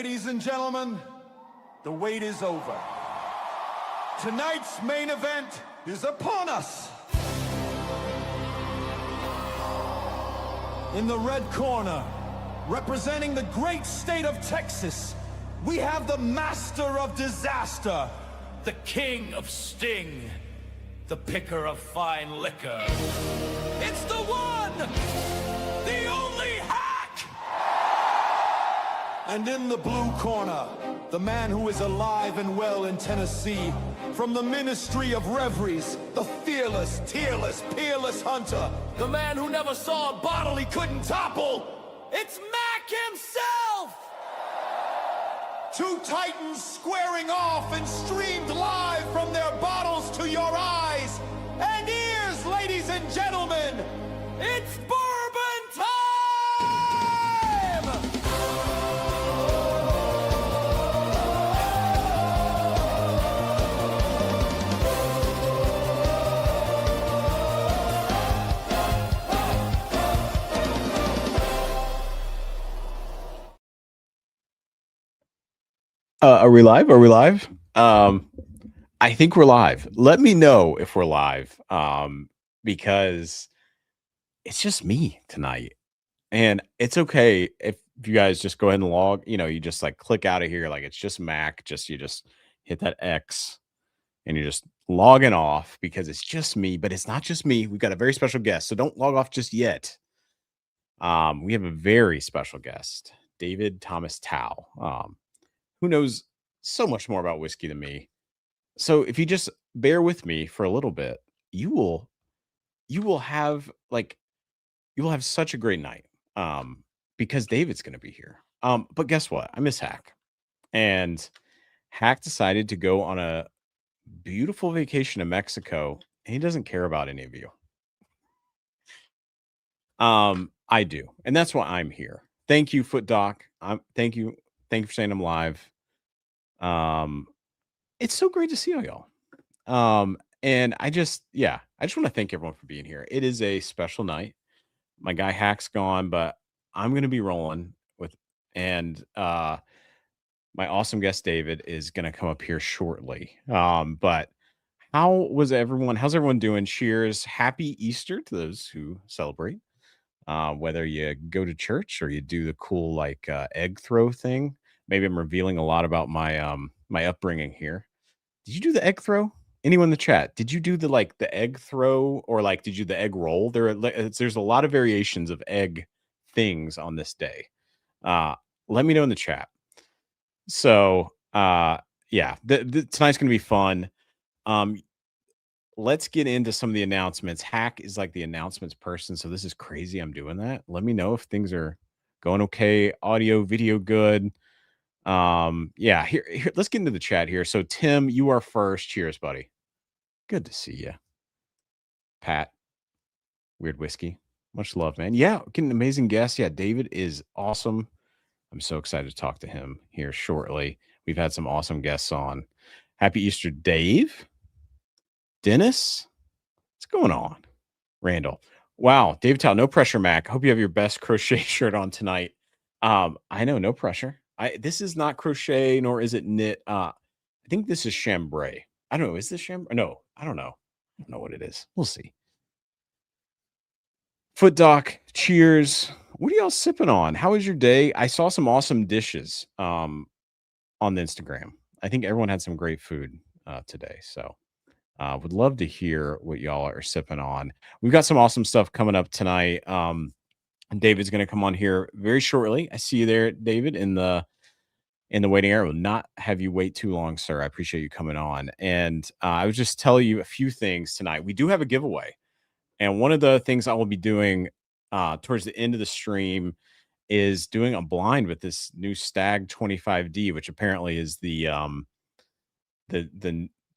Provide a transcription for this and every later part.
Ladies and gentlemen, the wait is over. Tonight's main event is upon us. In the red corner, representing the great state of Texas, we have the master of disaster, the king of sting, the picker of fine liquor. It's the one, the only Hack! And in the blue corner, the man who is alive and well in Tennessee, from the Ministry of Reveries, the fearless, tearless, peerless hunter, the man who never saw a bottle he couldn't topple. It's Mack himself! Two titans squaring off and streamed live from their bottles to your eyes and ears, ladies and gentlemen. It's Bourbon time! Are we live? Are we live? I think we're live. Let me know if we're live, because it's just me tonight, and it's okay if you guys just go ahead and log. You just like click out of here, like it's just Mac. You just hit that X, and you're just logging off because it's just me. But it's not just me. We've got a very special guest, so don't log off just yet. We have a very special guest, David Thomas Tao. Who knows so much more about whiskey than me. So if you just bear with me for a little bit, you will have such a great night. Because David's going to be here. But guess what? I miss Hack. And Hack decided to go on a beautiful vacation to Mexico, and he doesn't care about any of you. I do. And that's why I'm here. Thank you, Foot Doc. Thank you for saying I'm live. It's so great to see all y'all. And I just want to thank everyone for being here. It is a special night. My guy Hack's gone, but I'm going to be rolling with, and my awesome guest David is going to come up here shortly. But how's everyone doing? Cheers. Happy Easter to those who celebrate. Whether you go to church or you do the cool egg throw thing. Maybe I'm revealing a lot about my my upbringing here. Did you do the egg throw? Anyone in the chat? Did you do the egg throw, or did you do the egg roll? There's a lot of variations of egg things on this day. Let me know in the chat. So tonight's gonna be fun. Let's get into some of the announcements. Hack is like the announcements person, so this is crazy I'm doing that. Let me know if things are going okay. Audio, video good. Here let's get into the chat here. So Tim, you are first. Cheers, buddy. Good to see you. Pat, Weird Whiskey, much love, man. Yeah, getting an amazing guest. Yeah, David is awesome. I'm so excited to talk to him here shortly. We've had some awesome guests on. Happy Easter, Dave. Dennis, what's going on? Randall. Wow, David Tao, no pressure, Mac. Hope you have your best crochet shirt on tonight. I know, no pressure. This is not crochet, nor is it knit. I think this is chambray. I don't know. Is this chambray? No, I don't know. I don't know what it is. We'll see. Foot Doc, cheers. What are y'all sipping on? How was your day? I saw some awesome dishes on the Instagram. I think everyone had some great food today. So would love to hear what y'all are sipping on. We've got some awesome stuff coming up tonight. And David's going to come on here very shortly. I see you there, David, in the waiting area. I will not have you wait too long, sir. I appreciate you coming on. And I would just tell you a few things tonight. We do have a giveaway. And one of the things I will be doing towards the end of the stream is doing a blind with this new Stag 25D, which apparently is the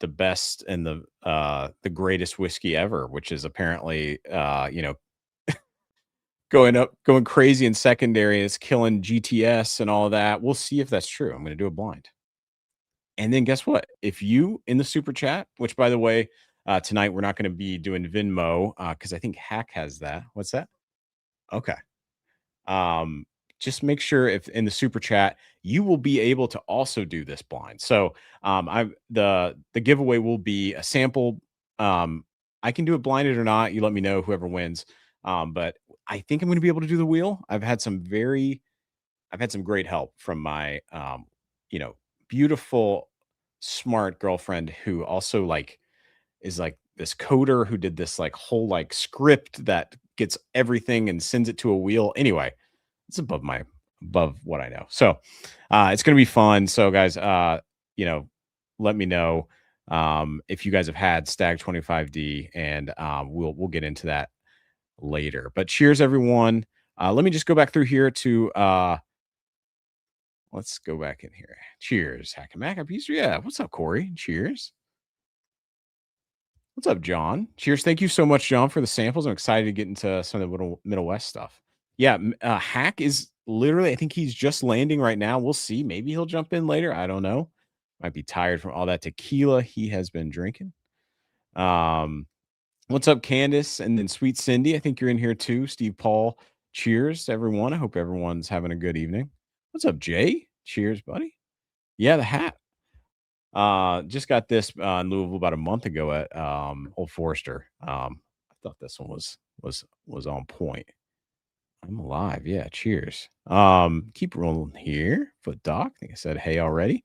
best and the greatest whiskey ever, which is apparently going crazy in secondary. It's killing GTS and all that. We'll see if that's true. I'm going to do a blind. And then guess what? If you in the super chat, which by the way, tonight we're not going to be doing Venmo because I think Hack has that. What's that? Okay. Just make sure if in the super chat you will be able to also do this blind. So the giveaway will be a sample. I can do it blinded or not. You let me know, whoever wins. But I think I'm going to be able to do the wheel. I've had some great help from my beautiful, smart girlfriend who also is like this coder who did this like whole like script that gets everything and sends it to a wheel. Anyway, it's above what I know. So it's gonna be fun. So guys, let me know if you guys have had Stag 25D, and we'll get into that later. But cheers, everyone. Let me just go back through here to let's go back in here. Cheers, Hack and Mack. Yeah, what's up, Corey? Cheers. What's up, John? Cheers. Thank you so much, John, for the samples. I'm excited to get into some of the Middle West stuff. Yeah, Hack is literally, I think he's just landing right now. We'll see. Maybe he'll jump in later. I don't know. Might be tired from all that tequila he has been drinking. What's up, Candace? And then Sweet Cindy, I think you're in here too. Steve Paul, cheers, everyone. I hope everyone's having a good evening. What's up, Jay? Cheers, buddy. Yeah, the hat. Just got this in Louisville about a month ago at Old Forester. I thought this one was on point. I'm alive. Yeah, cheers. Keep rolling here. Foot Doc. I think I said hey already.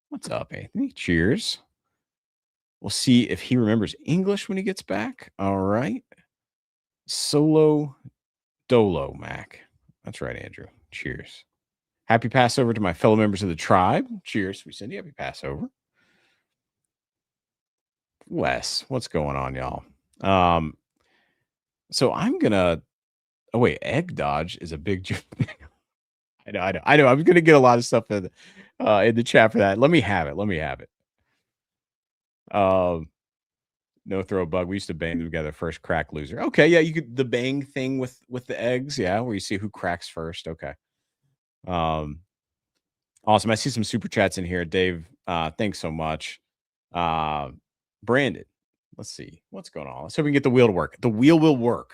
What's up, Anthony? Cheers. We'll see if he remembers English when he gets back. All right. Solo Dolo Mac. That's right, Andrew. Cheers. Happy Passover to my fellow members of the tribe. Cheers, we Cindy. Happy Passover. Wes, what's going on, y'all? So I'm gonna. Oh wait, egg dodge is a big. I know. I'm gonna get a lot of stuff in the chat for that. Let me have it. No throw bug. We used to bang together. First crack loser. Okay, yeah, you could the bang thing with the eggs. Yeah, where you see who cracks first. Okay. Awesome. I see some super chats in here. Dave, thanks so much. Brandon, let's see what's going on. Let's hope we can get the wheel to work. The wheel will work,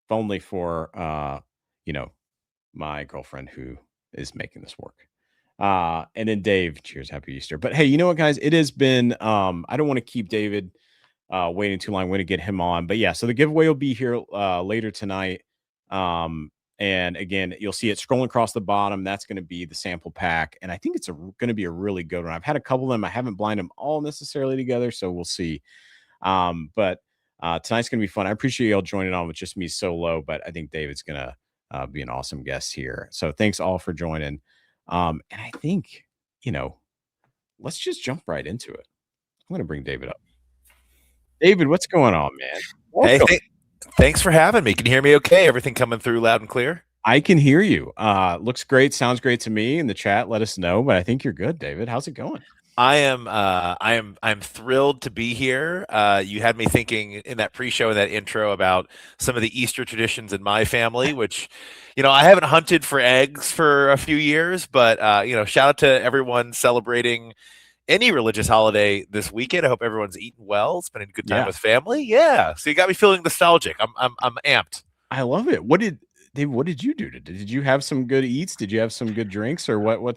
if only for my girlfriend who is making this work. And then Dave, cheers, happy Easter. But hey, you know what, guys? It has been I don't want to keep David waiting too long. I'm going to get him on. But yeah, so the giveaway will be here later tonight. And again, you'll see it scrolling across the bottom. That's going to be the sample pack. And I think it's going to be a really good one. I've had a couple of them. I haven't blinded them all necessarily together, so we'll see. But tonight's going to be fun. I appreciate y'all joining on with just me solo, but I think David's going to be an awesome guest here. So thanks all for joining. And I think, let's just jump right into it. I'm going to bring David up. David, what's going on, man? Welcome. Hey, thanks for having me. Can you hear me okay? Everything coming through loud and clear? I can hear you. Looks great. Sounds great to me. In the chat, let us know. But I think you're good, David. How's it going? I'm thrilled to be here. You had me thinking in that pre-show, in that intro, about some of the Easter traditions in my family, which, I haven't hunted for eggs for a few years, but shout out to everyone celebrating any religious holiday this weekend. I hope everyone's eating well, spending a good time with family. Yeah. So you got me feeling nostalgic. I'm amped. I love it. What did you do? Did you have some good eats? Did you have some good drinks, or what were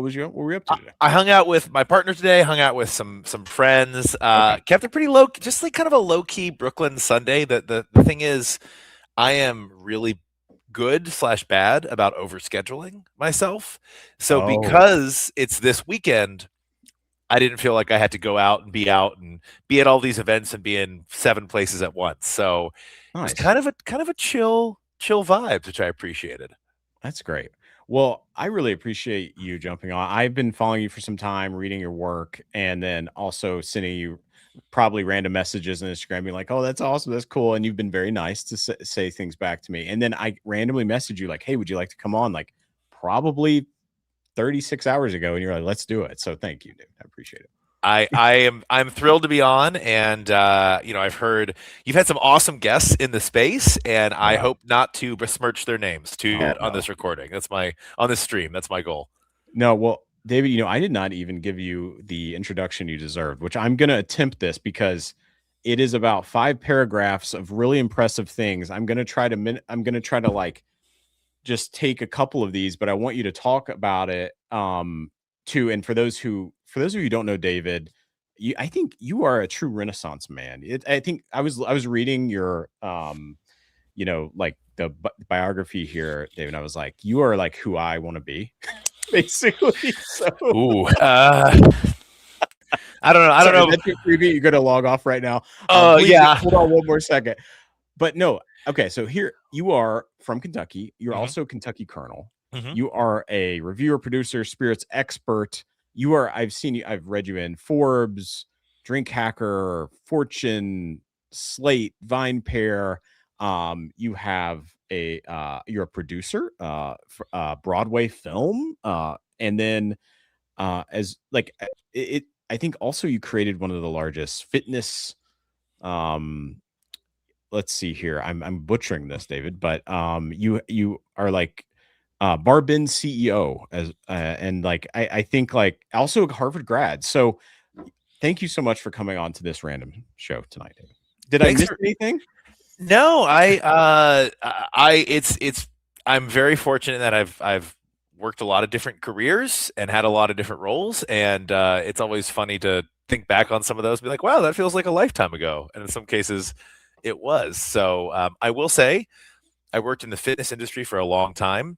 you up to today? I hung out with my partner today, hung out with some friends, kept it pretty low, just like kind of a low key Brooklyn Sunday. The thing is, I am really good/bad about overscheduling myself. So because it's this weekend, I didn't feel like I had to go out and be at all these events and be in 7 places at once. So nice. It's kind of a chill vibes, which I appreciated. That's great. Well, I really appreciate you jumping on. I've been following you for some time, reading your work, and then also sending you probably random messages on Instagram being like, oh, that's awesome. That's cool. And you've been very nice to say things back to me. And then I randomly message you like, hey, would you like to come on? Like probably 36 hours ago, and you're like, let's do it. So thank you, dude. I appreciate it. I'm thrilled to be on, and I've heard you've had some awesome guests in the space, and I hope not to besmirch their names on this recording. On this stream. That's my goal. No, well, David, I did not even give you the introduction you deserved, which I'm going to attempt this because it is about 5 paragraphs of really impressive things. I'm going to try to like just take a couple of these, but I want you to talk about it too. And for those of you who don't know David, I think you are a true Renaissance man. I think I was reading your like the biography here, David. I was like, you are like who I want to be, basically. So, ooh, I don't know. I don't know. That's your preview. You're gonna log off right now. Yeah. Hold on one more second. But no, okay. So here you are from Kentucky. You're also Kentucky Colonel. You are a reviewer, producer, spirits expert. You are. I've read you in Forbes, Drink Hacker, Fortune, Slate, Vine Pair. You have you're a producer for Broadway film, and then as like it. I think also you created one of the largest fitness. Let's see here. I'm butchering this, David, but you are like Bourbon CEO as and like I think like also a Harvard grad. So thank you so much for coming on to this random show tonight, David. Did I miss anything? No, I'm very fortunate that I've worked a lot of different careers and had a lot of different roles, and it's always funny to think back on some of those and be like, wow, that feels like a lifetime ago, and in some cases it was. So I will say I worked in the fitness industry for a long time.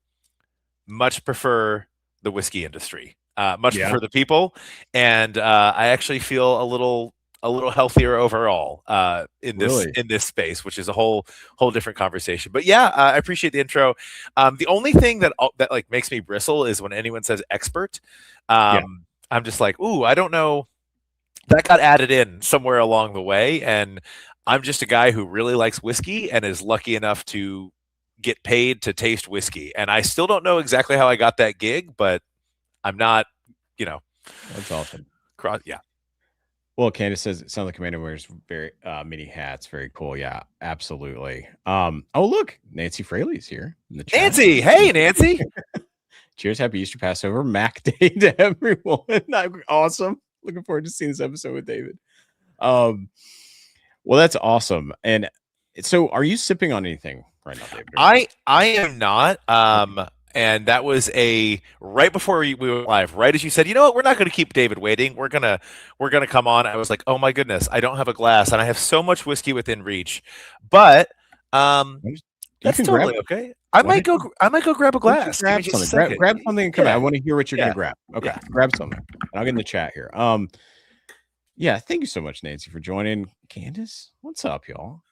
Much prefer the whiskey industry, prefer the people, and I actually feel a little healthier overall in this space, which is a whole different conversation. But yeah, I appreciate the intro. The only thing that like makes me bristle is when anyone says expert. I'm just like, ooh, I don't know. That got added in somewhere along the way, and I'm just a guy who really likes whiskey and is lucky enough to get paid to taste whiskey. And I still don't know exactly how I got that gig, but I'm not, That's awesome. Yeah. Well, Candace says it sounds like Commander wears very many hats. Very cool. Yeah, absolutely. Oh, look, Nancy Fraley's here in the chat. Nancy, hey, Nancy. Cheers, happy Easter, Passover, Mack Day to everyone. Awesome. Looking forward to seeing this episode with David. Well, that's awesome. And so, are you sipping on anything right now, David? I am not. And that was right before we went live, right as you said, you know what, we're not going to keep David waiting. We're gonna come on. I was like, oh my goodness, I don't have a glass, and I have so much whiskey within reach. But that's totally okay. I might go grab a glass. Grab something. Grab something and come out. I want to hear what you're gonna grab. Okay, grab something. And I'll get in the chat here. Yeah, thank you so much, Nancy, for joining. Candace, what's up, y'all?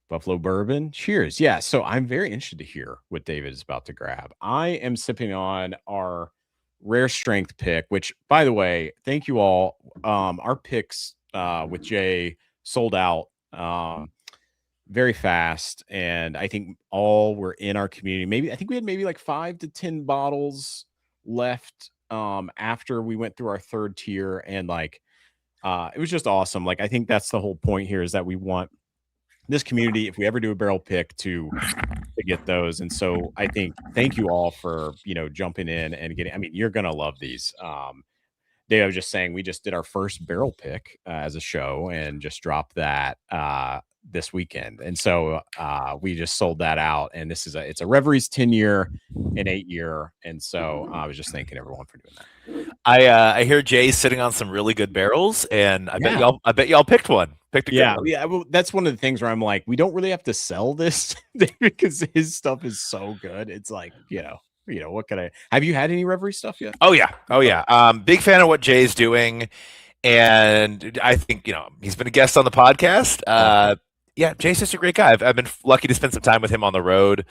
Buffalo Bourbon. Cheers. Yeah. So I'm very interested to hear what David is about to grab. I am sipping on our rare strength pick, which, by the way, thank you all. Our picks with Jay sold out very fast. And I think all were in our community. I think we had maybe like 5 to 10 bottles left after we went through our third tier. And like, it was just awesome. Like, I think that's the whole point here, is that we want this community, if we ever do a barrel pick, to get those. And so I think thank you all for jumping in and getting. I mean, you're gonna love these. Dave, I was just saying, we just did our first barrel pick as a show and just dropped that this weekend, and so we just sold that out. And this is it's a Reveries 10-year and 8-year, and so I was just thanking everyone for doing that. I hear Jay's sitting on some really good barrels, and I bet y'all picked one. Yeah. Well, that's one of the things where I'm like, we don't really have to sell this because his stuff is so good. It's like, what can I? Have you had any Reverie stuff yet? Oh yeah. Big fan of what Jay's doing, and I think he's been a guest on the podcast. Yeah, Jay's just a great guy. I've been lucky to spend some time with him on the road.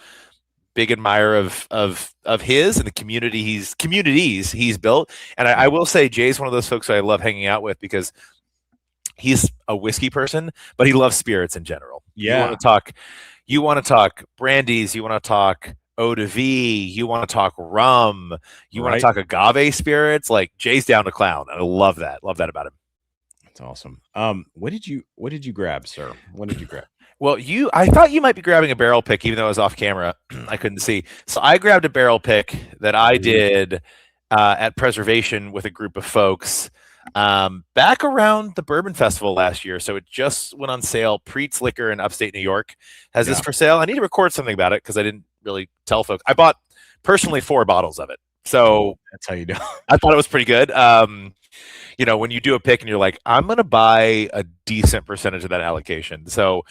Big admirer of his and the communities he's built. And I will say, Jay's one of those folks I love hanging out with because he's a whiskey person, but he loves spirits in general. Yeah. You want to talk brandies, you want to talk eau de vie, you want to talk rum, you want to talk agave spirits. Like, Jay's down to clown. I love that. Love that about him. That's awesome. What did you grab, sir? What did you grab? Well, I thought you might be grabbing a barrel pick, even though I was off camera. I couldn't see. So I grabbed a barrel pick that I did at Preservation with a group of folks back around the Bourbon Festival last year. So it just went on sale. Preet's Liquor in upstate New York has this for sale. I need to record something about it because I didn't really tell folks. I bought personally 4 bottles of it, so that's how you do. I thought it was pretty good. When you do a pick and you're like, I'm gonna buy a decent percentage of that allocation. So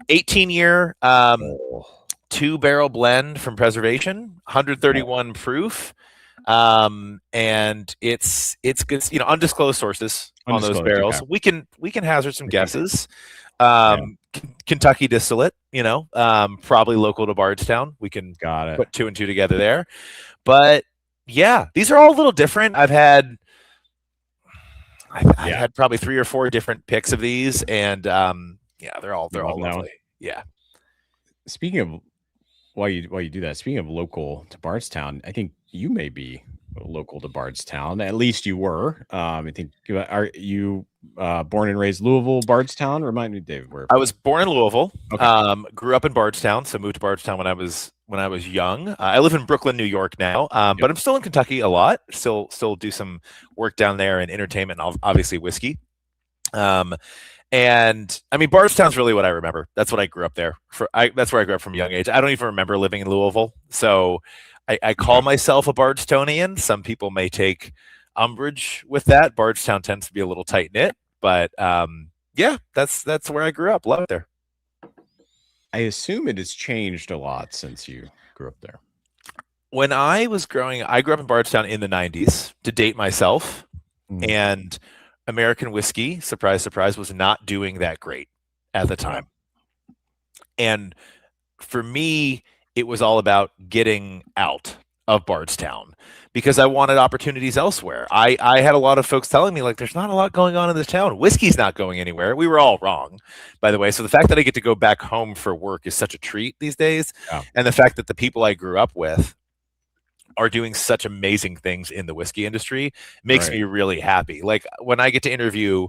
18-year 2-barrel blend from Preservation, 131 proof. And it's good, undisclosed sources on those barrels. Okay. We can hazard some guesses. Kentucky distillate, probably local to Bardstown. We can put 2 and 2 together there. But yeah, these are all a little different. I've had probably 3 or 4 different picks of these, and they're all lovely. Yeah. Speaking of while you do that, speaking of local to Bardstown, I think you may be local to Bardstown. At least you were. I think are you born and raised Louisville, Bardstown? Remind me, David, where I was born in Louisville. Okay. Grew up in Bardstown, so moved to Bardstown when I was young. I live in Brooklyn, New York now, but I'm still in Kentucky a lot. Still do some work down there in entertainment and obviously whiskey. And I mean, Bardstown's really what I remember. That's what I grew up there. That's where I grew up from a young age. I don't even remember living in Louisville, so I call myself a Bardstonian. Some people may take umbrage with that. Bardstown tends to be a little tight knit, but that's where I grew up. Love it there. I assume it has changed a lot since you grew up there. When I was growing, I grew up in Bardstown in the 90s, to date myself, and American whiskey, surprise, surprise, was not doing that great at the time. And for me, it was all about getting out of Bardstown because I wanted opportunities elsewhere. I had a lot of folks telling me, like, there's not a lot going on in this town. Whiskey's not going anywhere. We were all wrong, by the way. So the fact that I get to go back home for work is such a treat these days. Yeah. And the fact that the people I grew up with are doing such amazing things in the whiskey industry makes me really happy. Like when I get to interview,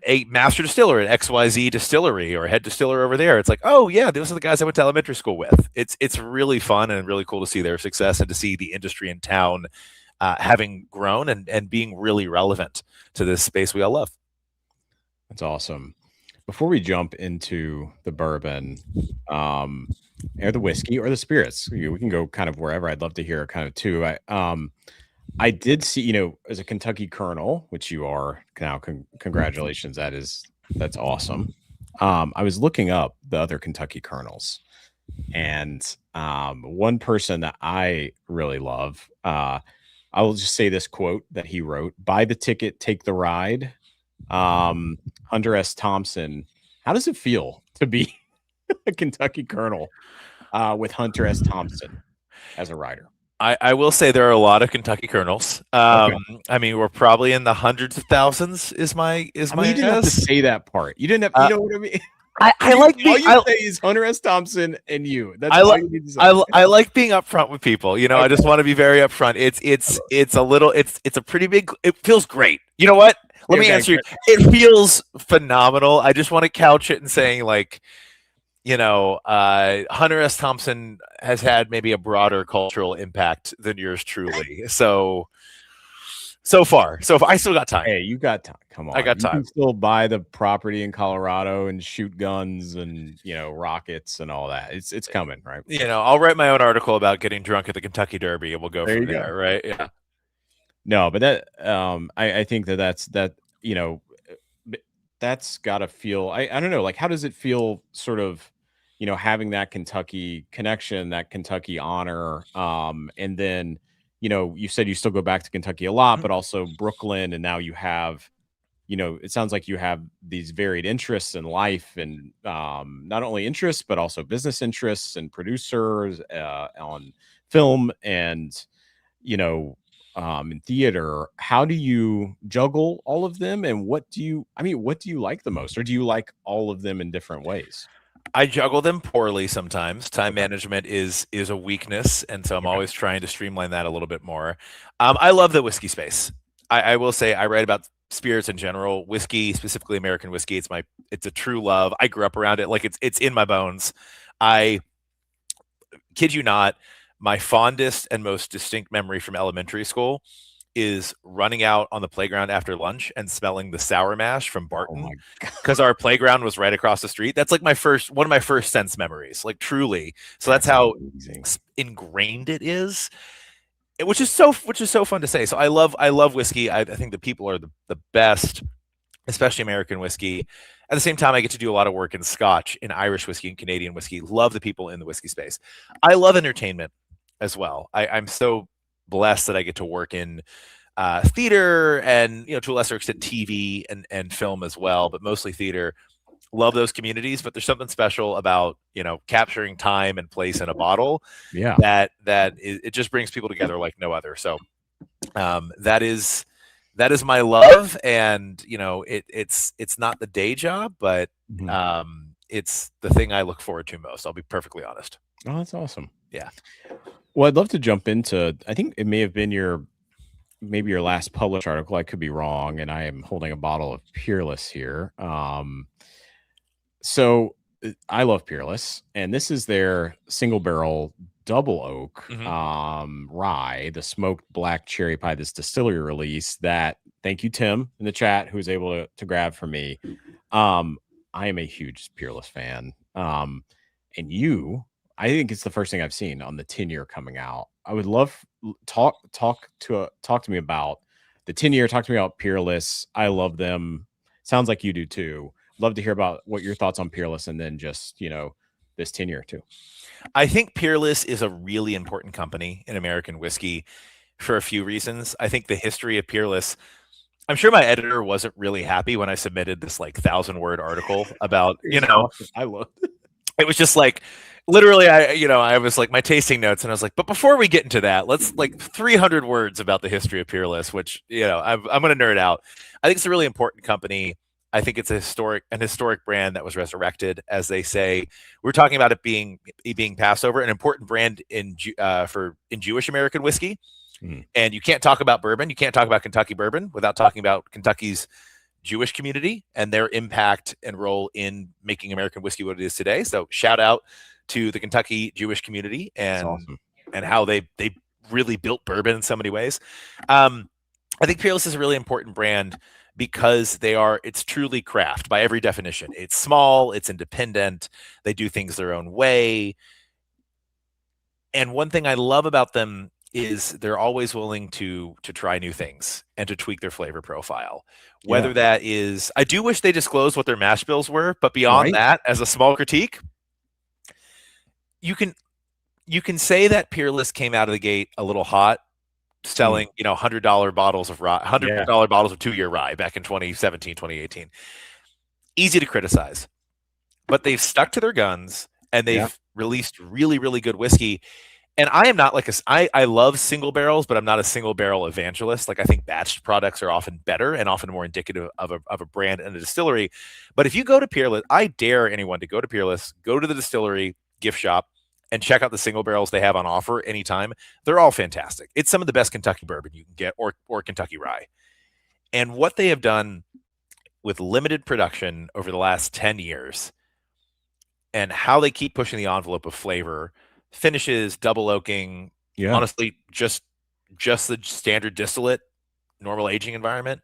a master distiller at XYZ distillery or head distiller over there, it's like, oh yeah, those are the guys I went to elementary school with. It's really fun and really cool to see their success and to see the industry in town having grown and being really relevant to this space we all love. That's awesome. Before we jump into the bourbon, or the whiskey or the spirits, we can go kind of wherever. I'd love to hear kind of too. I did see, as a Kentucky Colonel, which you are now, congratulations. That's awesome. I was looking up the other Kentucky Colonels, and one person that I really love, I will just say this quote that he wrote: "Buy the ticket, take the ride." Hunter S. Thompson. How does it feel to be a Kentucky Colonel with Hunter S. Thompson as a rider? I will say there are a lot of Kentucky Colonels. Okay. I mean, we're probably in the hundreds of thousands. Is my you didn't have to say that part. You didn't have. You know what I mean? I like being. All you say is Hunter S. Thompson and you. That's all you need to say. I like being upfront with people. Okay. I just want to be very upfront. It's a pretty big. It feels great. You know what? Let me answer you. It feels phenomenal. I just want to couch it in saying, like, Hunter S. Thompson has had maybe a broader cultural impact than yours truly. So far, I still got time. Hey, you got time. Come on. I got time. You can still buy the property in Colorado and shoot guns and, rockets and all that. It's coming, right? I'll write my own article about getting drunk at the Kentucky Derby and we'll go from there, right? Yeah. No, but that, I think that's got to feel, I don't know, like, how does it feel sort of, having that Kentucky connection, that Kentucky honor, and then, you said you still go back to Kentucky a lot, but also Brooklyn, and now you have, it sounds like you have these varied interests in life, and not only interests, but also business interests and producers on film and, in theater. How do you juggle all of them, and what do you like the most, or do you like all of them in different ways? I juggle them poorly sometimes. Time management is a weakness, and so I'm always trying to streamline that a little bit more. I love the whiskey space. I will say I write about spirits in general, whiskey, specifically American whiskey. It's a true love. I grew up around it, like it's in my bones. I kid you not, my fondest and most distinct memory from elementary school is running out on the playground after lunch and smelling the sour mash from Oh Barton my God. because our playground was right across the street. That's like one of my first sense memories, like truly. So that's how amazing. ingrained it is, which is so fun to say. So I love whiskey. I think the people are the best, especially American whiskey. At the same time, I get to do a lot of work in Scotch, in Irish whiskey, and Canadian whiskey. Love the people in the whiskey space. I love entertainment as well. I'm so blessed that I get to work in theater and, to a lesser extent, TV and film as well, but mostly theater. Love those communities, but there's something special about, capturing time and place in a bottle. Yeah. It just brings people together like no other. So that is my love, and it's not the day job, but it's the thing I look forward to most. I'll be perfectly honest. Oh, that's awesome. Yeah. Well, I'd love to jump into, I think it may have been maybe your last published article. I could be wrong, and I am holding a bottle of Peerless here. So I love Peerless, and this is their single barrel double oak rye, the smoked black cherry pie, this distillery release that, thank you, Tim, in the chat, who was able to grab for me. I am a huge Peerless fan. And I think it's the first thing I've seen on the 10-year coming out. I would love talk to me about the 10-year. Talk to me about Peerless. I love them. Sounds like you do too. Love to hear about what your thoughts on Peerless, and then just this 10-year too. I think Peerless is a really important company in American whiskey for a few reasons. I think the history of Peerless, I'm sure my editor wasn't really happy when I submitted this 1,000-word article about, I love it. It was just like, literally, I was like my tasting notes, and I was like, but before we get into that, let's 300 words about the history of Peerless, which, I'm going to nerd out. I think it's a really important company. I think it's an historic brand that was resurrected, as they say. We're talking about it being passed over, an important brand in Jewish American whiskey. And you can't talk about bourbon, you can't talk about Kentucky bourbon without talking about Kentucky's Jewish community and their impact and role in making American whiskey what it is today. So shout out to the Kentucky Jewish community and awesome. And how they really built bourbon in so many ways. I think Peerless is a really important brand because it's truly craft by every definition. It's small, it's independent, they do things their own way. And one thing I love about them is they're always willing to try new things and to tweak their flavor profile. Whether that is, I do wish they disclosed what their mash bills were, but beyond that, as a small critique, you can say that Peerless came out of the gate a little hot, selling $100 bottles of rye, $100 bottles of 2-year rye back in 2017, 2018. Easy to criticize, but they've stuck to their guns and they've released really, really good whiskey. And I am not I love single barrels, but I'm not a single barrel evangelist. I think batched products are often better and often more indicative of a brand and a distillery. But if you go to Peerless, I dare anyone to go to Peerless, go to the distillery gift shop, and check out the single barrels they have on offer anytime. They're all fantastic. It's some of the best Kentucky bourbon you can get, or Kentucky rye. And what they have done with limited production over the last 10 years and how they keep pushing the envelope of flavor, finishes, double oaking, honestly, just the standard distillate, normal aging environment.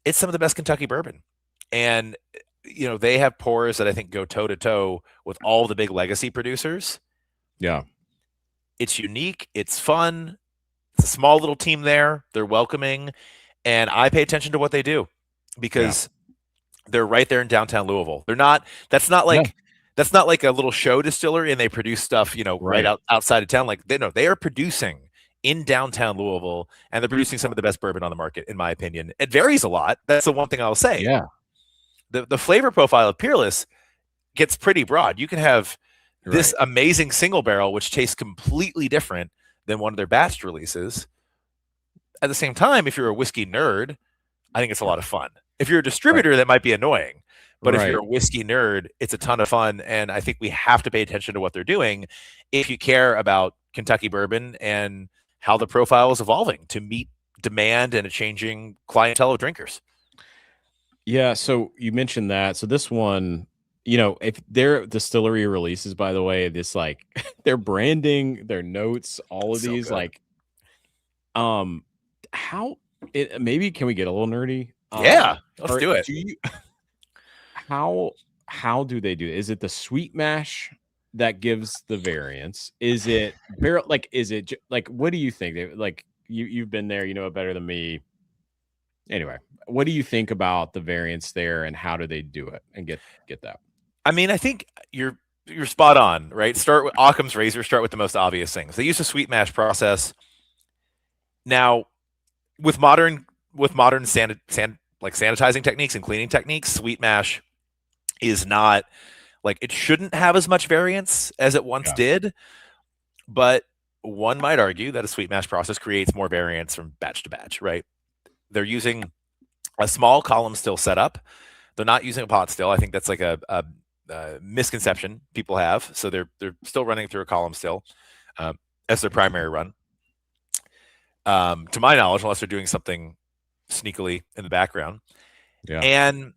It's some of the best Kentucky bourbon. And they have pours that I think go toe to toe with all the big legacy producers. Yeah. It's unique. It's fun. It's a small little team there. They're welcoming. And I pay attention to what they do because they're right there in downtown Louisville. That's not like a little show distillery and they produce stuff, right outside of town. They are producing in downtown Louisville, and they're producing some of the best bourbon on the market, in my opinion. It varies a lot. That's the one thing I'll say. Yeah. The flavor profile of Peerless gets pretty broad. You can have this amazing single barrel, which tastes completely different than one of their batched releases. At the same time, if you're a whiskey nerd, I think it's a lot of fun. If you're a distributor, that might be annoying. But if you're a whiskey nerd, it's a ton of fun. And I think we have to pay attention to what they're doing if you care about Kentucky bourbon and how the profile is evolving to meet demand and a changing clientele of drinkers. Yeah, so you mentioned that. So this one, if their distillery releases, by the way, this their branding, their notes, all of these, how it maybe can we get a little nerdy? Yeah, let's do it. Do you how do they do it? Is it the sweet mash that gives the variance? Is it barrel like is it like what do you think? Like you've been there, you know it better than me. Anyway, what do you think about the variance there and how do they do it and get that? I mean, I think you're spot on, right? Start with Occam's razor, start with the most obvious things. They use a sweet mash process. Now, with modern sanitizing techniques and cleaning techniques, sweet mash is not like it shouldn't have as much variance as it once did, but one might argue that a sweet mash process creates more variance from batch to batch, right? They're using a small column still setup. They're not using a pot still. I think that's like a misconception people have. So they're still running through a column still as their primary run. To my knowledge, unless they're doing something sneakily in the background. Yeah. And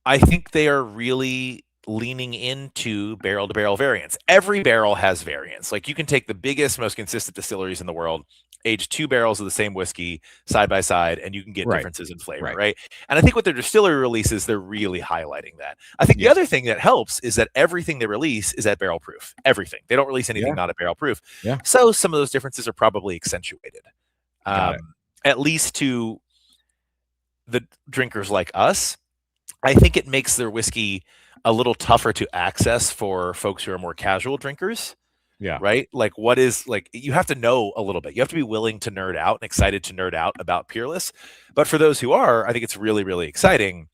I think they are really leaning into barrel to barrel variance. Every barrel has variance. Like you can take the biggest, most consistent distilleries in the world, age 2 barrels of the same whiskey side by side, and you can get differences in flavor, right? And I think with their distillery releases, they're really highlighting that. I think the other thing that helps is that everything they release is at barrel proof. Everything. They don't release anything not at barrel proof. Yeah. So some of those differences are probably accentuated. At least to the drinkers like us. I think it makes their whiskey a little tougher to access for folks who are more casual drinkers. Yeah. Right. Like what is like, you have to know a little bit. You have to be willing to nerd out and excited to nerd out about Peerless. But for those who are, I think it's really, really exciting.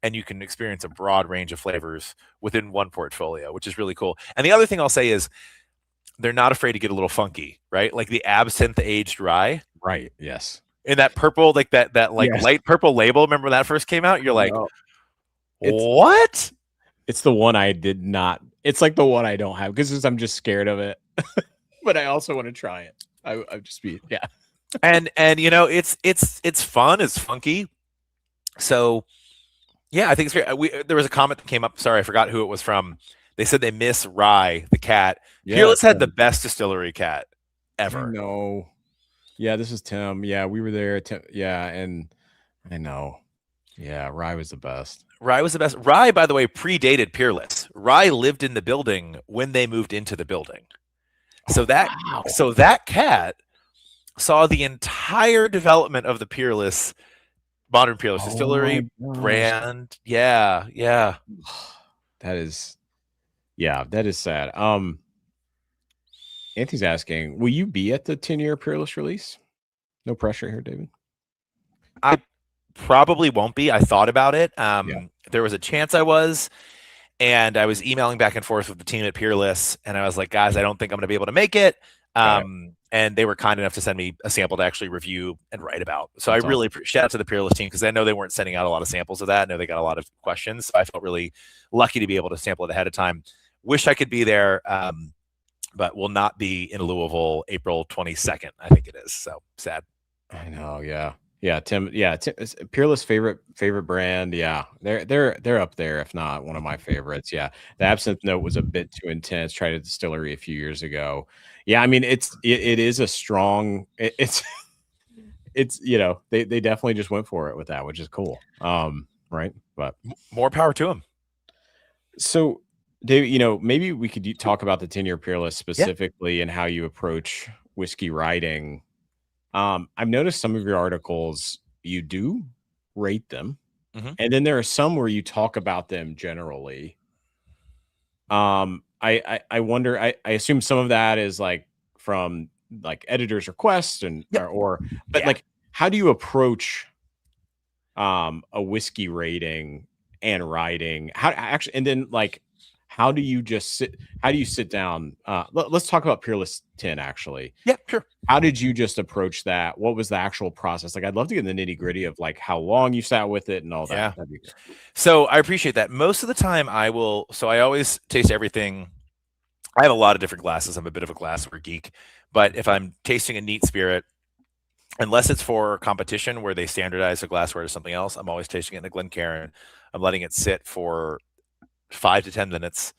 And you can experience a broad range of flavors within one portfolio, which is really cool. And the other thing I'll say is they're not afraid to get a little funky, right? Like the absinthe aged rye. Right. Yes. In that purple, like that light purple label. Remember when that first came out? You're like, what? It's the one I did not. It's like the one I don't have because I'm just scared of it. But I also want to try it. I just be and you know it's fun. It's funky. So yeah, I think it's great. There was a comment that came up. Sorry, I forgot who it was from. They said they miss Rye, the cat. Peerless had the best distillery cat ever. No. Yeah, this is Tim. Yeah, we were there. And I know. Yeah, Rye was the best. Rye was the best. Rye, by the way, predated Peerless. Rye lived in the building when they moved into the building. So that cat saw the entire development of the Peerless, modern Peerless distillery brand. Yeah. That is sad. Anthony's asking, will you be at the 10-year Peerless release? No pressure here, David. I probably won't be. I thought about it. There was a chance I was, and I was emailing back and forth with the team at Peerless, and I was like, guys, I don't think I'm going to be able to make it. And they were kind enough to send me a sample to actually review and write about. So I really shout out to the Peerless team because I know they weren't sending out a lot of samples of that. I know they got a lot of questions. So I felt really lucky to be able to sample it ahead of time. Wish I could be there. But will not be in Louisville April 22nd, I think it is. So sad. I know, yeah, Tim. Yeah, Peerless favorite brand. Yeah, they're up there, if not one of my favorites. Yeah, the absinthe note was a bit too intense. Tried a distillery a few years ago. Yeah, I mean it is a strong. It's you know they definitely just went for it with that, which is cool. Right, but more power to them. So, David, you know, maybe we could talk about the 10-year Peerless specifically and how you approach whiskey writing. I've noticed some of your articles, you do rate them. And then there are some where you talk about them generally. I wonder, I assume some of that is like from like editors' requests but like, how do you approach a whiskey rating and writing? And then like, how do you sit down? Let's talk about Peerless 10 actually. Yeah, sure. How did you just approach that? What was the actual process? Like, I'd love to get in the nitty gritty of like how long you sat with it and all that. Yeah. That'd be good. So I appreciate that. Most of the time I always taste everything. I have a lot of different glasses. I'm a bit of a glassware geek, but if I'm tasting a neat spirit, unless it's for competition where they standardize the glassware to something else, I'm always tasting it in a Glencairn. I'm letting it sit for 5 to 10 minutes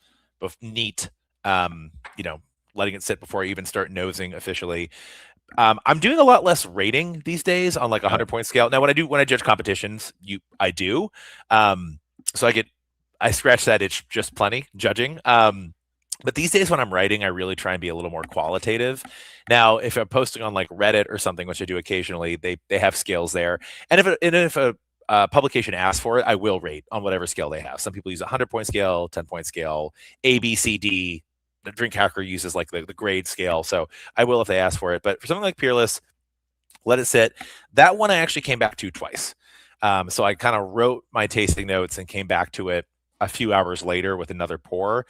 neat, letting it sit before I even start nosing officially. I'm doing a lot less rating these days on like a 100-point scale. Now, when I judge competitions, I do. So I scratch that itch just plenty judging. But these days when I'm writing, I really try and be a little more qualitative. Now, if I'm posting on like Reddit or something, which I do occasionally, they have scales there. And if a publication asks for it, I will rate on whatever scale they have. Some people use a 100-point scale, 10-point scale, A, B, C, D. The Drink Hacker uses like the grade scale. So I will if they ask for it. But for something like Peerless, let it sit. That one I actually came back to twice. So I kind of wrote my tasting notes and came back to it a few hours later with another pour,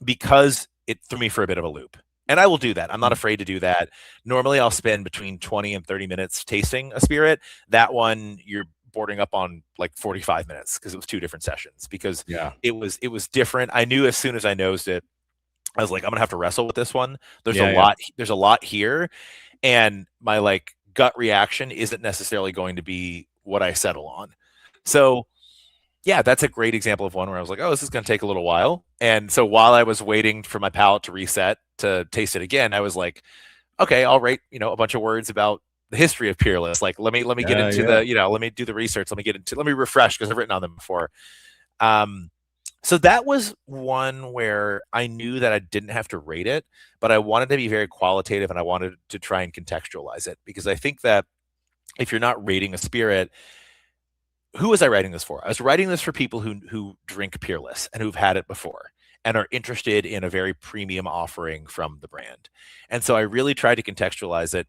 because it threw me for a bit of a loop. And I will do that. I'm not afraid to do that. Normally I'll spend between 20 and 30 minutes tasting a spirit. That one you're bordering up on like 45 minutes because it was 2 different sessions, because it was different. I knew as soon as I nosed it, I was like, I'm gonna have to wrestle with this one. There's a lot here. And my like gut reaction isn't necessarily going to be what I settle on. So yeah, that's a great example of one where I was like, oh, this is going to take a little while. And so while I was waiting for my palate to reset to taste it again, I was like, okay, I'll write, a bunch of words about the history of Peerless. Like, let me get into let me do the research. Let me refresh, because I've written on them before. So that was one where I knew that I didn't have to rate it, but I wanted to be very qualitative and I wanted to try and contextualize it, because I think that if you're not rating a spirit, who was I writing this for? I was writing this for people who drink Peerless and who've had it before and are interested in a very premium offering from the brand. And so I really tried to contextualize it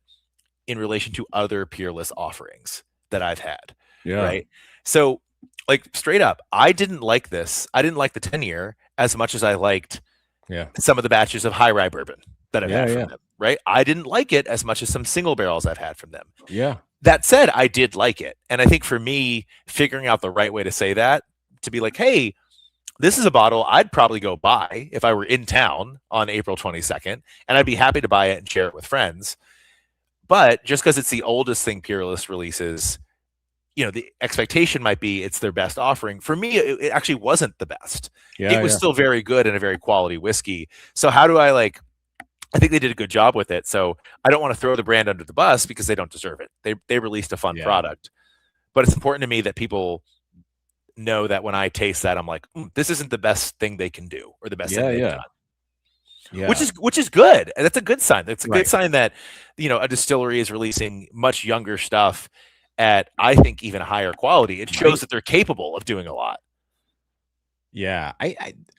in relation to other Peerless offerings that I've had. Yeah. Right. So like straight up, I didn't like this. I didn't like the 10-year as much as I liked some of the batches of high rye bourbon that I've had from them. Right. I didn't like it as much as some single barrels I've had from them. Yeah. That said, I did like it. And I think for me, figuring out the right way to say that, to be like, hey, this is a bottle I'd probably go buy if I were in town on April 22nd, and I'd be happy to buy it and share it with friends. But just because it's the oldest thing Peerless releases, the expectation might be it's their best offering. For me, it actually wasn't the best. It was still very good and a very quality whiskey. So how do I I think they did a good job with it. So I don't want to throw the brand under the bus because they don't deserve it. They released a fun product, but it's important to me that people know that when I taste that, I'm like, this isn't the best thing they can do or the best thing they've done. Yeah. Which is good. And that's a good sign. That's a good sign that, a distillery is releasing much younger stuff at, I think, even a higher quality. It shows that they're capable of doing a lot. Yeah.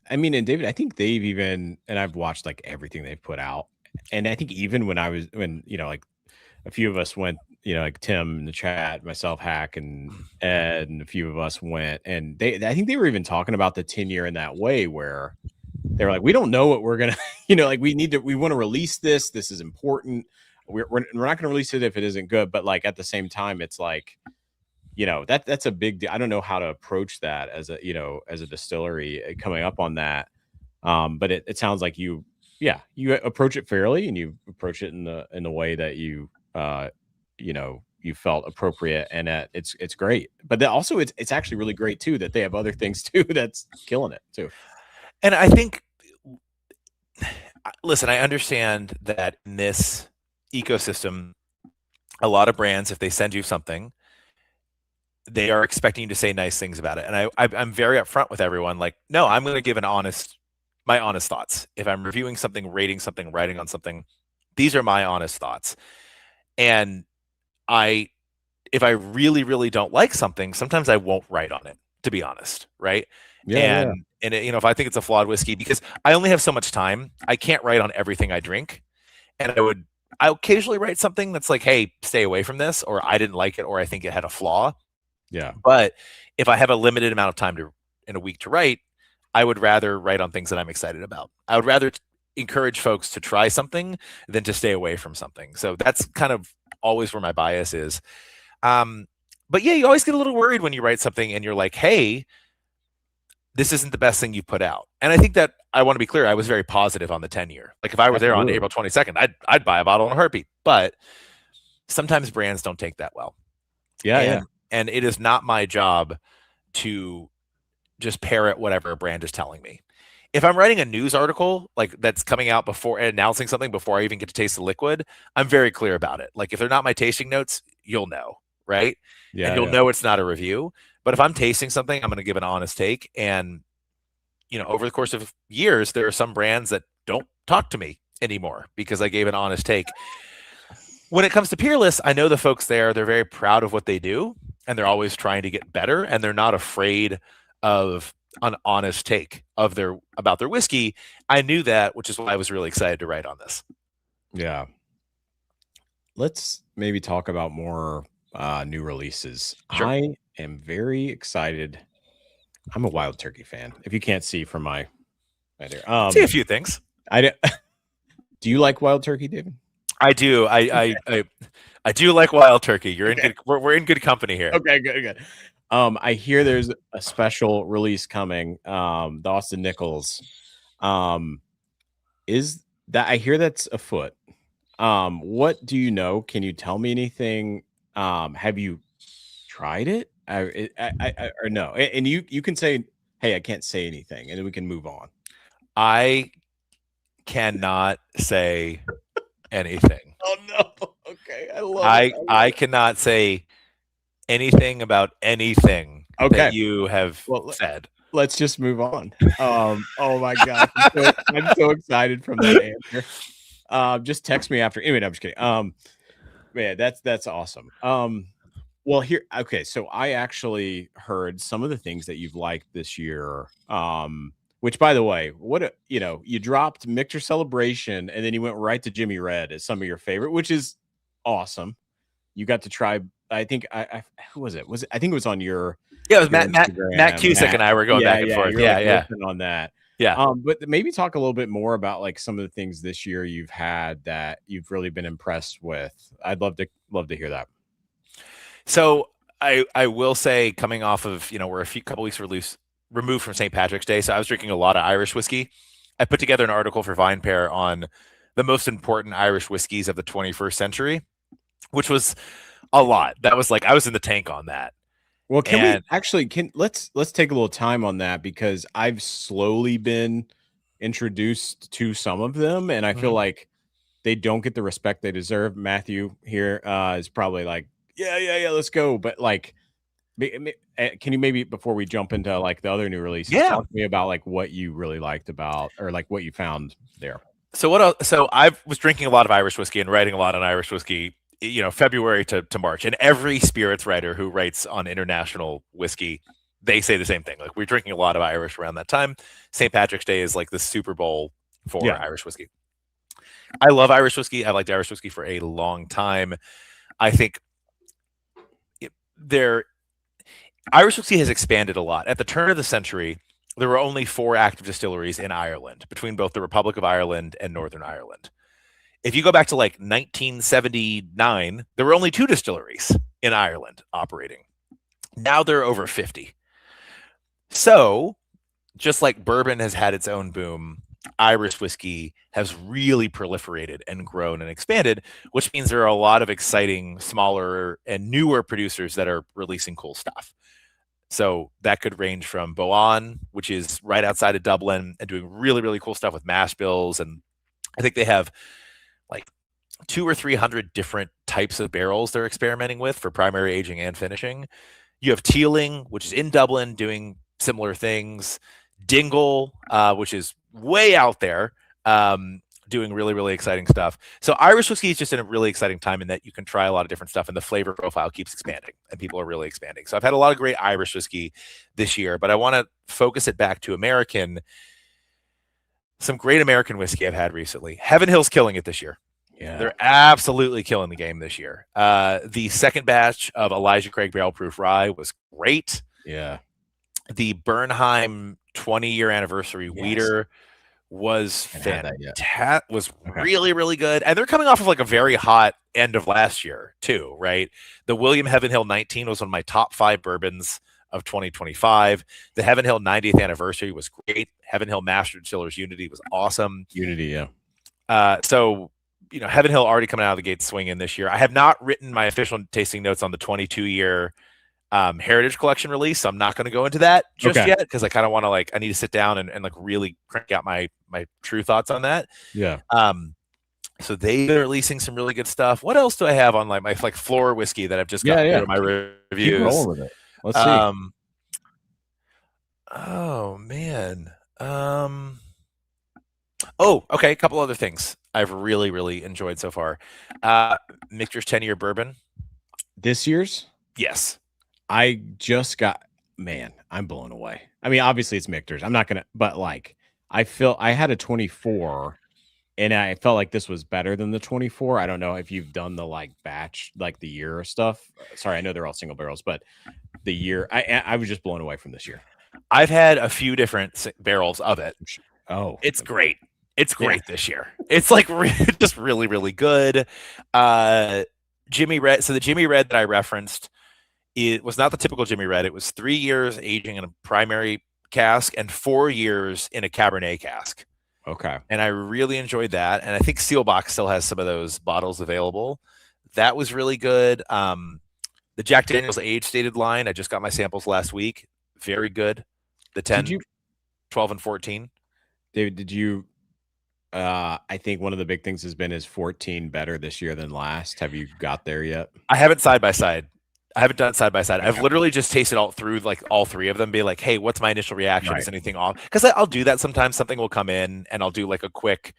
I mean, and David, I think they've even, and I've watched like everything they've put out. And I think even when like a few of us went, like Tim in the chat, myself, Hack, and Ed, and a few of us went, and I think they were even talking about the 10-year in that way, where they were like, we don't know what we're going to, like we want to release this. This is important. We're not going to release it if it isn't good. But like at the same time, it's like, that's a big deal. I don't know how to approach that as a distillery coming up on that. But it sounds like you approach it fairly, and you approach it in the way that you felt appropriate, and it's great. But then also it's actually really great too that they have other things too that's killing it too. And I think, listen, I understand that in this ecosystem, a lot of brands, if they send you something, they are expecting you to say nice things about it. And I'm very upfront with everyone. Like, no, I'm going to give my honest thoughts. If I'm reviewing something, rating something, writing on something, these are my honest thoughts. And if I really, really don't like something, sometimes I won't write on it, to be honest. Right. And if I think it's a flawed whiskey, because I only have so much time, I can't write on everything I drink. And I occasionally write something that's like, hey, stay away from this, or I didn't like it, or I think it had a flaw. Yeah. But if I have a limited amount of time in a week to write, I would rather write on things that I'm excited about. I would rather encourage folks to try something than to stay away from something. So that's kind of always where my bias is. But yeah, you always get a little worried when you write something and you're like, hey, this isn't the best thing you've put out. And I think that I want to be clear, I was very positive on the 10-year. Like if I were there on April 22nd, I'd buy a bottle in a heartbeat. But sometimes brands don't take that well. And it is not my job to just parrot whatever a brand is telling me. if I'm writing a news article like that's coming out before announcing something before I even get to taste the liquid, I'm very clear about it. Like if they're not my tasting notes, you'll know, right? And you'll know it's not a review. But if I'm tasting something, I'm going to give an honest take. And over the course of years, there are some brands that don't talk to me anymore because I gave an honest take. When it comes to Peerless, I know the folks there, they're very proud of what they do and they're always trying to get better and they're not afraid of an honest take about their whiskey. I knew that, which is why I was really excited to write on this. Yeah. Let's maybe talk about more new releases. Sure. I am very excited. I'm a Wild Turkey fan. If you can't see from my right here. See a few things. Do you like Wild Turkey, David? I do. I do like Wild Turkey. You're in good. We're in good company here. Okay, good. I hear there's a special release coming. The Austin Nichols. Is that I hear that's afoot? What do you know? Can you tell me anything? Have you tried it? Or no? And you can say, hey, I can't say anything, and then we can move on. I cannot say anything. Oh no. Okay. I cannot say anything about anything that you have said. Let's just move on. Oh my God. I'm so excited from that answer. Just text me after. Anyway, no, I'm just kidding. Man, that's awesome. Well, so I actually heard some of the things that you've liked this year. Which, by the way, you dropped Michter Celebration and then you went right to Jimmy Red as some of your favorite, which is awesome. You got to try. I think who was it? I think it was on your. Yeah, it was Matt Cusick and I were going back and forth. Yeah. On that. Yeah. But maybe talk a little bit more about like some of the things this year you've had that you've really been impressed with. I'd love to hear that. So I will say, coming off of we're a couple weeks removed from St. Patrick's Day, so I was drinking a lot of Irish whiskey. I put together an article for VinePair on the most important Irish whiskeys of the 21st century, which was a lot. That was like I was in the tank on that. Well, let's take a little time on that because I've slowly been introduced to some of them, and I feel like they don't get the respect they deserve. Matthew here is probably like, yeah, let's go. But like, can you maybe before we jump into like the other new releases, talk to me about like what you really liked about or like what you found there? So I was drinking a lot of Irish whiskey and writing a lot on Irish whiskey. February to March, and every spirits writer who writes on international whiskey, they say the same thing. Like we're drinking a lot of Irish around that time. St. Patrick's Day is like the Super Bowl for Irish whiskey. I love Irish whiskey. I liked Irish whiskey for a long time. I think Irish whiskey has expanded a lot. At the turn of the century, there were only 4 active distilleries in Ireland, between both the Republic of Ireland and Northern Ireland. If you go back to like 1979, there were only 2 distilleries in Ireland operating. Now there are over 50. So just like bourbon has had its own boom, Irish whiskey has really proliferated and grown and expanded, which means there are a lot of exciting, smaller and newer producers that are releasing cool stuff. So that could range from Bowman, which is right outside of Dublin and doing really, really cool stuff with mash bills. And I think they have like 200 or 300 different types of barrels they're experimenting with for primary aging and finishing. You have Teeling, which is in Dublin doing similar things. Dingle, which is way out there, doing really, really exciting stuff. So Irish whiskey is just in a really exciting time in that you can try a lot of different stuff and the flavor profile keeps expanding and people are really expanding. So I've had a lot of great Irish whiskey this year, but I want to focus it back to American. Some great American whiskey I've had recently. Heaven Hill's killing it this year. Yeah, they're absolutely killing the game this year. The second batch of Elijah Craig Barrel Proof Rye was great. Yeah. The Bernheim 20-year anniversary Wheater was fantastic. Was really, really good. And they're coming off of like a very hot end of last year too, right? The William Heaven Hill 19 was one of my top 5 bourbons of 2025. The Heaven Hill 90th anniversary was great. Heaven Hill Master Distillers Unity was awesome. So Heaven Hill already coming out of the gate swinging this year. I have not written my official tasting notes on the 22-year Heritage Collection release. So I'm not going to go into that just Okay. yet because I kind of want to I need to sit down and like really crank out my true thoughts on that. Yeah. So they've been releasing some really good stuff. What else do I have on my floor whiskey that I've just got through my reviews? Keep rolling with it. Let's see. Oh man. Oh, okay. A couple other things I've really, really enjoyed so far. Michter's 10-year bourbon. This year's? Yes. I just got, man, I'm blown away. I mean, obviously it's Michter's. I'm not going to, but like, I had a 24 and I felt like this was better than the 24. I don't know if you've done the like batch, like the year stuff. Sorry, I know they're all single barrels, but the year, I was just blown away from this year. I've had a few different barrels of it. Oh, it's great. It's great this year. It's like just really, really good. Jimmy Red. So the Jimmy Red that I referenced, it was not the typical Jimmy Red. It was 3 years aging in a primary cask and 4 years in a Cabernet cask. Okay. And I really enjoyed that. And I think Sealbox still has some of those bottles available. That was really good. The Jack Daniel's age stated line, I just got my samples last week. Very good. The 10, 12, and 14. David, did you I think one of the big things has been, is 14 better this year than last? Have you got there yet? I haven't side by side. I haven't done side by side. I've literally just tasted all through like all three of them, be like, hey, what's my initial reaction? Is anything off? Because I'll do that sometimes. Something will come in and I'll do like a quick,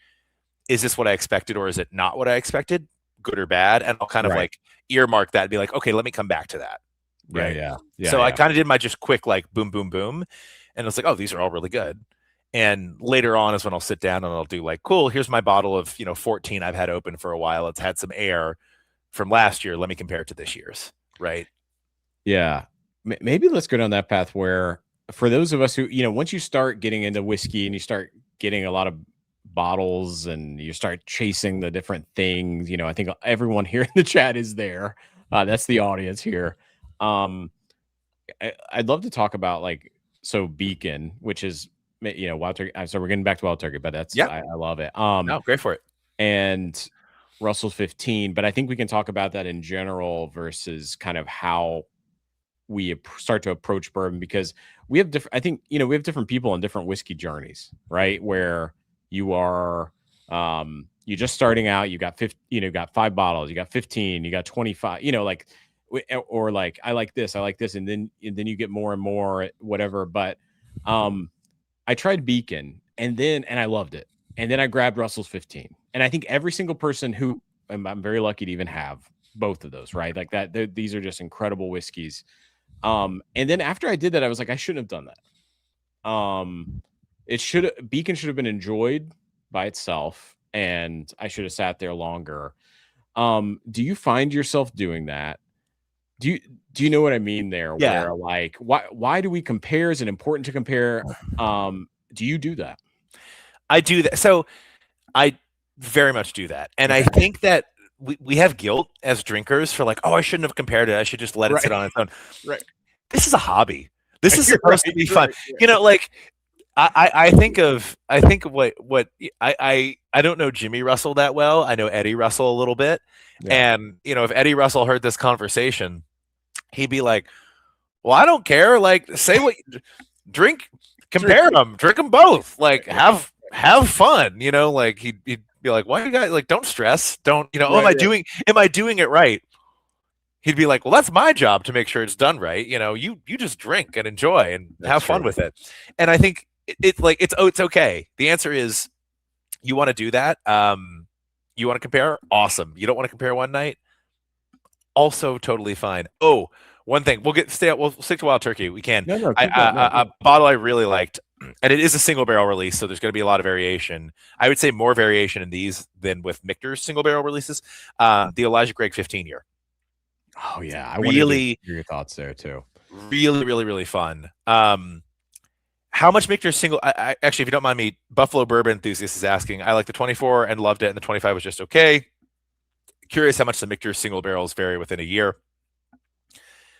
is this what I expected or is it not what I expected? Good or bad? And I'll kind of like earmark that and be like, okay, let me come back to that. Right. Yeah. So I kind of did my just quick like boom, boom, boom. And it's like, oh, these are all really good. And later on is when I'll sit down and I'll do like, cool, here's my bottle of, 14 I've had open for a while. It's had some air from last year. Let me compare it to this year's. Right. Yeah. Maybe let's go down that path where, for those of us who, once you start getting into whiskey and you start getting a lot of bottles and you start chasing the different things, I think everyone here in the chat is there. That's the audience here. I'd love to talk about Beacon, which is, Wild Turkey. So we're getting back to Wild Turkey, but that's, I love it. No, great for it. And Russell's 15, but I think we can talk about that in general versus kind of how we start to approach bourbon, because we have different, I think, we have different people on different whiskey journeys, right? Where you are, you're just starting out, you got 50, got 5 bottles, you got 15, you got 25, or like, I like this, and then you get more and more, whatever. But I tried Beacon and I loved it. And then I grabbed Russell's 15. And I think every single person who, I'm very lucky to even have both of those, right? Like that, these are just incredible whiskeys. And then after I did that, I was like, I shouldn't have done that. Beacon should have been enjoyed by itself, and I should have sat there longer. Do you find yourself doing that? Do you know what I mean there? Yeah. Where like, why do we compare? Is it important to compare? Do you do that? I do that. So I very much do that. And I think that we have guilt as drinkers for like, oh, I shouldn't have compared it. I should just let it sit on its own. Right. This is a hobby. This is supposed to be fun. Like I think of what I don't know Jimmy Russell that well. I know Eddie Russell a little bit. Yeah. And if Eddie Russell heard this conversation, he'd be like, well, I don't care. Like, say what, compare them, drink them both. Like, have fun. Like he'd be like, why you guys like, don't stress, don't am I doing it right? He'd be like, well, that's my job to make sure it's done right. You just drink and enjoy and have fun with it. And I think it's okay. The answer is, you want to do that. You want to compare? Awesome. You don't want to compare one night? Also totally fine. Oh, one thing. We'll stick to Wild Turkey. We can. A bottle I really liked, and it is a single barrel release, so there's going to be a lot of variation. I would say more variation in these than with Michter's single barrel releases. The Elijah Craig 15-year. Oh yeah, I really hear your thoughts there too. Really, really, really fun. How much Michter's single? Actually, if you don't mind me, Buffalo Bourbon Enthusiast is asking. I like the 24 and loved it, and the 25 was just okay. Curious how much the Michter's single barrels vary within a year.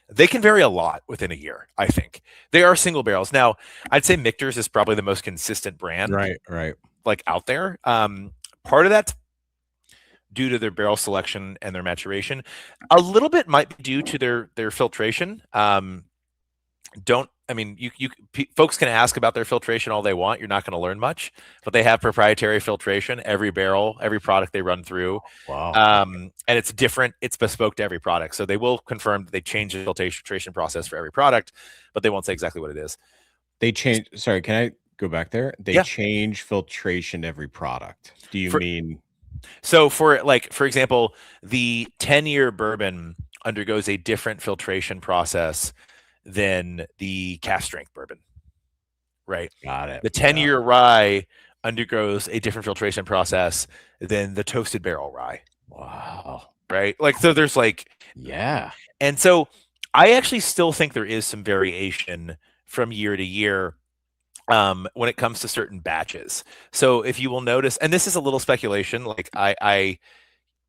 They can vary a lot within a year. I think they are single barrels. Now, I'd say Michter's is probably the most consistent brand, right, like out there. Part of that's due to their barrel selection and their maturation. A little bit might be due to their filtration. Folks can ask about their filtration all they want. You're not going to learn much, but they have proprietary filtration. Every barrel, every product they run through. Wow. And it's different. It's bespoke to every product. So they will confirm that they change the filtration process for every product, but they won't say exactly what it is. They change. Sorry, can I go back there? They change filtration every product. Do you mean? So for example, the 10-year bourbon undergoes a different filtration process than the cask strength bourbon, right? Got it. The 10-year rye undergoes a different filtration process than the toasted barrel rye. Wow. Right? So there's yeah. And so I actually still think there is some variation from year to year when it comes to certain batches. So if you will notice, and this is a little speculation, I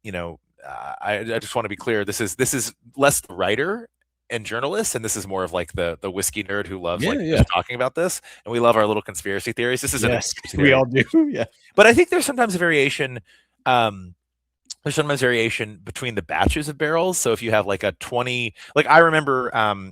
just want to be clear, this is less the writer and journalists, and this is more of the whiskey nerd who loves just talking about this, and we love our little conspiracy theories. This isn't we all do. Yeah, but I think there's sometimes a variation. There's sometimes variation between the batches of barrels. So if you have a 20, I remember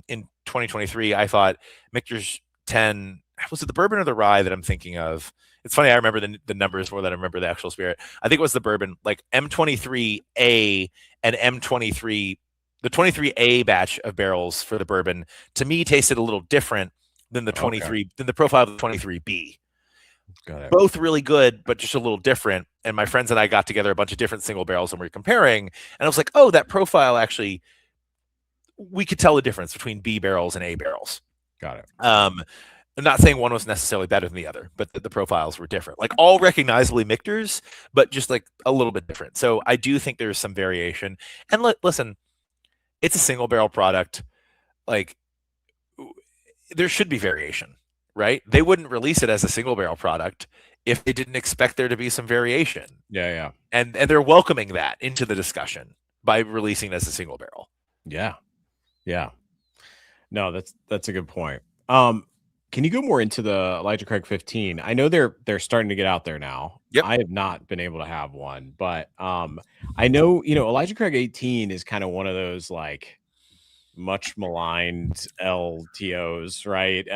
in 2023, I thought Michter's 10, was it the bourbon or the rye that I'm thinking of? It's funny, I remember the numbers more than I remember the actual spirit. I think it was the bourbon, M23A and M23. The 23A batch of barrels for the bourbon, to me, tasted a little different than the 23, than the profile of the 23B. Got it. Both really good, but just a little different. And my friends and I got together a bunch of different single barrels and we were comparing. And I was like, oh, that profile actually, we could tell the difference between B barrels and A barrels. Got it. I'm not saying one was necessarily better than the other, but the profiles were different. All recognizably Michters, but just a little bit different. So I do think there's some variation. And listen, it's a single barrel product. There should be variation, right? They wouldn't release it as a single barrel product if they didn't expect there to be some variation. Yeah. And they're welcoming that into the discussion by releasing it as a single barrel. Yeah. No, that's a good point. Can you go more into the Elijah Craig 15? I know they're starting to get out there now. Yep. I have not been able to have one, but I know, Elijah Craig 18 is kind of one of those much maligned LTOs, right?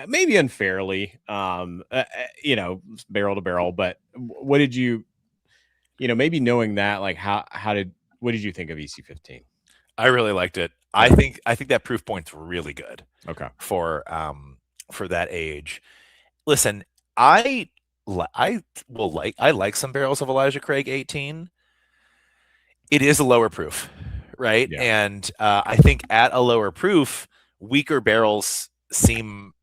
Maybe unfairly, barrel to barrel, but what did you, maybe knowing that, what did you think of EC15? I really liked it. I think that proof point's really good. Okay. For that age. Listen, I like some barrels of Elijah Craig 18. It is a lower proof, right? Yeah. And I think at a lower proof, weaker barrels seem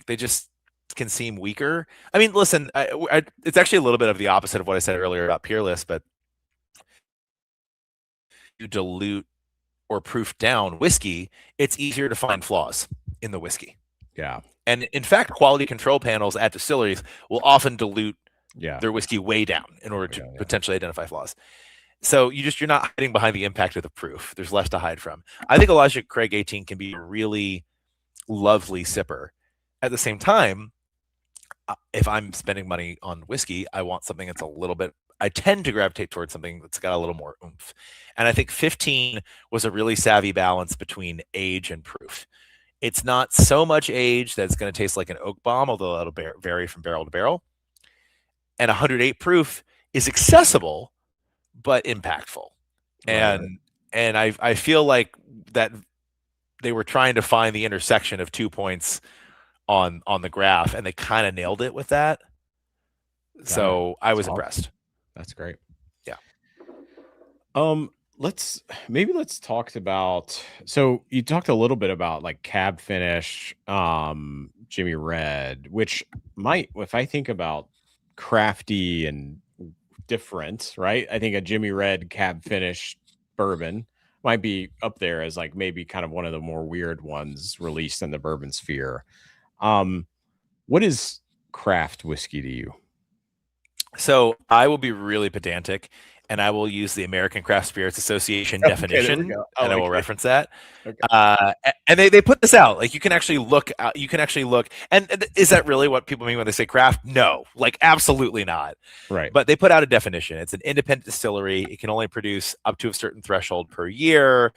they just can seem weaker. I mean, listen, it's actually a little bit of the opposite of what I said earlier about Peerless, but you dilute or proof down whiskey, it's easier to find flaws in the whiskey. Yeah. And in fact, quality control panels at distilleries will often dilute their whiskey way down in order to potentially identify flaws. So you're not hiding behind the impact of the proof. There's less to hide from. I think Elijah Craig 18 can be a really lovely sipper. At the same time, if I'm spending money on whiskey, I want something that's a little bit, I tend to gravitate towards something that's got a little more oomph. And I think 15 was a really savvy balance between age and proof. It's not so much age that it's going to taste like an oak bomb, although it'll vary from barrel to barrel. And 108 proof is accessible, but impactful. Right. And I feel like that they were trying to find the intersection of 2 points on the graph, and they kind of nailed it with that. So I was impressed. That's great. Yeah. Let's talk about, so you talked a little bit about cab finish, Jimmy Red, which might, if I think about crafty and different, right? I think a Jimmy Red cab finish bourbon might be up there as maybe kind of one of the more weird ones released in the bourbon sphere. What is craft whiskey to you? So I will be really pedantic. and I will use the American Craft Spirits Association Okay, there we definition, go. and I like will it. reference that. Okay. And they put this out. Like you can actually look. And is that really what people mean when they say craft? No, like absolutely not. Right. But they put out a definition. It's an independent distillery. It can only produce up to a certain threshold per year.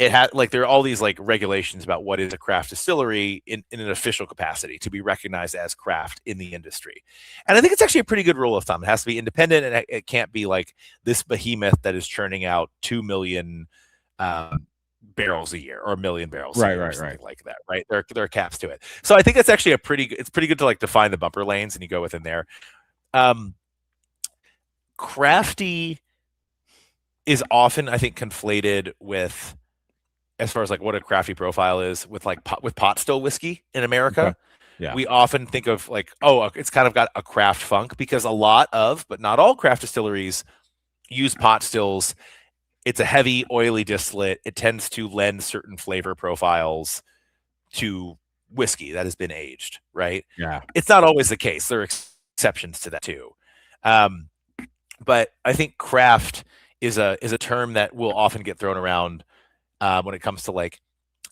It had like there are all these like regulations about what is a craft distillery in an official capacity to be recognized as craft in the industry. And I think it's actually a pretty good rule of thumb. It has to be independent, and it can't be like this behemoth that is churning out 2 million barrels a year or 1 million barrels a year or something like that, right? There are caps to it. So I think that's actually it's pretty good to like define the bumper lanes and you go within there. Crafty is often, I think, conflated with, as far as like what a crafty profile is, with like pot still whiskey in America. Okay. Yeah. We often think of like, oh, it's kind of got a craft funk, because a lot of, but not all, craft distilleries use pot stills. It's a heavy, oily distillate. It tends to lend certain flavor profiles to whiskey that has been aged, right? Yeah. It's not always the case. There are exceptions to that too. But I think craft is a term that will often get thrown around when it comes to like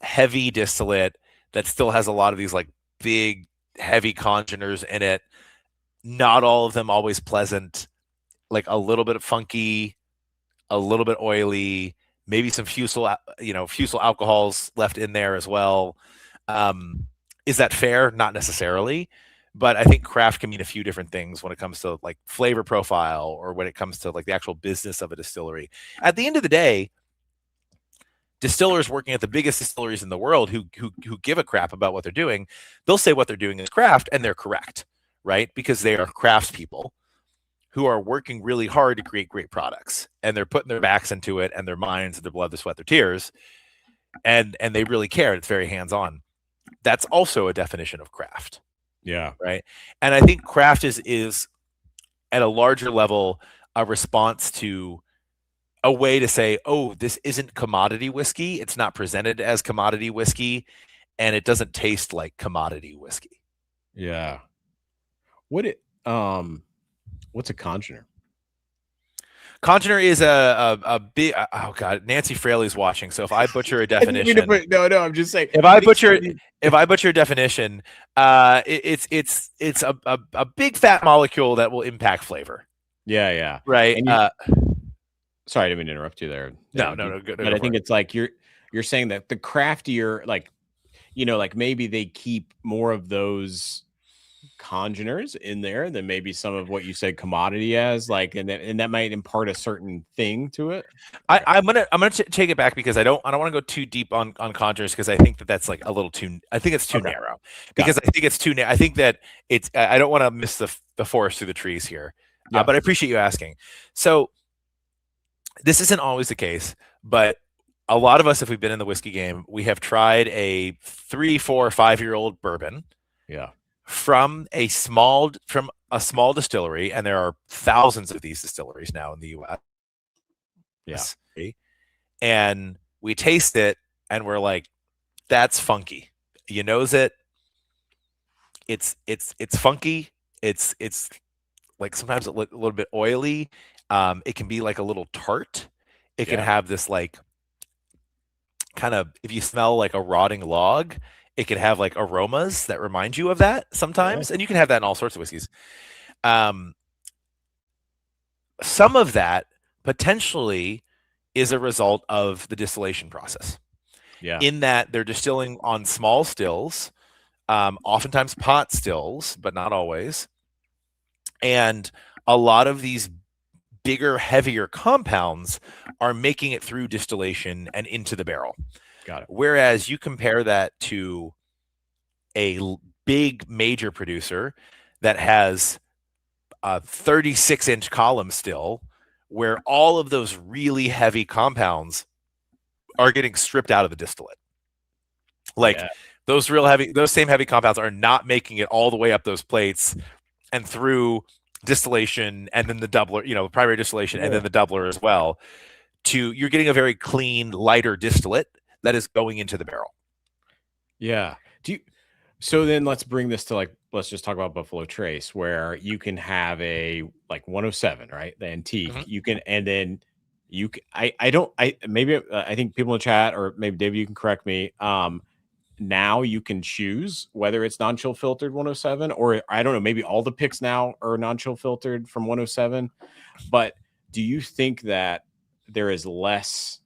heavy distillate that still has a lot of these like big, heavy congeners in it. Not all of them always pleasant, like a little bit of funky, a little bit oily, maybe some fusel alcohols left in there as well. Is that fair? Not necessarily, but I think craft can mean a few different things when it comes to like flavor profile, or when it comes to like the actual business of a distillery. At the end of the day, distillers working at the biggest distilleries in the world who give a crap about what they're doing, they'll say what they're doing is craft, and they're correct, right? Because they are craftspeople who are working really hard to create great products, and they're putting their backs into it, and their minds, and their blood, their sweat, their tears, and they really care. It's very hands-on. That's also a definition of craft. Yeah. Right. And I think craft is at a larger level a response to a way to say, oh, this isn't commodity whiskey. It's not presented as commodity whiskey, and it doesn't taste like commodity whiskey. Yeah. What's a congener? Congener is a big, oh God, Nancy Fraley's watching. So if I butcher a definition, no, I'm just saying. If I butcher a definition, it's a big fat molecule that will impact flavor. Yeah, yeah. Right. Sorry, I didn't mean to interrupt you there. No. Good. But I think it's like you're saying that the craftier, like, like maybe they keep more of those congeners in there than maybe some of what you said commodity as, like, and that might impart a certain thing to it. I'm gonna take it back, because I don't want to go too deep on congeners, because I think that's like a little too. I think it's too narrow. Because I think it's too. I think that it's. I don't want to miss the forest through the trees here. Yeah. But I appreciate you asking. So this isn't always the case, but a lot of us, if we've been in the whiskey game, we have tried a 3, 4, 5-year-old bourbon. Yeah. From a small distillery, and there are thousands of these distilleries now in the U.S. Yeah. And we taste it, and we're like, that's funky. You nose it. It's funky. It's like sometimes a little bit oily. It can be like a little tart. It can have this like kind of, if you smell like a rotting log, it can have like aromas that remind you of that sometimes. And you can have that in all sorts of whiskeys. Some of that potentially is a result of the distillation process. Yeah. In that they're distilling on small stills, oftentimes pot stills, but not always. And a lot of these bigger, heavier compounds are making it through distillation and into the barrel. Got it. Whereas you compare that to a big major producer that has a 36-inch column still, where all of those really heavy compounds are getting stripped out of the distillate. Like those same heavy compounds are not making it all the way up those plates and through distillation, and then the doubler, primary distillation, and then the doubler as well. You're getting a very clean, lighter distillate that is going into the barrel. Yeah. So then let's bring this to let's just talk about Buffalo Trace, where you can have a 107, right? The antique. Mhm. You can, and then I don't, maybe, I think people in the chat, or maybe David, you can correct me. Now you can choose whether it's non-chill filtered 107, or I don't know, maybe all the picks now are non-chill filtered from 107. But do you think that there is less?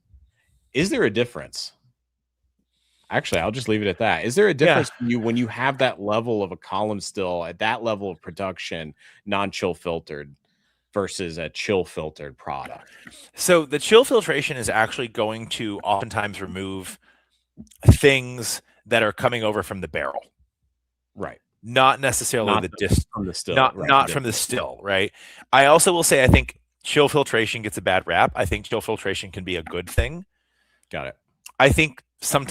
Is there a difference? Actually, I'll just leave it at that. Is there a difference when you have that level of a column still at that level of production, non-chill filtered versus a chill filtered product? So the chill filtration is actually going to oftentimes remove things that are coming over from the barrel, Right? not necessarily From the still, not from the still, right? I also will say I think chill filtration gets a bad rap. I think chill filtration can be a good thing. Got it. I think it's fun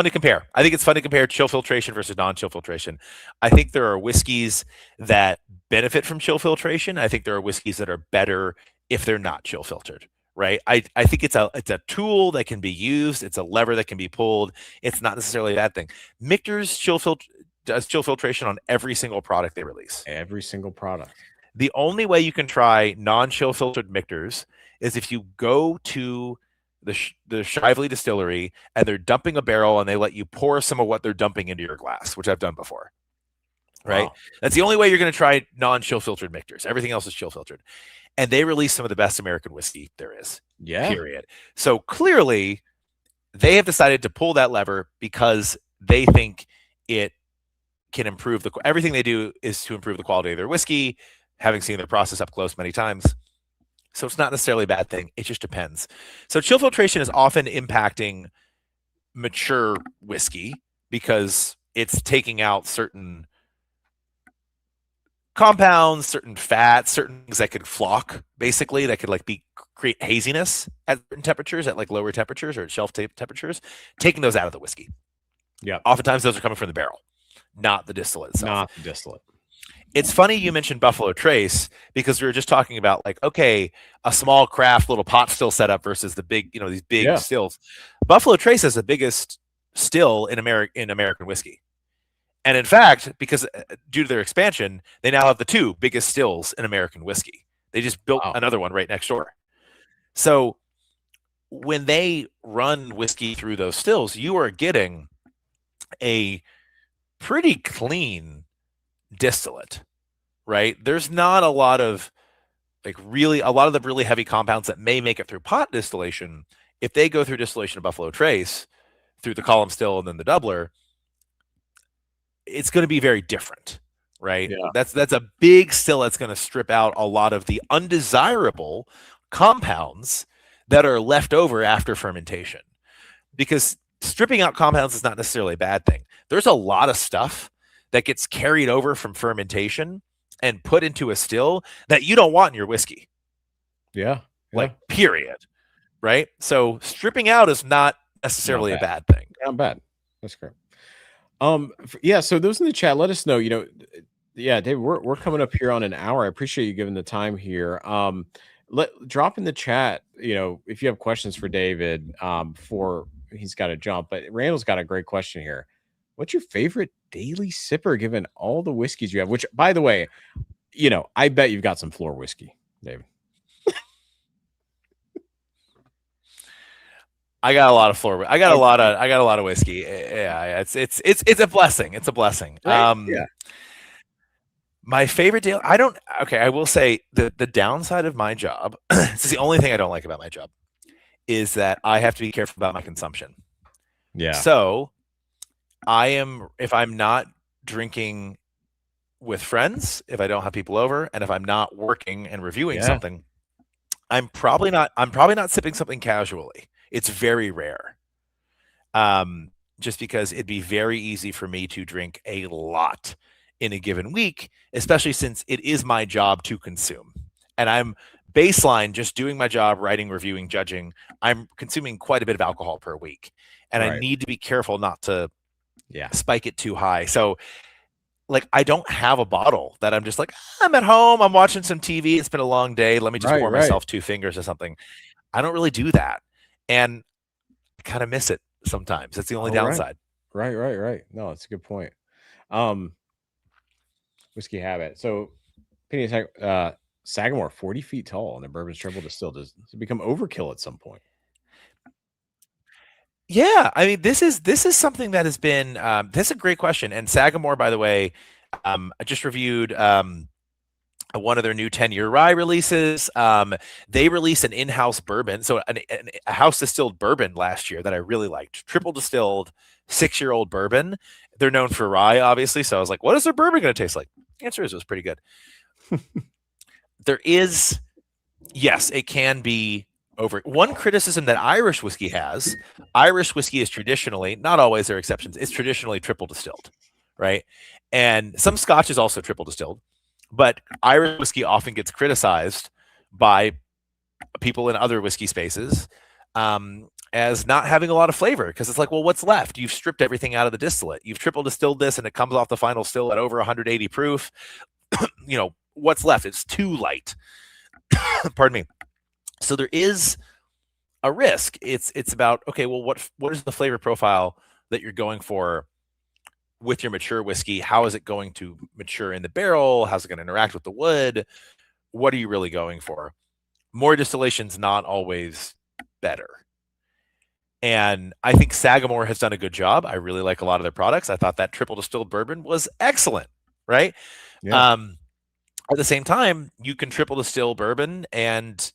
to compare. I think it's fun to compare chill filtration versus non-chill filtration. I think there are whiskeys that benefit from chill filtration. I think there are whiskeys that are better if they're not chill filtered, right? I think it's a tool that can be used. It's a lever that can be pulled. It's not necessarily a bad thing. Michter's does chill filtration on every single product they release. Every single product. The only way you can try non-chill filtered Michters is if you go to the Shively distillery and they're dumping a barrel and they let you pour some of what they're dumping into your glass, which I've done before. Right? Wow. That's the only way you're going to try non-chill filtered Michters. Everything else is chill filtered. And they release some of the best American whiskey there is. Yeah. Period. So clearly they have decided to pull that lever because they think it can improve everything they do is to improve the quality of their whiskey, having seen their process up close many times. So it's not necessarily a bad thing. It just depends. So chill filtration is often impacting mature whiskey because it's taking out certain compounds, certain fats, certain things that could flock, basically, that could create haziness at certain temperatures, at lower temperatures or at shelf temperatures, taking those out of the whiskey. Yeah. Oftentimes those are coming from the barrel, not the distillate itself. Not the distillate. It's funny you mentioned Buffalo Trace because we were just talking about a small craft little pot still setup versus the big, these big stills. Buffalo Trace is the biggest still in American whiskey. And in fact, because due to their expansion, they now have the two biggest stills in American whiskey. They just built another one right next door. So when they run whiskey through those stills, you are getting a pretty clean distillate, right? There's not a lot of the really heavy compounds that may make it through pot distillation. If they go through distillation of Buffalo Trace through the column still and then the doubler, it's going to be very different, right? Yeah. That's a big still that's going to strip out a lot of the undesirable compounds that are left over after fermentation. Because stripping out compounds is not necessarily a bad thing. There's a lot of stuff that gets carried over from fermentation and put into a still that you don't want in your whiskey. Yeah. Period. Right? So stripping out is not necessarily a bad thing. Not bad. That's great. So those in the chat, let us know, Dave, we're coming up here on an hour. I appreciate you giving the time here. Drop in the chat, if you have questions for David, before he's got to jump, but Randall's got a great question here. What's your favorite daily sipper given all the whiskeys you have? Which, by the way, I bet you've got some floor whiskey, David. I got a lot of floor. I got a lot of whiskey. Yeah, it's a blessing. It's a blessing. Right? My favorite deal. I will say the downside of my job. This is the only thing I don't like about my job, is that I have to be careful about my consumption. Yeah. So if I'm not drinking with friends, if I don't have people over, and if I'm not working and reviewing something, I'm probably not sipping something casually. It's very rare. Just because it'd be very easy for me to drink a lot in a given week, especially since it is my job to consume. And I'm baseline just doing my job, writing, reviewing, judging. I'm consuming quite a bit of alcohol per week. And I need to be careful not to spike it too high. So I don't have a bottle that I'm just I'm at home, I'm watching some TV, it's been a long day, let me just pour myself 2 fingers or something. I don't really do that. And I kind of miss it sometimes. That's the only downside. Right. No, that's a good point. Whiskey habit. So, Sagamore, 40 feet tall, and the bourbon's triple distilled. Does it become overkill at some point? Yeah, I mean, this is something that has been. This is a great question. And Sagamore, by the way, I just reviewed one of their new 10-year rye releases. They released an in-house bourbon, so a house distilled bourbon last year that I really liked. Triple distilled, 6-year-old bourbon. They're known for rye, obviously. So I was like, what is their bourbon going to taste like? The answer is it was pretty good. There is, yes, it can be over. One criticism that Irish whiskey has, Irish whiskey is traditionally, not always, there are exceptions, it's traditionally triple distilled, right? And some Scotch is also triple distilled, but Irish whiskey often gets criticized by people in other whiskey spaces as not having a lot of flavor, because it's like, well, what's left? You've stripped everything out of the distillate. You've triple distilled this and it comes off the final still at over 180 proof. What's left? It's too light. Pardon me. So there is a risk. It's about, okay, well, what is the flavor profile that you're going for with your mature whiskey? How is it going to mature in the barrel? How's it going to interact with the wood? What are you really going for? More distillation's not always better. And I think Sagamore has done a good job. I really like a lot of their products. I thought that triple distilled bourbon was excellent, right? Yeah. At the same time, you can triple distill bourbon and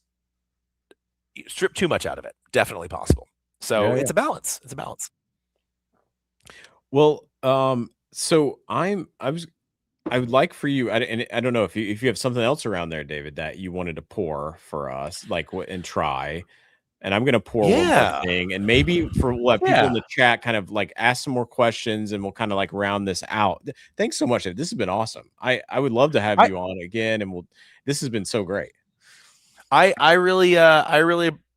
strip too much out of it. Definitely possible. So it's a balance. It's a balance. Well, so I would like for you, and I don't know if you have something else around there, David, that you wanted to pour for us, like and try. And I'm going to pour one more thing, and maybe for people in the chat kind of like ask some more questions, and we'll kind of like round this out. Thanks so much. This has been awesome. I would love to have you on again, and this has been so great. I really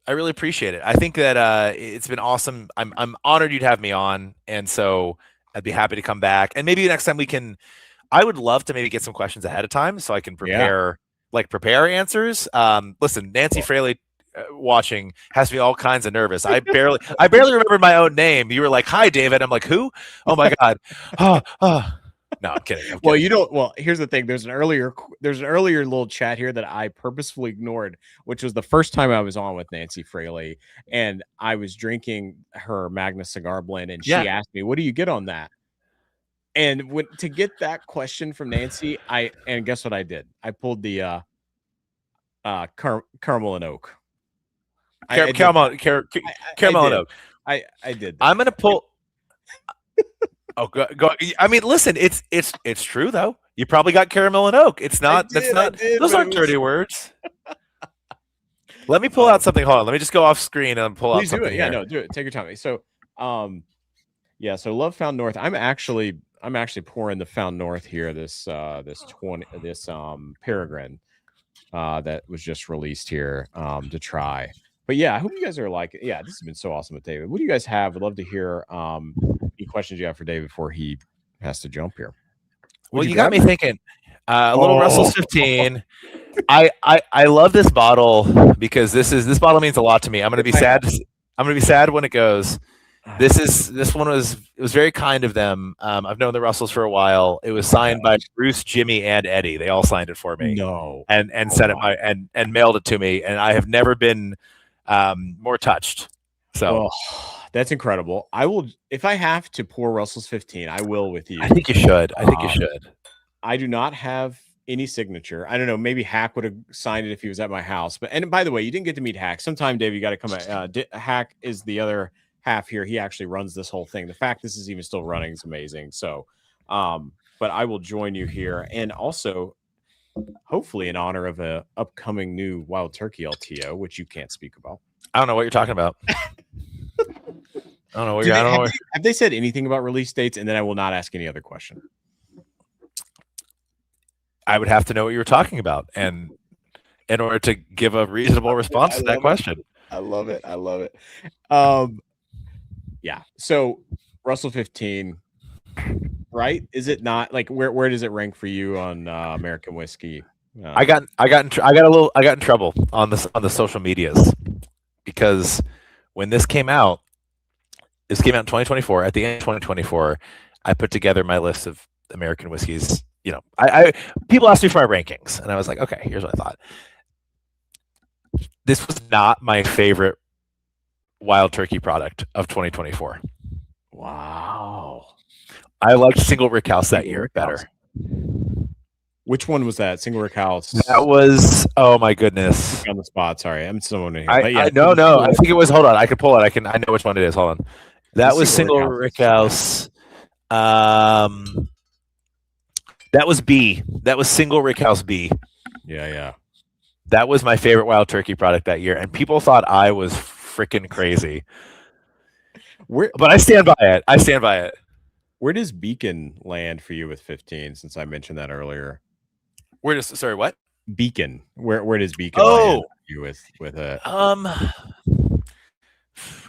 appreciate it. I think that it's been awesome. I'm honored you'd have me on, and so I'd be happy to come back. And maybe next time I would love to maybe get some questions ahead of time so I can prepare answers. Listen, Nancy Fraley watching has me all kinds of nervous. I barely remembered my own name. You were like, "Hi, David." I'm like, "Who?" Oh my god. No, I'm kidding. Well, you don't. Well, here's the thing. There's an earlier little chat here that I purposefully ignored, which was the first time I was on with Nancy Fraley, and I was drinking her Magnus cigar blend, and she asked me, "What do you get on that?" And to get that question from Nancy, and guess what I did? I pulled the caramel and oak. Caramel and oak. I did that. I'm gonna pull. Oh, go. I mean, listen, it's true though. You probably got caramel and oak. It's not. Those aren't dirty words. Let me pull out something. Hold on. Let me just go off screen and pull out something. Yeah, no, do it. Take your time. So, so Love Found North. I'm actually pouring the Found North here. This Peregrine that was just released here to try. But yeah, I hope you guys are like, this has been so awesome with David. What do you guys have? I'd love to hear any questions you have for David before he has to jump here. Well, you got me thinking. A little Russell's 15. I love this bottle because this bottle means a lot to me. I'm gonna be sad. I'm gonna be sad when it goes. This one was very kind of them. I've known the Russells for a while. It was signed by Bruce, Jimmy, and Eddie. They all signed it for me. No, and sent it and mailed it to me. And I have never been more touched. So that's incredible. I will, if I have to pour Russell's 15, I will with you. I think you should. I do not have any signature. I don't know. Maybe Hack would have signed it if he was at my house. And by the way, you didn't get to meet Hack. Sometime, Dave, you got to come. Hack is the other half here. He actually runs this whole thing. The fact this is even still running is amazing. So, but I will join you here, and also hopefully in honor of a upcoming new Wild Turkey LTO, which you can't speak about. I don't know what you're talking about. I don't know. Have they said anything about release dates? And then I will not ask any other question. I would have to know what you were talking about, and in order to give a reasonable response to that question. I love it. Yeah. So Russell 15, right? Is it not like where does it rank for you on American whiskey? I got in trouble on the social medias because when this came out in 2024. At the end of 2024, I put together my list of American whiskeys. You know, I people asked me for my rankings, and I was like, okay, here's what I thought. This was not my favorite wild turkey product of 2024. Wow. I liked Single Rick House that year better. Which one was that? Single Rick House. That was, oh my goodness. On the spot. Sorry, I'm someone in here. No. I think it was. Hold on, I can pull it. I know which one it is. Hold on. That was Single Rick House. That was B. That was Single Rick House B. Yeah. That was my favorite wild turkey product that year, and people thought I was freaking crazy. But I stand by it. Where does Beacon land for you with 15? Since I mentioned that earlier. Sorry, what? Beacon. Where does Beacon land for you with it?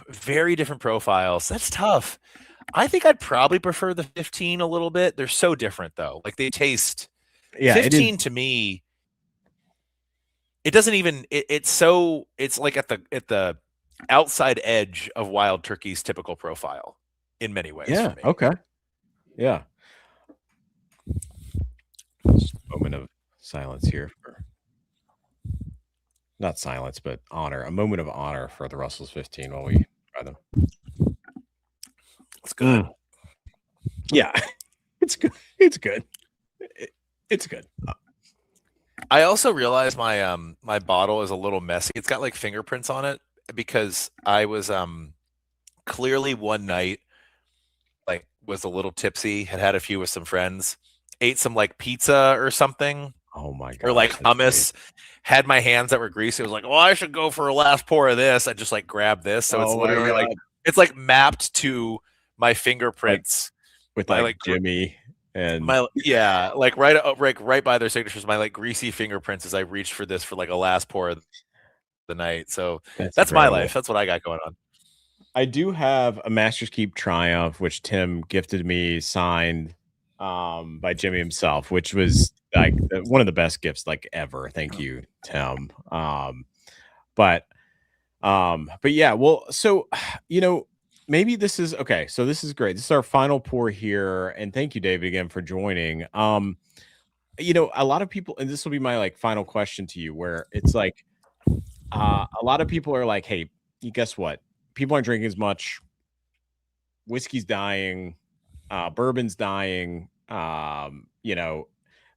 Very different profiles. That's tough. I think I'd probably prefer the 15 a little bit. They're so different though. Like they taste. Yeah, 15 to me. It doesn't even. It's like at the outside edge of wild turkey's typical profile in many ways. Yeah. For me. Okay. Yeah. Just a moment of silence here for not silence, but honor. A moment of honor for the Russell's 15 while we try them. It's good. Yeah, it's good. It's good. It's good. I also realized my my bottle is a little messy. It's got like fingerprints on it because I was clearly one night like was a little tipsy, had a few with some friends, ate some like pizza or something. Oh my god. Or like hummus. Had my hands that were greasy. It was like, oh, I should go for a last pour of this. I just like grabbed this. So it's literally like it's like mapped to my fingerprints with like Jimmy and my like right by their signatures, my like greasy fingerprints as I reached for this for like a last pour of the night. So that's my life. That's what I got going on. I do have a Master's Keep Triumph, which Tim gifted me, signed by Jimmy himself, which was like one of the best gifts like ever. Thank you, Tim. But yeah, well, so you know, maybe this is okay. So this is great. This is our final pour here, and thank you, David, again for joining. You know, a lot of people, and this will be my like final question to you, where it's like, a lot of people are like, hey, you guess what? People aren't drinking as much. Whiskey's dying. Bourbon's dying. You know,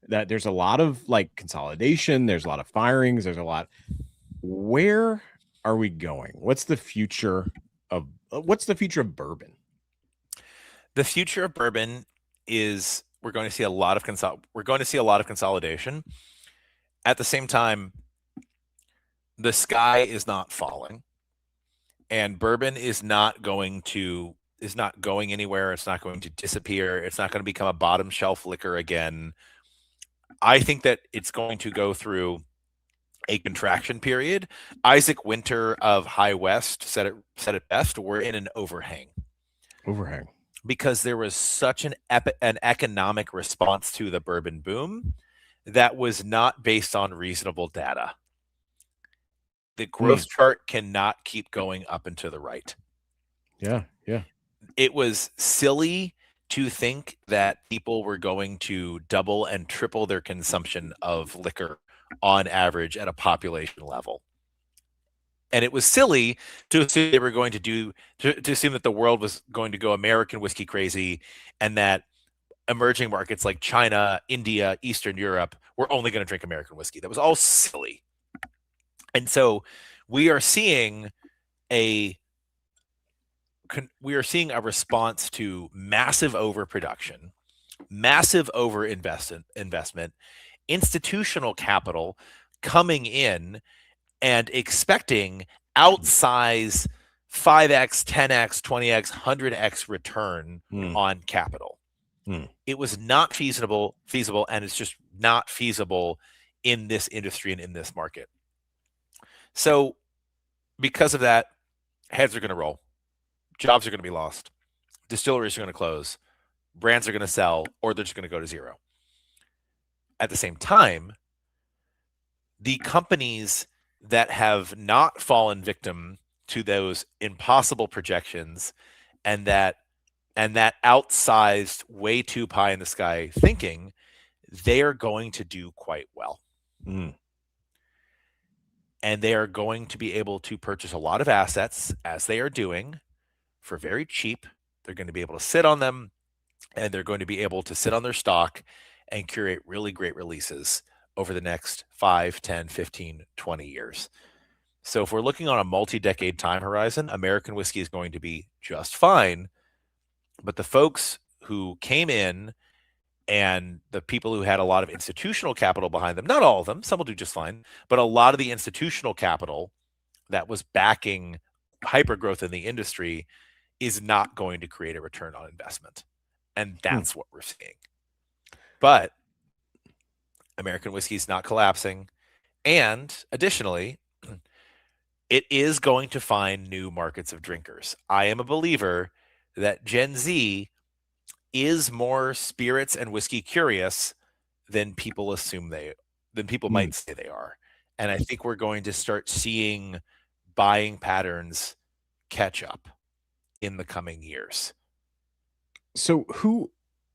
that there's a lot of like consolidation. There's a lot of firings. There's a lot. Where are we going? What's the future of bourbon? The future of bourbon is we're going to see a lot of consolidation. At the same time, the sky is not falling, and bourbon is not going anywhere. It's not going to disappear. It's not going to become a bottom shelf liquor again. I think that it's going to go through a contraction period. Isaac Winter of High West said it best. We're in an overhang. Because there was such an economic response to the bourbon boom that was not based on reasonable data. The growth chart cannot keep going up and to the right. Yeah. It was silly to think that people were going to double and triple their consumption of liquor on average at a population level. And it was silly to assume they were going to assume that the world was going to go American whiskey crazy and that emerging markets like China, India, Eastern Europe were only going to drink American whiskey. That was all silly. And so we are seeing a response to massive overproduction, massive overinvestment, institutional capital coming in and expecting outsize 5x, 10x, 20x, 100x return on capital. It was not feasible, and it's just not feasible in this industry and in this market. So because of that, heads are going to roll. Jobs are going to be lost. Distilleries are going to close. Brands are going to sell, or they're just going to go to zero. At the same time, the companies that have not fallen victim to those impossible projections and that and that outsized, way too pie in the sky thinking, they are going to do quite well. Mm. And they are going to be able to purchase a lot of assets, as they are doing, for very cheap. They're going to be able to sit on them, and they're going to be able to sit on their stock and curate really great releases over the next 5, 10, 15, 20 years. So if we're looking on a multi-decade time horizon, American whiskey is going to be just fine. But the folks who came in and the people who had a lot of institutional capital behind them, not all of them, some will do just fine, but a lot of the institutional capital that was backing hypergrowth in the industry is not going to create a return on investment. And that's what we're seeing. But American whiskey is not collapsing. And additionally, it is going to find new markets of drinkers. I am a believer that Gen Z is more spirits and whiskey curious than people might say they are. And I think we're going to start seeing buying patterns catch up in the coming years. So who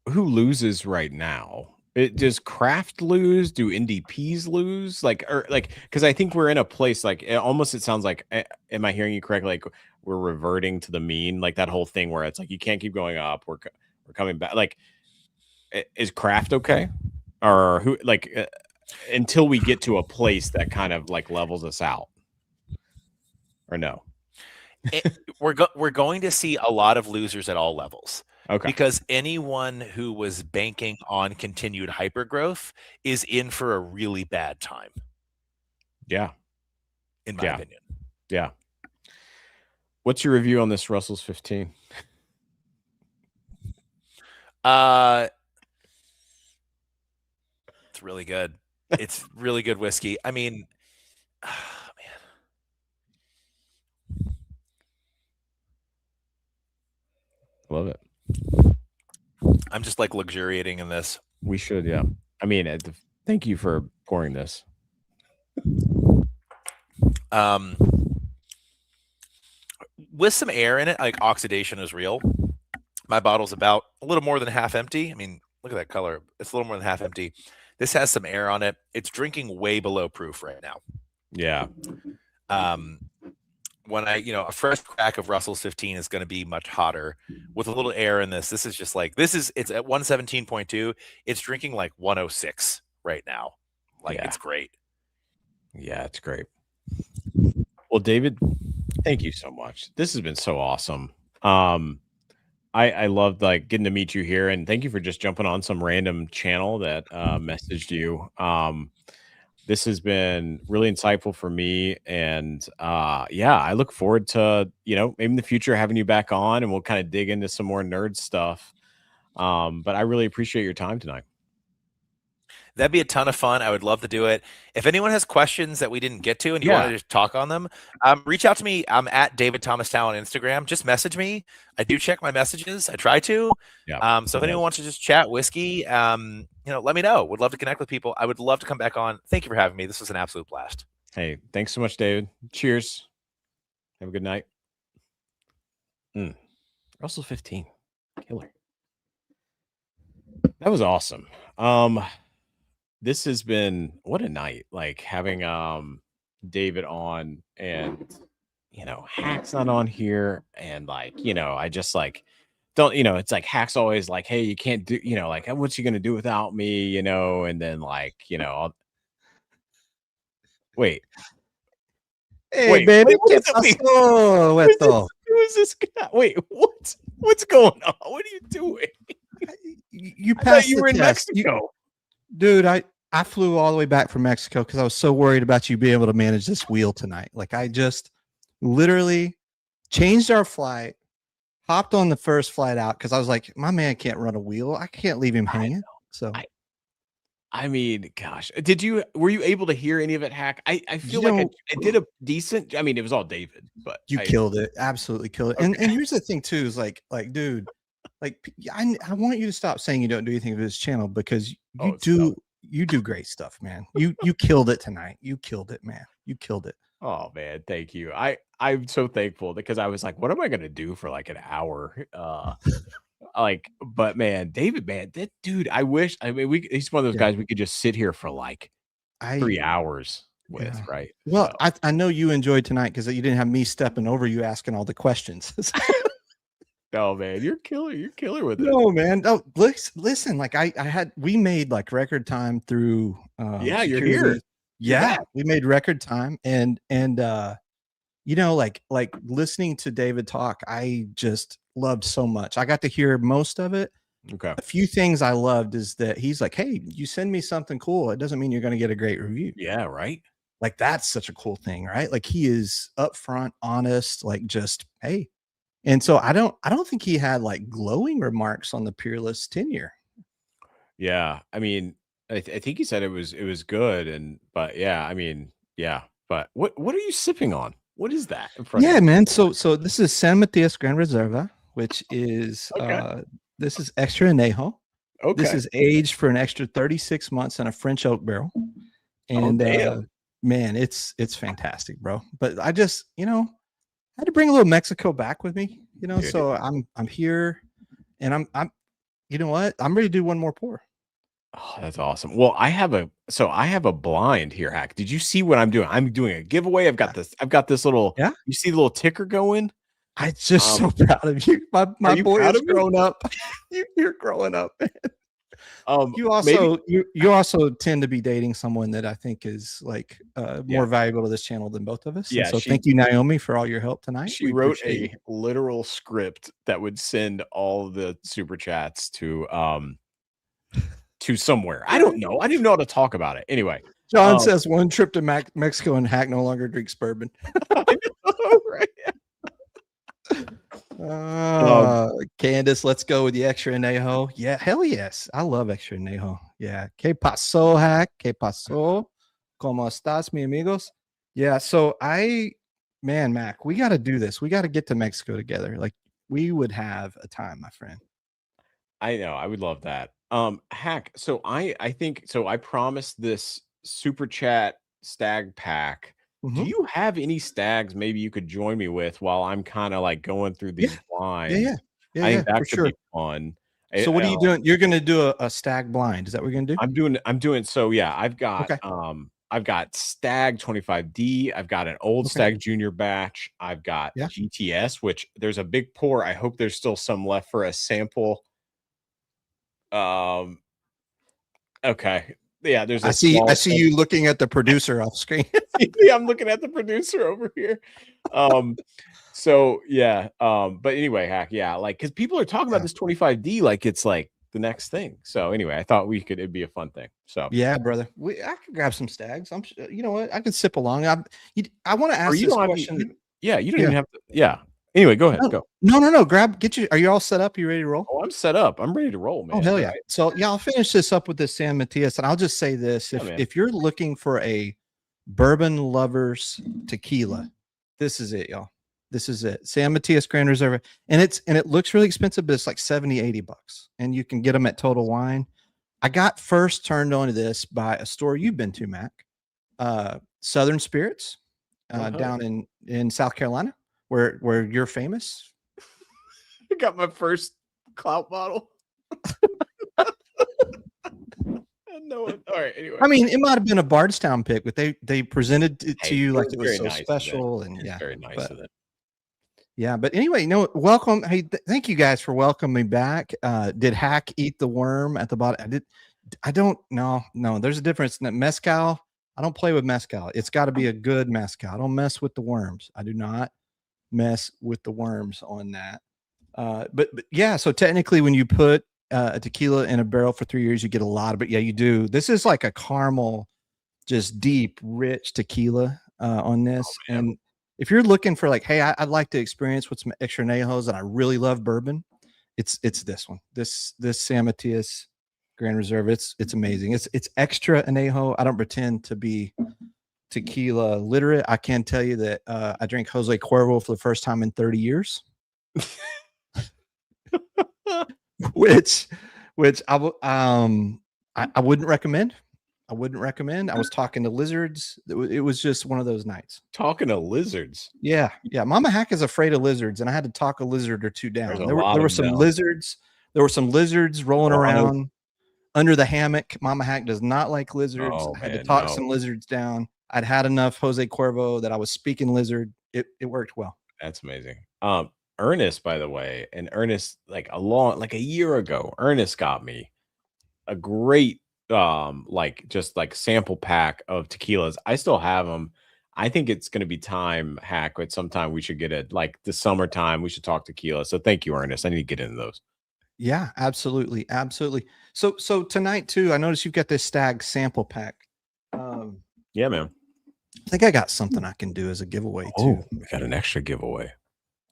loses right now? Does craft lose? Do NDPs lose? Because I think we're in a place like it sounds like, am I hearing you correctly? Like we're reverting to the mean, like that whole thing where it's like you can't keep going up. We're coming back. Like, is craft okay, or who? Like until we get to a place that kind of like levels us out, or no? We're going to see a lot of losers at all levels. Okay. Because anyone who was banking on continued hypergrowth is in for a really bad time. Yeah. In my opinion. Yeah. What's your review on this Russell's 15? It's really good. It's really good whiskey. I mean, man. Love it. I'm just like luxuriating in this. We should, yeah. I mean, thank you for pouring this. With some air in it, like oxidation is real. My bottle's about a little more than half empty. I mean, look at that color. It's a little more than half empty. This has some air on it. It's drinking way below proof right now. Yeah. When a fresh crack of Russell's 15 is going to be much hotter with a little air in this. This is just like, it's at 117.2. It's drinking like 106 right now. Like, It's great. Yeah, it's great. Well, David, thank you so much. This has been so awesome. I loved like getting to meet you here, and thank you for just jumping on some random channel that messaged you. This has been really insightful for me. And I look forward to, maybe in the future having you back on and we'll kind of dig into some more nerd stuff. But I really appreciate your time tonight. That'd be a ton of fun. I would love to do it. If anyone has questions that we didn't get to and you want to just talk on them, reach out to me. I'm at David Thomas Tao on Instagram. Just message me. I do check my messages. I try to. Yeah. So if anyone wants to just chat whiskey, let me know. Would love to connect with people. I would love to come back on. Thank you for having me. This was an absolute blast. Hey, thanks so much, David. Cheers. Have a good night. Russell 15. Killer. That was awesome. This has been what a night, like having David on, and Hack's not on here, and like I just like don't it's like Hack's always like, hey, you can't do like what's you gonna do without me, and then like wait, hey baby, who is this guy? Wait, what's going on? What are you doing? You passed you were in test. Mexico. Dude, I flew all the way back from Mexico because I was so worried about you being able to manage this wheel tonight. Like I just literally changed our flight, hopped on the first flight out because I was like, my man can't run a wheel. I can't leave him hanging. So I mean, gosh, were you able to hear any of it, Hack? I feel like I did a decent. I mean, it was all David, but you killed it. Absolutely killed it. Okay. And here's the thing too, is like, dude, like I want you to stop saying you don't do anything with this channel because you do great stuff, man. You killed it tonight. You killed it, man. You killed it. Oh man, thank you. I'm so thankful because I was like, what am I gonna do for like an hour? like, but man, David, man, that dude, I wish, I mean, he's one of those guys we could just sit here for like 3 hours with, right? Well, So. I know you enjoyed tonight because you didn't have me stepping over you asking all the questions. No, man, you're killer. You're killer with it. No, man. No, listen, like we made like record time through Yeah, you're security. here. Yeah, we made record time and you know, like listening to David talk, I just loved so much. I got to hear most of it. Okay. A few things I loved is that he's like, hey, you send me something cool, it doesn't mean you're going to get a great review. Yeah, right. Like that's such a cool thing, right? Like he is upfront, honest, like just hey. And so I don't think he had like glowing remarks on the Peerless tenure. Yeah, I mean, I think he said it was good, but yeah, I mean, yeah, but what are you sipping on? What is that in front of Yeah, you? man. So this is San Matias Gran Reserva, which is this is extra añejo. Okay. This is aged for an extra 36 months in a French oak barrel. And man, it's fantastic, bro. But I just, you know, I had to bring a little Mexico back with me, you know. So I'm here and I'm you know what? I'm ready to do one more pour. Oh, that's awesome. Well, I have a blind here, Hack. Did you see what I'm doing? I'm doing a giveaway. I've got this little, you see the little ticker going? I'm just so proud of you. My boy is grown up. You're growing up, man. You also tend to be dating someone that I think is like more valuable to this channel than both of us. Yeah. So thank you, Naomi, for all your help tonight. She wrote a literal script that would send all the super chats to somewhere. I don't know. I didn't even know how to talk about it. Anyway, John says one trip to Mexico and Hack no longer drinks bourbon. I know, right? Candace, let's go with the extra añejo. Yeah, hell yes. I love extra añejo. Yeah. ¿Qué pasó, Hack? ¿Qué pasó? ¿Cómo estás, mi amigos? Yeah. So Mac, we got to do this. We got to get to Mexico together. Like we would have a time, my friend. I know. I would love that. Hack. So I think so. I promised this super chat stag pack. Do you have any stags maybe you could join me with while I'm kind of like going through these blinds? Yeah. I think that could be fun. So what are you doing? You're going to do a stag blind. Is that what you're going to do? I'm doing. So yeah, I've got Stag 25D. I've got an old Stagg Jr batch. I've got GTS, which there's a big pour. I hope there's still some left for a sample. Okay. Yeah, there's I see you looking at the producer off screen. Yeah, I'm looking at the producer over here. So yeah, but anyway, Hack, yeah, like because people are talking about this 25D like it's like the next thing. So anyway, I thought it'd be a fun thing. So yeah, brother, I could grab some stags. You know what, I can sip along. I want to ask this question. You don't even have to. Yeah. Anyway, go ahead. Go. No. Are you all set up? You ready to roll? Oh, I'm set up. I'm ready to roll, man. Oh, hell yeah. Right. So yeah, I'll finish this up with this San Matias. And I'll just say this. If you're looking for a bourbon lovers tequila, this is it, y'all. This is it. San Matias Gran Reserva. And it looks really expensive, but it's like $70-$80. And you can get them at Total Wine. I got first turned on to this by a store you've been to, Mac. Southern Spirits, down in South Carolina. Where you're famous. I got my first clout bottle. No, all right. Anyway, I mean, it might have been a Bardstown pick, but they presented it to you like it was so nice special, and very nice of it. Yeah, but anyway, welcome. Hey, thank you guys for welcoming me back. Did Hack eat the worm at the bottom? I don't know. No, there's a difference. Mezcal. I don't play with mezcal. It's got to be a good mezcal. I don't mess with the worms. I do not mess with the worms on that. But yeah, so technically when you put a tequila in a barrel for 3 years, you get a lot of it. Yeah, you do. This is like a caramel, just deep, rich tequila on this. And if you're looking for like, hey, I'd like to experience with some extra añejos and I really love bourbon, it's this one. This San Matias Gran Reserva. It's amazing. It's extra añejo. I don't pretend to be tequila literate. I can tell you that I drank Jose Cuervo for the first time in 30 years. which I wouldn't recommend. I was talking to lizards. It was just one of those nights. Talking to lizards. Yeah. Mama Hack is afraid of lizards, and I had to talk a lizard or two down. There were some lizards. There were some lizards rolling Oh, around under the hammock. Mama Hack does not like lizards. Oh, I had to man, talk no. some lizards down. I'd had enough Jose Cuervo that I was speaking lizard. It worked well. That's amazing. Ernest, by the way, and Ernest, like a year ago, Ernest got me a great just like sample pack of tequilas. I still have them. I think it's going to be time, Hack, at some time we should get it, like the summertime we should talk tequila. So thank you, Ernest. I need to get into those. Yeah, absolutely, absolutely. So tonight too, I noticed you've got this Stag sample pack. Yeah, man. I think I got something I can do as a giveaway too. Oh, we got an extra giveaway.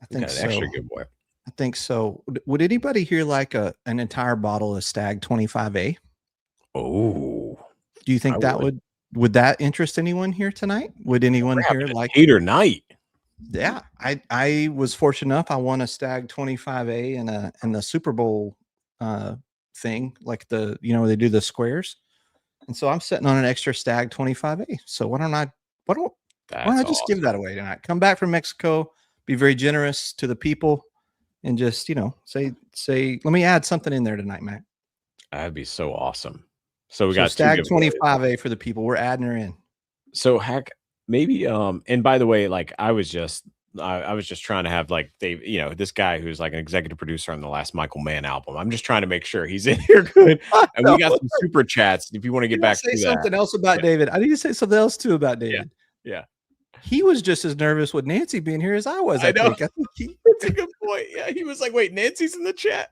I think so. Extra giveaway. I think so. Would anybody here like an entire bottle of Stag 25A? Oh, Do you think that would that interest anyone here tonight? Would anyone here like hater night? Yeah, I was fortunate enough. I won a Stag 25A in the Super Bowl thing, like they do the squares, and so I'm sitting on an extra Stag 25A. So why don't I just give that away tonight? Come back from Mexico, be very generous to the people, and just say let me add something in there tonight, Mac. That'd be so awesome. So we got Stag 25A for the people. We're adding her in. So Hack, maybe and by the way, like I was just trying to have like this guy who's like an executive producer on the last Michael Mann album. I'm just trying to make sure he's in here good. And we got some super chats if you want to get back to something else about David. I need to say something else too about David. Yeah. He was just as nervous with Nancy being here as I was. I think that's a good point. Yeah, he was like, "Wait, Nancy's in the chat."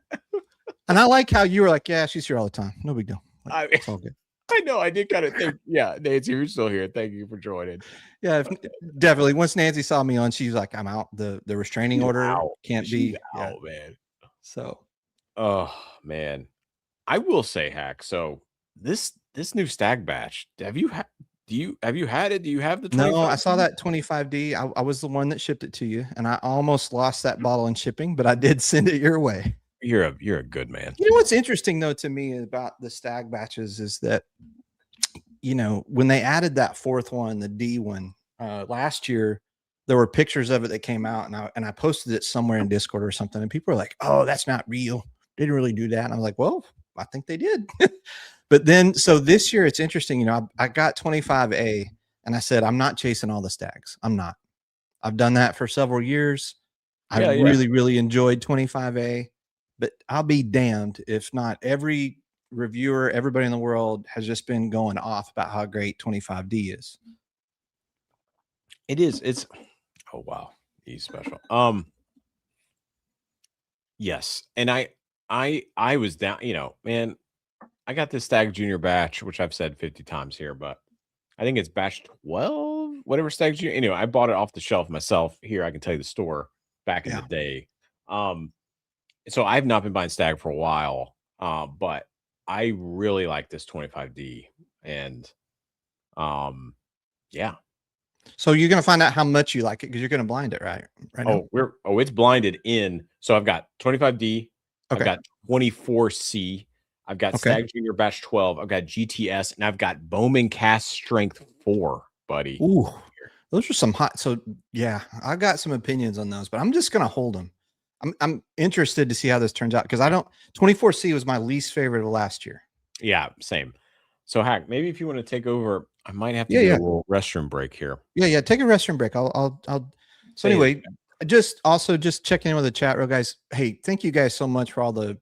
And I like how you were like, "Yeah, she's here all the time. No big deal. It's all good." I know. I did kind of think, yeah, Nancy, you're still here. Thank you for joining. Yeah, definitely. Once Nancy saw me on, she was like, "I'm out. The restraining order can't be out, man." So, oh man, I will say, Hack. So this new Stag batch, have you had it? Do you have the 25D? No, I saw that 25D. I was the one that shipped it to you, and I almost lost that bottle in shipping, but I did send it your way. You're a good man. You know what's interesting though to me about the Stag batches is that when they added that fourth one, the D one, last year, there were pictures of it that came out, and I posted it somewhere in Discord or something, and people were like, "Oh, that's not real. They didn't really do that." And I'm like, "Well, I think they did." But then, so this year it's interesting. I got 25A, and I said, I'm not chasing all the Stags. I'm not. I've done that for several years. I really, really enjoyed 25A, but I'll be damned if not every reviewer, everybody in the world has just been going off about how great 25D is. It is. It's, oh wow, he's special. Yes, and I was down. Man, I got this Stagg Jr. batch, which I've said 50 times here, but I think it's batch 12, whatever Stagg Jr. Anyway, I bought it off the shelf myself. Here, I can tell you the store back in the day. So I've not been buying Stagg for a while, but I really like this 25D, and yeah. So you're gonna find out how much you like it because you're gonna blind it right now. It's blinded in. So I've got 25D, I've got 24C. I've got Stagg Jr. batch 12. I've got GTS, and I've got Bowman Cast Strength 4, buddy. Ooh, those are some hot. So yeah, I got some opinions on those, but I'm just gonna hold them. I'm interested to see how this turns out because 24C was my least favorite of last year. Yeah, same. So Hack, maybe if you want to take over, I might have to do a little restroom break here. Yeah, take a restroom break. I'll. So anyway, just checking in with the chat room, guys. Hey, thank you guys so much for all the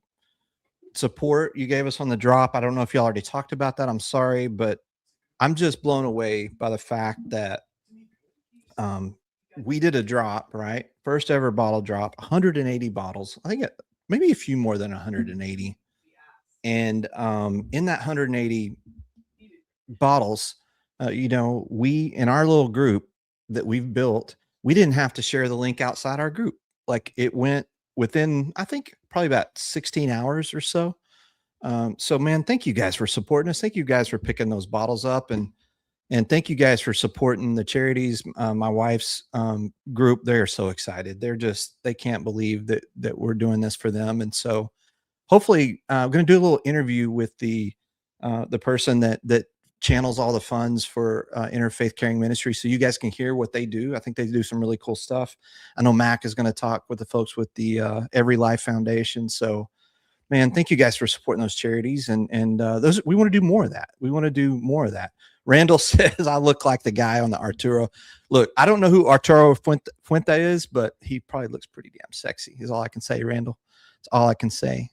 support you gave us on the drop. I don't know if you already talked about that. I'm sorry, but I'm just blown away by the fact that we did a drop, right? First ever bottle drop, 180 bottles. I think maybe a few more than 180. And in that 180 bottles, we in our little group that we've built, we didn't have to share the link outside our group. Like it went within, I think, probably about 16 hours or so. So man, thank you guys for supporting us. Thank you guys for picking those bottles up, and thank you guys for supporting the charities. My wife's group, they're so excited. They can't believe that we're doing this for them. And so hopefully I'm going to do a little interview with the person that channels all the funds for Interfaith Caring Ministry, so you guys can hear what they do. I think they do some really cool stuff. I know Mack is going to talk with the folks with the Every Life Foundation. So man, thank you guys for supporting those charities. And those, we want to do more of that. We want to do more of that. Randall says, I look like the guy on the Arturo. Look, I don't know who Arturo Fuente is, but he probably looks pretty damn sexy is all I can say, Randall. That's all I can say.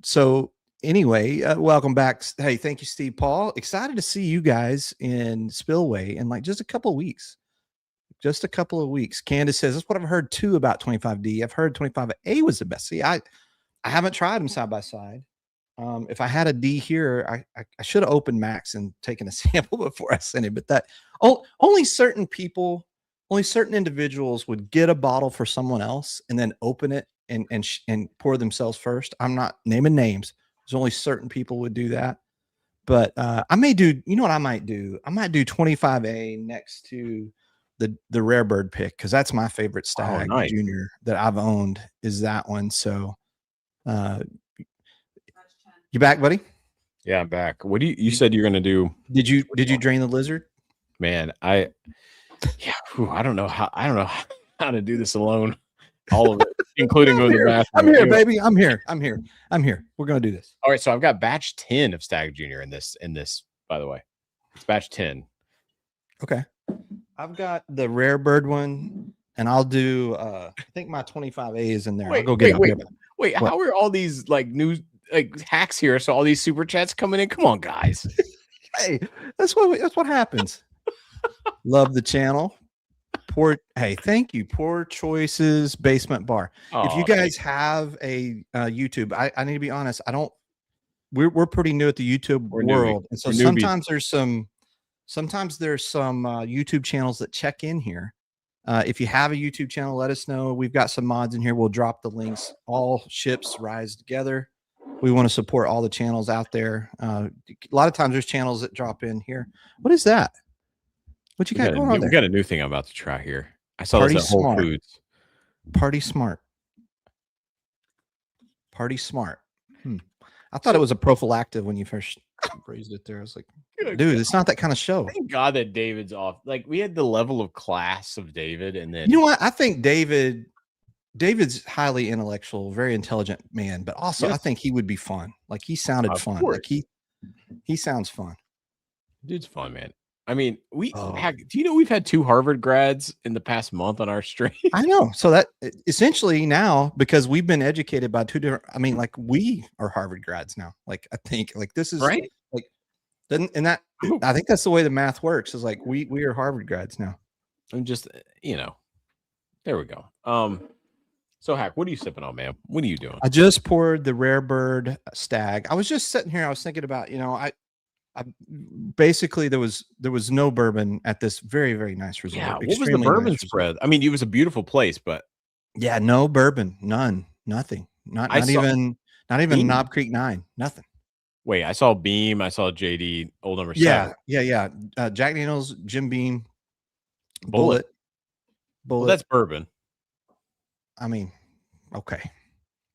So anyway, welcome back. Hey, thank you, Steve Paul. Excited to see you guys in Spillway in like just a couple of weeks. Just a couple of weeks. Candace says, that's what I've heard too about 25D. I've heard 25A was the best. See, I haven't tried them side by side. If I had a D here, I should have opened Max and taken a sample before I sent it. But that only certain people, only certain individuals would get a bottle for someone else and then open it and pour themselves first. I'm not naming names. There's only certain people would do that. But I may do, you know what I might do? I might do 25A next to the Rare Bird pick, because that's my favorite Stag Jr. that I've owned is that one. So you back, buddy? Yeah, I'm back. What do you said you're gonna do? Did you drain the lizard? Man, I don't know how to do this alone. All of it, including going to the bathroom. I'm here, baby. I'm here. We're gonna do this. All right, so I've got batch 10 of Stag Jr. in this, by the way. It's batch 10. Okay. I've got the Rare Bird one, and I'll do I think my 25A is in there. I'll go get it. Wait, how are all these like new hacks here? So all these super chats coming in. Come on, guys. Hey, that's what happens. Love the channel. Hey, thank you. Poor Choices Basement Bar. If you guys have a YouTube, I need to be honest. We're pretty new at the YouTube world, and so sometimes there's some YouTube channels that check in here. If you have a YouTube channel, let us know. We've got some mods in here. We'll drop the links. All ships rise together. We want to support all the channels out there. A lot of times there's channels that drop in here. What is that? What you got going on there? We got a new thing I'm about to try here. I saw this at Whole Foods. Party Smart. Party Smart. I thought it was a prophylactic when you first phrased it there. I was like, dude, it's not that kind of show. Thank God that David's off. Like, we had the level of class of David, and then you know what? I think David's highly intellectual, very intelligent man, but also I think he would be fun. Like, he sounded fun. Like he sounds fun. Dude's fun, man. I mean, do you know we've had 2 Harvard grads in the past month on our stream? I know. So that essentially now, because we've been educated by 2 different, I mean, like, we are Harvard grads now. Like, I think like this is right. Like, and that I think that's the way the math works, is like we are Harvard grads now. I'm just, there we go. So Hack, what are you sipping on, man? What are you doing? I just poured the Rare Bird Stag. I was just sitting here. I was thinking about, I basically there was no bourbon at this very, very nice resort. Yeah, what was the bourbon spread? I mean, it was a beautiful place, but yeah, no bourbon, nothing. Not even Knob Creek 9, nothing. Wait, I saw Beam, I saw JD, old number 7. Yeah. Jack Daniels, Jim Beam, Bullet. Well, that's bourbon. I mean, okay,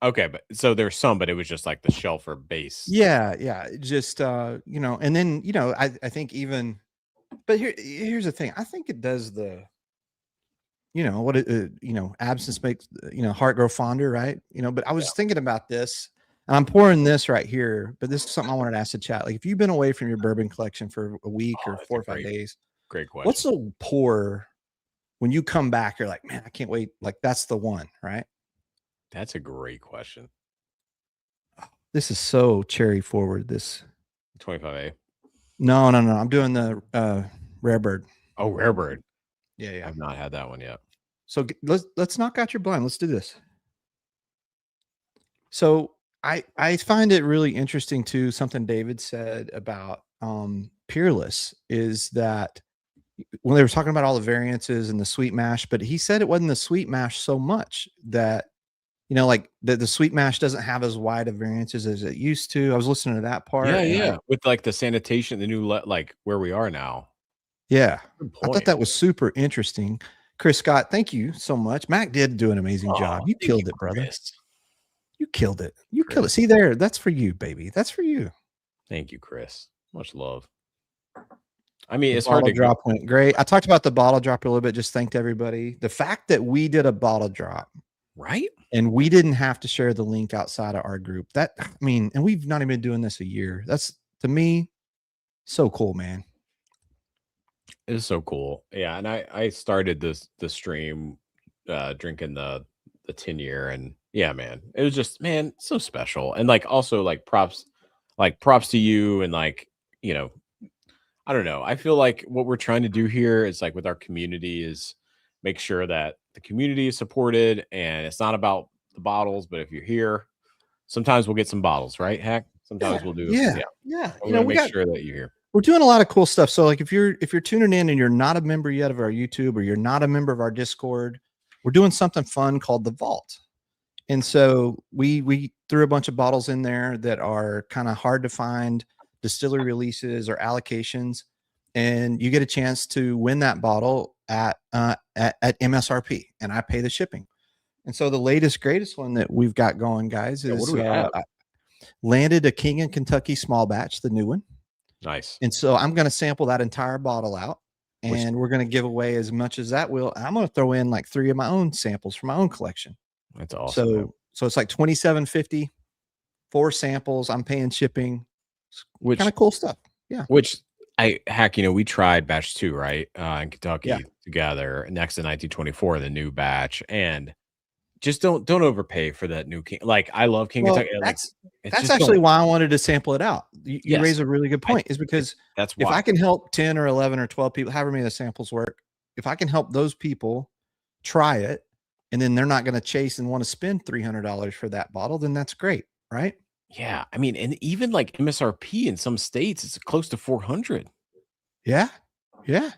but so there's some, but it was just like the shelf or base. Yeah. Just and then I think even, but here's the thing. I think it does the, absence makes heart grow fonder, right? But I was thinking about this, and I'm pouring this right here. But this is something I wanted to ask the chat. Like, if you've been away from your bourbon collection for a week or 4 or 5 days, great question. What's the pour when you come back? You're like, man, I can't wait. Like, that's the one, right? That's a great question. This is so cherry forward. This 25A. No. I'm doing the Rare Bird. Oh, Rare Bird. Yeah. I've not had that one yet. So let's knock out your blind. Let's do this. So I find it really interesting too. Something David said about Peerless is that when they were talking about all the variances and the sweet mash, but he said it wasn't the sweet mash so much that like the sweet mash doesn't have as wide of variances as it used to. I was listening to that part. Yeah. With like the sanitation, the new like where we are now. Yeah. I thought that was super interesting. Chris Scott, thank you so much. Mack did do an amazing job. You killed it, brother. Chris. You killed it. You killed it. See there, that's for you, baby. That's for you. Thank you, Chris. Much love. I mean, it's hard to drop went great. I talked about the bottle drop a little bit. Just thanked everybody. The fact that we did a bottle drop Right? And we didn't have to share the link outside of our group. That, I mean, and we've not even been doing this a year. That's, to me, so cool, man. It is so cool. Yeah, and I started the stream drinking the 10-year, and yeah, man. It was just, man, so special. And like also like props to you, and like, you know, I don't know. I feel like what we're trying to do here is like with our community is make sure that the community is supported, and it's not about the bottles, but if you're here, sometimes we'll get some bottles, right? Heck, sometimes we'll do. Yeah. We're gonna make sure that you're here. We're doing a lot of cool stuff. So like if you're tuning in and you're not a member yet of our YouTube, or you're not a member of our Discord, we're doing something fun called the Vault. And so we threw a bunch of bottles in there that are kind of hard to find distillery releases or allocations, and you get a chance to win that bottle at MSRP, and I pay the shipping. And so the latest greatest one that we've got going, guys, is what do we have? I landed a King in Kentucky small batch, the new one. Nice. And so I'm going to sample that entire bottle out, and we're going to give away as much as that will. I'm going to throw in like 3 of my own samples from my own collection. That's awesome. So it's like $27.50, 4 samples. I'm paying shipping. Which kind of cool stuff. Yeah. Which we tried batch 2, right? In Kentucky together next to 1924, the new batch, and just don't overpay for that new King. Like, I love King Kentucky. That's actually why I wanted to sample it out. You raise a really good point, is because that's why. If I can help 10 or 11 or 12 people, however many of the samples work, if I can help those people try it, and then they're not going to chase and want to spend $300 for that bottle, then that's great, right? Yeah, I mean, and even like MSRP in some states, it's close to 400. Yeah, yeah.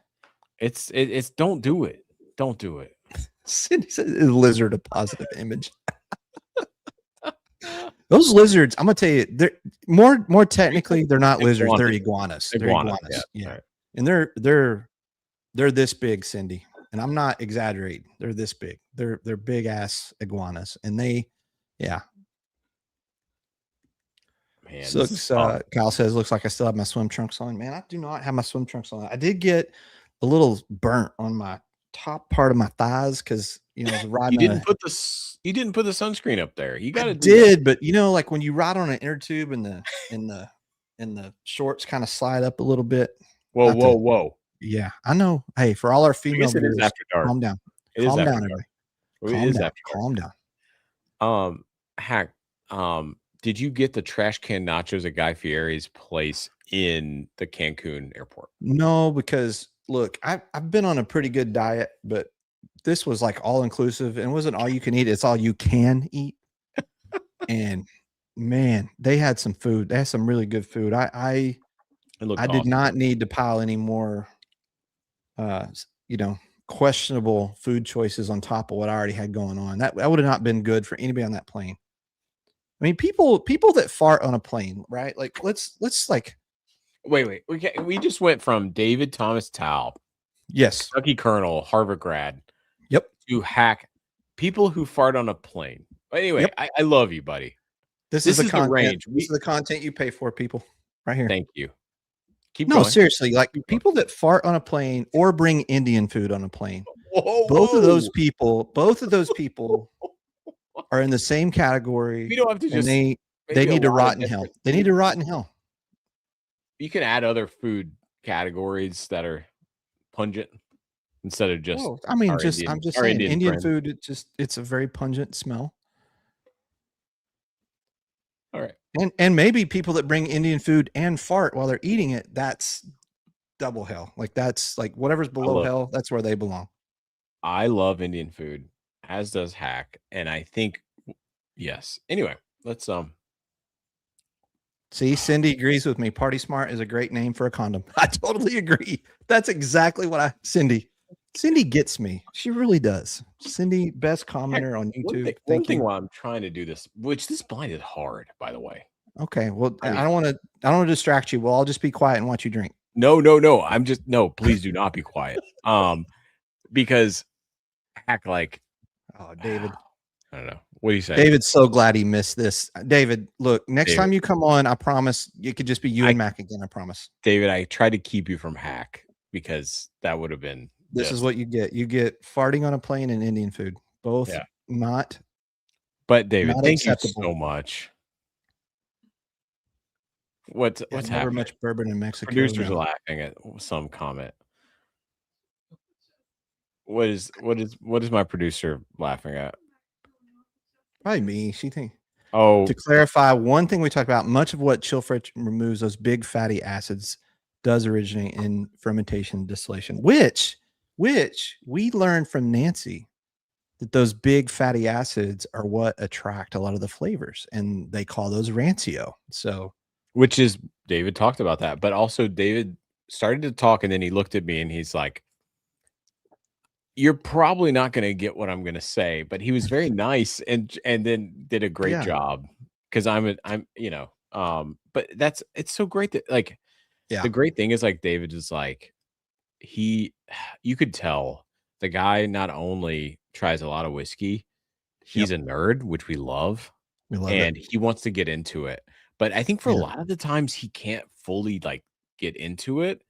It's don't do it. Don't do it. Cindy says lizard a positive image. Those lizards, I'm gonna tell you, they're more technically, they're not lizards, they're iguanas. They're iguanas. Yeah. Right. And they're this big, Cindy. And I'm not exaggerating. They're this big. They're big ass iguanas. And they, yeah. Man, so Kyle says, looks like I still have my swim trunks on. Man, I do not have my swim trunks on. I did get a little burnt on my top part of my thighs because you didn't put the sunscreen up there. You got to did, but like when you ride on an inner tube and the shorts kind of slide up a little bit. Whoa. Yeah, I know. Hey, for all our female viewers, after dark. Calm down. Calm down, everybody. Calm down. Hack. Did you get the trash can nachos at Guy Fieri's place in the Cancun airport? No, because look, I've been on a pretty good diet, but this was like all inclusive, and it wasn't all you can eat. It's all you can eat. And man, they had some food. They had some really good food. I did not need to pile any more, questionable food choices on top of what I already had going on. That would have not been good for anybody on that plane. I mean, people that fart on a plane, right? Like, let's like, wait. We just went from David Thomas Tao, yes, Kentucky Colonel, Harvard grad, yep, to Hack, people who fart on a plane. But anyway, yep. I love you, buddy. This is the range. This is the content you pay for, people, right here. Thank you. Keep no, going. Seriously, like people that fart on a plane or bring Indian food on a plane. Both of those people are in the same category. We don't have to just. They need to rot in hell. They need to rot in hell. You can add other food categories that are pungent instead of just. Well, I mean, I'm just saying, Indian food. It's a very pungent smell. All right. And maybe people that bring Indian food and fart while they're eating it, that's double hell. Like that's like whatever's below hell, that's where they belong. I love Indian food, as does Hack, and I think yes. Anyway, let's see, Cindy agrees with me. Party Smart is a great name for a condom. I totally agree. That's exactly what Cindy gets me. She really does. Cindy, best commenter on YouTube. One thing while I'm trying to do this, which this blind is hard, by the way. Okay. Well, I don't want to distract you. Well, I'll just be quiet and watch you drink. No. Please do not be quiet. Because Hack, like, oh, David. I don't know. What do you say? David's so glad he missed this. David, look, next time you come on, I promise it could just be you and Mac again. I promise. David, I tried to keep you from Hack because that would have been. This is what you get. You get farting on a plane and Indian food. Both not But David, Not thank you acceptable. so much. What's Never happening? much bourbon in Mexico. Producers no. are laughing at some comment. What is my producer laughing at? Probably me. She think. Oh, To clarify, one thing we talked about, much of what chill fridge removes those big fatty acids does originate in fermentation and distillation, which we learned from Nancy that those big fatty acids are what attract a lot of the flavors, and they call those rancio. So, which is David talked about that, but also David started to talk and then he looked at me and he's like, "You're probably not going to get what I'm going to say," but he was very nice and then did a great Yeah. job because I'm but it's so great that like yeah, the great thing is like David is like you could tell the guy not only tries a lot of whiskey, he's a nerd, which we love, we love and it. he wants to get into it. But I think for a Yeah. lot of the times he can't fully like get into it.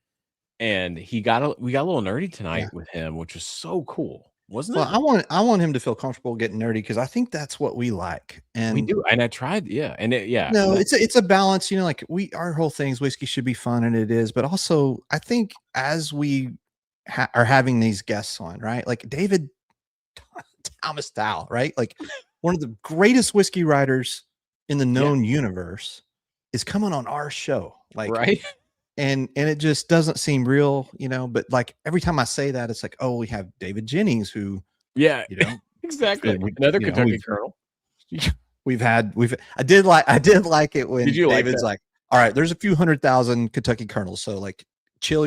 And we got a little nerdy tonight with him, which was so cool, wasn't Well, it? I want him to feel comfortable getting nerdy because I think that's what we like. And We do, and I tried, yeah, and no, it's a balance, like our whole thing is whiskey should be fun, and it is, but also I think as we are having these guests on, right? Like David Thomas Tao, right? Like one of the greatest whiskey writers in the known universe is coming on our show. Like, right? and it just doesn't seem real, but like every time I say that, it's like, oh, we have David Jennings who, Yeah, you know, exactly. we- Another you know, Kentucky we've- Colonel. I did like it when Did you like David's that? like, all right, there's a few 100,000 Kentucky Colonels, so like chill.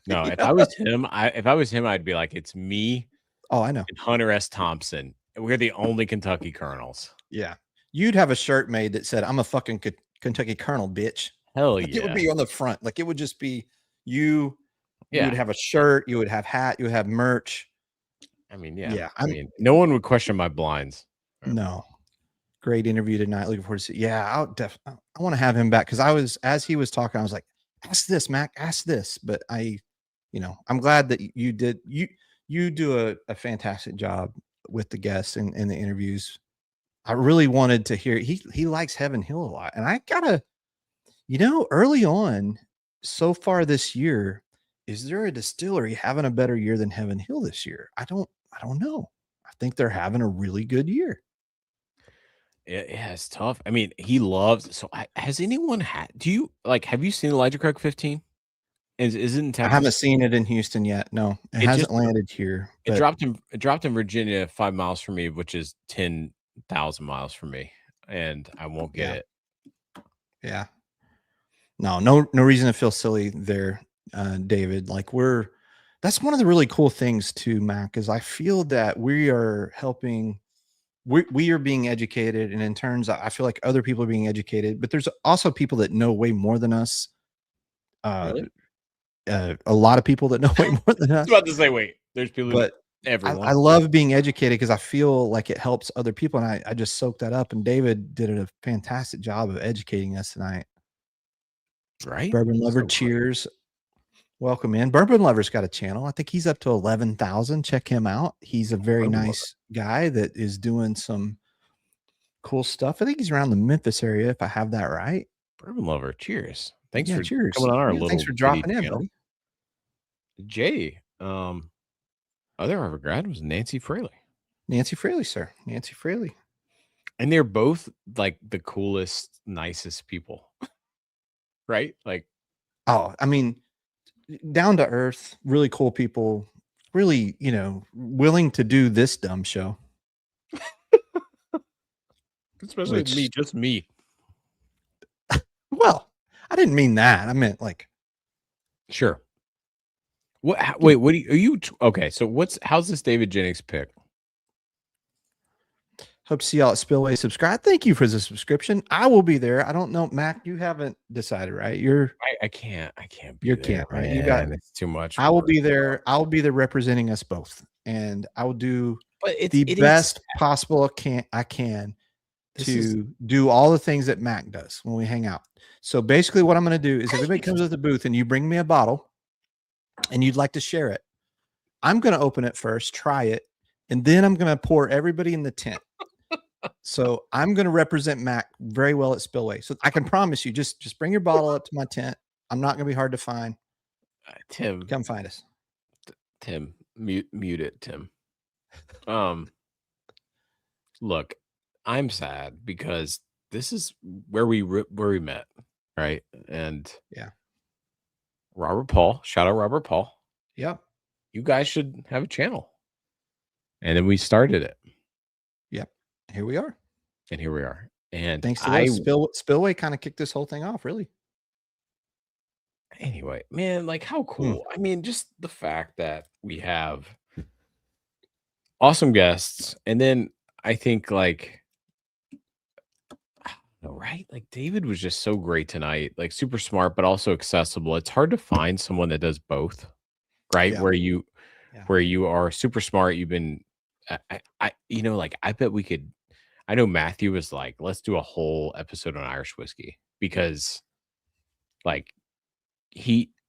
No, if I was him, I'd be like, it's me Oh, I know. and Hunter S. Thompson. And we're the only Kentucky Colonels. Yeah, you'd have a shirt made that said, "I'm a fucking Kentucky Colonel, bitch." Hell Like, yeah. it would be on the front. Like, it would just be you. You Yeah. would have a shirt. You would have hat. You would have merch. I mean, yeah. Yeah, I mean, no one would question my blinds. No. Great interview tonight. Looking forward to see. Yeah, I want to have him back because as he was talking, I was like, ask this, Mac, ask this. But I'm glad that you did. You do a fantastic job with the guests and the interviews. I really wanted to hear. He likes Heaven Hill a lot, and I gotta, early on, so far this year, is there a distillery having a better year than Heaven Hill this year? I don't know. I think they're having a really good year. Yeah, it's tough. I mean, he loves. So, has anyone had? Have you seen Elijah Craig 15? Is it in I Texas? haven't seen it in Houston yet. No, it hasn't just landed here. It but- dropped in Virginia 5 miles from me, which is 10,000 miles from me, and I won't get it. Yeah. No reason to feel silly there, David. Like that's one of the really cool things too, Mac, is I feel that we are helping. We are being educated, and in turns, I feel like other people are being educated. But there's also people that know way more than us. Really? A lot of people that know way more than I us. was about to say, wait, there's people, But everyone. I love being educated because I feel like it helps other people, and I just soak that up. And David did a fantastic job of educating us tonight. Right? Bourbon Lover, So cheers. Welcome in. Bourbon Lover's got a channel. I think he's up to 11,000. Check him out. He's a very Bourbon nice guy that is doing some cool stuff. I think he's around the Memphis area, if I have that right. Bourbon Lover, cheers. Thanks Yeah, for cheers. coming on our Yeah, little. thanks for bitty dropping in, channel. buddy. Jay, other Harvard grad was Nancy Fraley. Nancy Fraley, sir. Nancy Fraley. And they're both like the coolest, nicest people. Right? Like, Oh, I mean, down to earth, really cool people, really, willing to do this dumb show. especially with me, just me. Well, I didn't mean that. I meant like, Sure. Wait, what are you okay? So how's this David Jennings pick? hope to see y'all at Spillway. Subscribe. Thank you for the subscription. I will be there. I don't know, Mac. You haven't decided, right? I can't be You there, can't, right? man. You got It's too much. I will work. be there. I'll be there representing us both, and I will do But the it best is, possible I can This to is- do all the things that Mac does when we hang out. So basically, what I'm going to do is, if everybody comes to the booth and you bring me a bottle, and you'd like to share it, I'm going to open it first, try it, and then I'm going to pour everybody in the tent So I'm going to represent Mack very well at Spillway. So I can promise you, just bring your bottle up to my tent. I'm not going to be hard to find. Tim, Come find us. Tim, mute it, Tim. Look, I'm sad because this is where we met, right? And Yeah. Robert Paul, shout out Robert Paul. Yep. You guys should have a channel. And then we started it. Yep. Here we are. And here we are. And thanks to those, Spillway kind of kicked this whole thing off, really. Anyway, man, like how cool. I mean, just the fact that we have awesome guests. And then I think like, right? Like David was just so great tonight, like super smart, but also accessible. It's hard to find someone that does both, right? Yeah. Where you are super smart. You've been, like I bet we could. I know Matthew was like, let's do a whole episode on Irish whiskey because, like,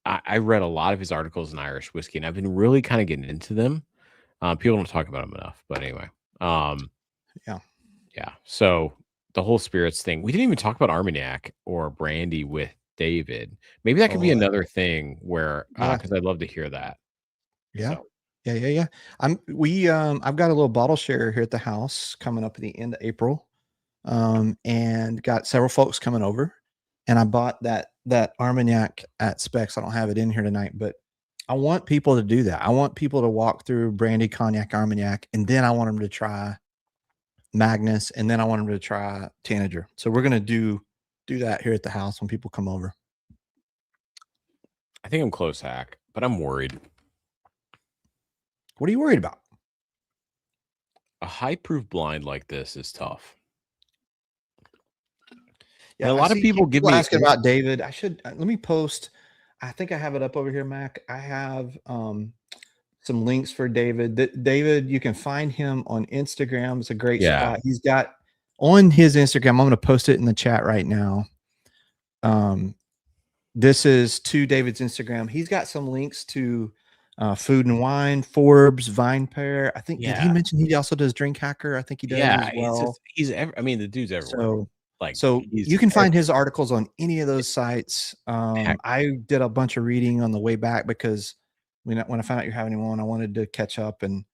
I read a lot of his articles in Irish whiskey, and I've been really kind of getting into them. People don't talk about them enough, but anyway, yeah. So the whole spirits thing, we didn't even talk about Armagnac or brandy with David. Maybe that could be another thing where, because I'd love to hear that. Yeah. So. Yeah. I've got a little bottle share here at the house coming up at the end of April. And got several folks coming over, and I bought that Armagnac at Specs. I don't have it in here tonight, but I want people to do that. I want people to walk through brandy, cognac, Armagnac, and then I want them to try Magnus, and then I want them to try Tanager. So we're going to do that here at the house when people come over. I think I'm close, Hack, but I'm worried. What are you worried about? A high proof blind like this is tough. Yeah, and a lot of people give me asking about David. I should let me post. I think I have it up over here, Mac. I have some links for David. David, you can find him on Instagram. It's a great spot. He's got on his Instagram. I'm going to post it in the chat right now. This is to David's Instagram. He's got some links to Food and Wine, Forbes, Vine Pair. I think did he mention he also does Drink Hacker? I think he does as well. The dude's everywhere. So you can find his articles on any of those sites. I did a bunch of reading on the way back because when I found out you're having him on, I wanted to catch up, and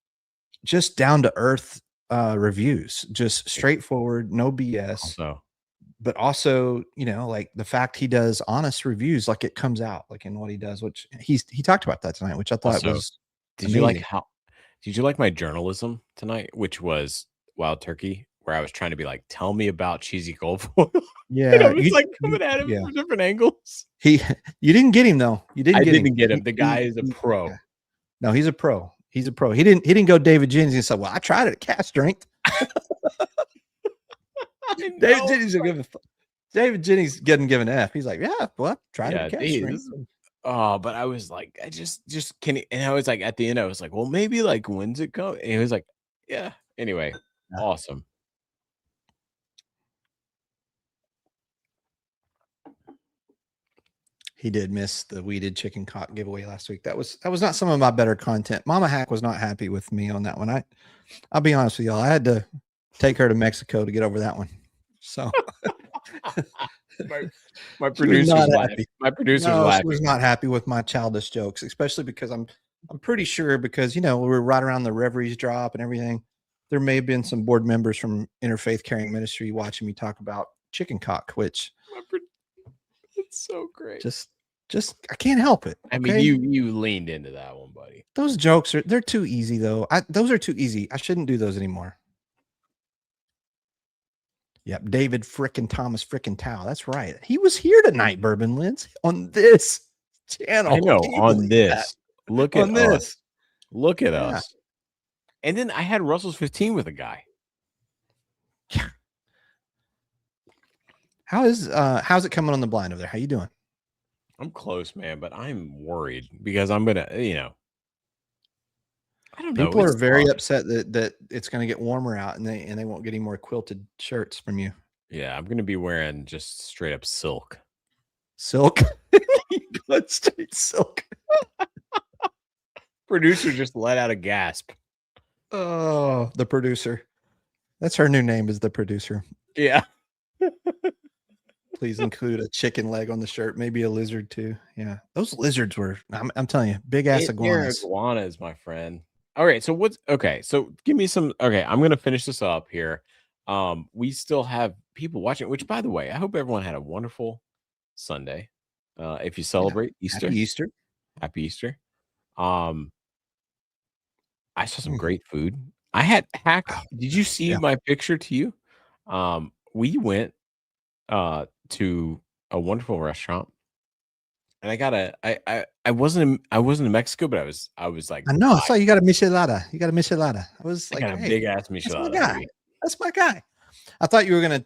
just down to earth reviews, just straightforward, no BS. But also, like the fact he does honest reviews, like it comes out like in what he does, which he talked about that tonight, which I thought was amazing. Did you like my journalism tonight, which was Wild Turkey, where I was trying to be like, tell me about cheesy gold foil? Yeah. And I was like coming at him from different angles. You didn't get him though. I didn't get him. The guy is a pro. Yeah. No, he's a pro. He's a pro. He didn't go David Jennings and said, well, I tried it at cast strength. David Jennings getting given an F. He's like, yeah, well, I tried it at cast strength. But I was like, I just can. And I was like, at the end, I was like, well, maybe like when's it go? And he was like, yeah. Anyway, awesome. He did miss the weeded chicken cock giveaway last week. That was not some of my better content. Mama Hack was not happy with me on that one. I'll be honest with y'all. I had to take her to Mexico to get over that one. So my producer was laughing. She was not happy with my childish jokes, especially because I'm pretty sure because we're right around the Reveries drop and everything. There may have been some board members from Interfaith Caring Ministry watching me talk about chicken cock, which it's so great. Just I can't help it. Okay? I mean, you leaned into that one, buddy. Those jokes they're too easy though. Those are too easy. I shouldn't do those anymore. Yep, David Thomas Tao. That's right. He was here tonight, Bourbon Lids, on this channel. I know, on this. That? Look at us. Look at us. And then I had Russell's 15 with a guy. How's it coming on the blind over there? How you doing? I'm close, man, but I'm worried because I'm gonna, I don't know. People are very upset that it's gonna get warmer out and they won't get any more quilted shirts from you. Yeah, I'm gonna be wearing just straight up silk. Silk? Good straight silk. Producer just let out a gasp. Oh, the producer. That's her new name is the producer. Yeah. Please include a chicken leg on the shirt, maybe a lizard too. Yeah, those lizards were. I'm telling you, big ass They're iguanas. iguanas, my friend. All right. So what's okay? So give me some. Okay, I'm gonna finish this up here. We still have people watching. Which, by the way, I hope everyone had a wonderful Sunday. If you celebrate Easter, Happy Easter. happy Easter. Um, I saw some Mm. great food. I had Hack. Oh, Did you see yeah. my picture to you? We went to a wonderful restaurant, and I wasn't in Mexico, but I was like I know. I saw you got a michelada. You got a michelada. I was I like, got a hey, big ass that's my michelada. guy. baby. That's my guy. I thought you were gonna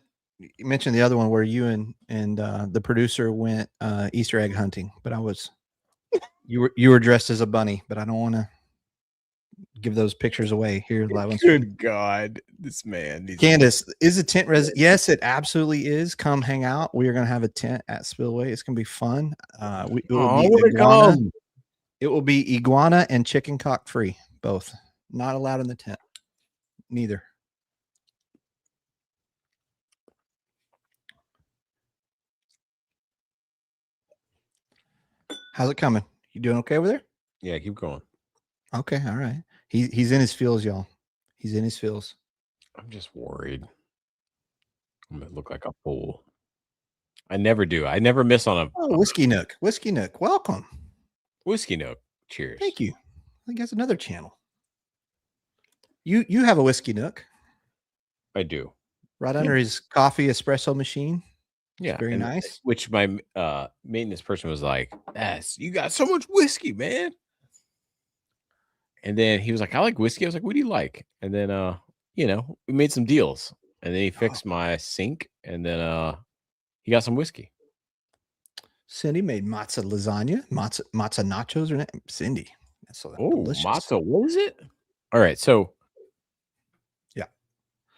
mention the other one where you and the producer went Easter egg hunting, but I was you were dressed as a bunny, but I don't want to give those pictures away here live on stream. Good God, this man. needs to- Candace, is a tent yes, it absolutely is. Come hang out. We are gonna have a tent at Spillway. It's gonna be fun. It will Aw, be I wanna iguana. come. It will be iguana and chicken cock free, both. Not allowed in the tent. Neither. How's it coming? You doing okay over there? Yeah, keep going. Okay, all right. He's in his feels, y'all. He's in his feels. I'm just worried. I'm gonna look like a fool. I never do. I never miss on a Oh, Whiskey Nook. Whiskey Nook. Welcome. whiskey note. Cheers. Thank you. I think that's another channel. You have a Whiskey Nook I do. right under his coffee espresso machine. Yeah, Very and nice. Which my maintenance person was like, "Yes, you got so much whiskey, man." And then he was like, "I like whiskey." I was like, "What do you like?" And then we made some deals. And then he fixed my sink, and then he got some whiskey. Cindy made matzo lasagna, matzo nachos. Or Cindy, that's so Oh, delicious. matzo, what is it? All right, so yeah.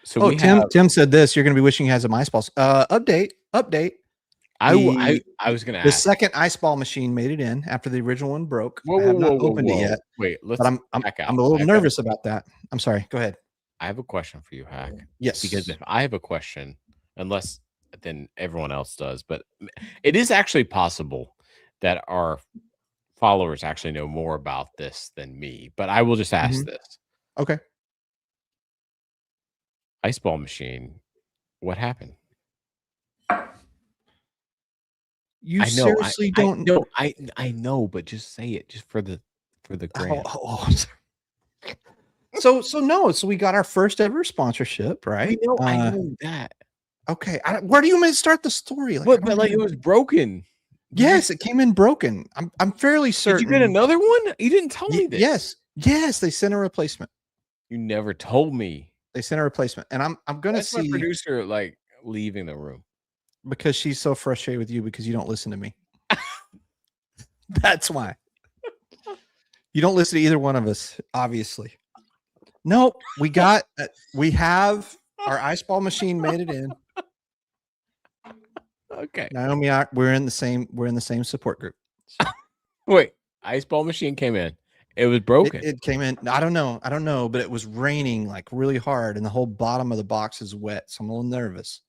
So Oh, we Tim said this. You're going to be wishing he has a ice ball. Update. I was going to The ask. second ice ball machine made it in after the original one broke. Whoa, I have not whoa, opened it yet. Wait, let's But I'm back out. a little back out. nervous about that. I'm sorry. Go ahead. I have a question for you, Hack. Yes. Because if I have a question, unless then everyone else does, but it is actually possible that our followers actually know more about this than me. But I will just ask this. Okay. Ice ball machine, what happened? You I know, seriously don't know. I know, but just say it just for the gram. So no. So we got our first ever sponsorship, right? I know that. Okay. Where do you want me to start the story? But it was broken. Yes, it came in broken. I'm fairly certain. Did you get another one? You didn't tell me this. Yes, they sent a replacement. You never told me. They sent a replacement, and I'm gonna see my producer like leaving the room because she's so frustrated with you because you don't listen to me. That's why. You don't listen to either one of us, obviously. No, we have our ice ball machine made it in. Okay. Naomi, we're in the same support group. Wait, ice ball machine came in. It was broken. It came in. I don't know, but it was raining like really hard, and the whole bottom of the box is wet. So I'm a little nervous.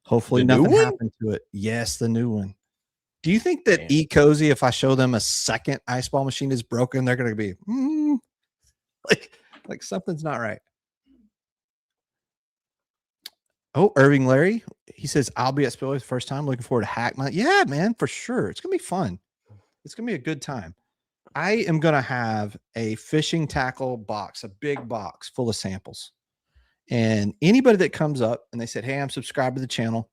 Hopefully, nothing happened to it. Yes, the new one. Do you think that Cozy, if I show them a second ice ball machine is broken, they're going to be like something's not right? Oh, Irving Larry, he says, I'll be at Spillway the first time. Looking forward to Hack Month. Yeah, man, for sure. It's going to be fun. It's going to be a good time. I am going to have a fishing tackle box, a big box full of samples. And anybody that comes up and they said, hey, I'm subscribed to the channel,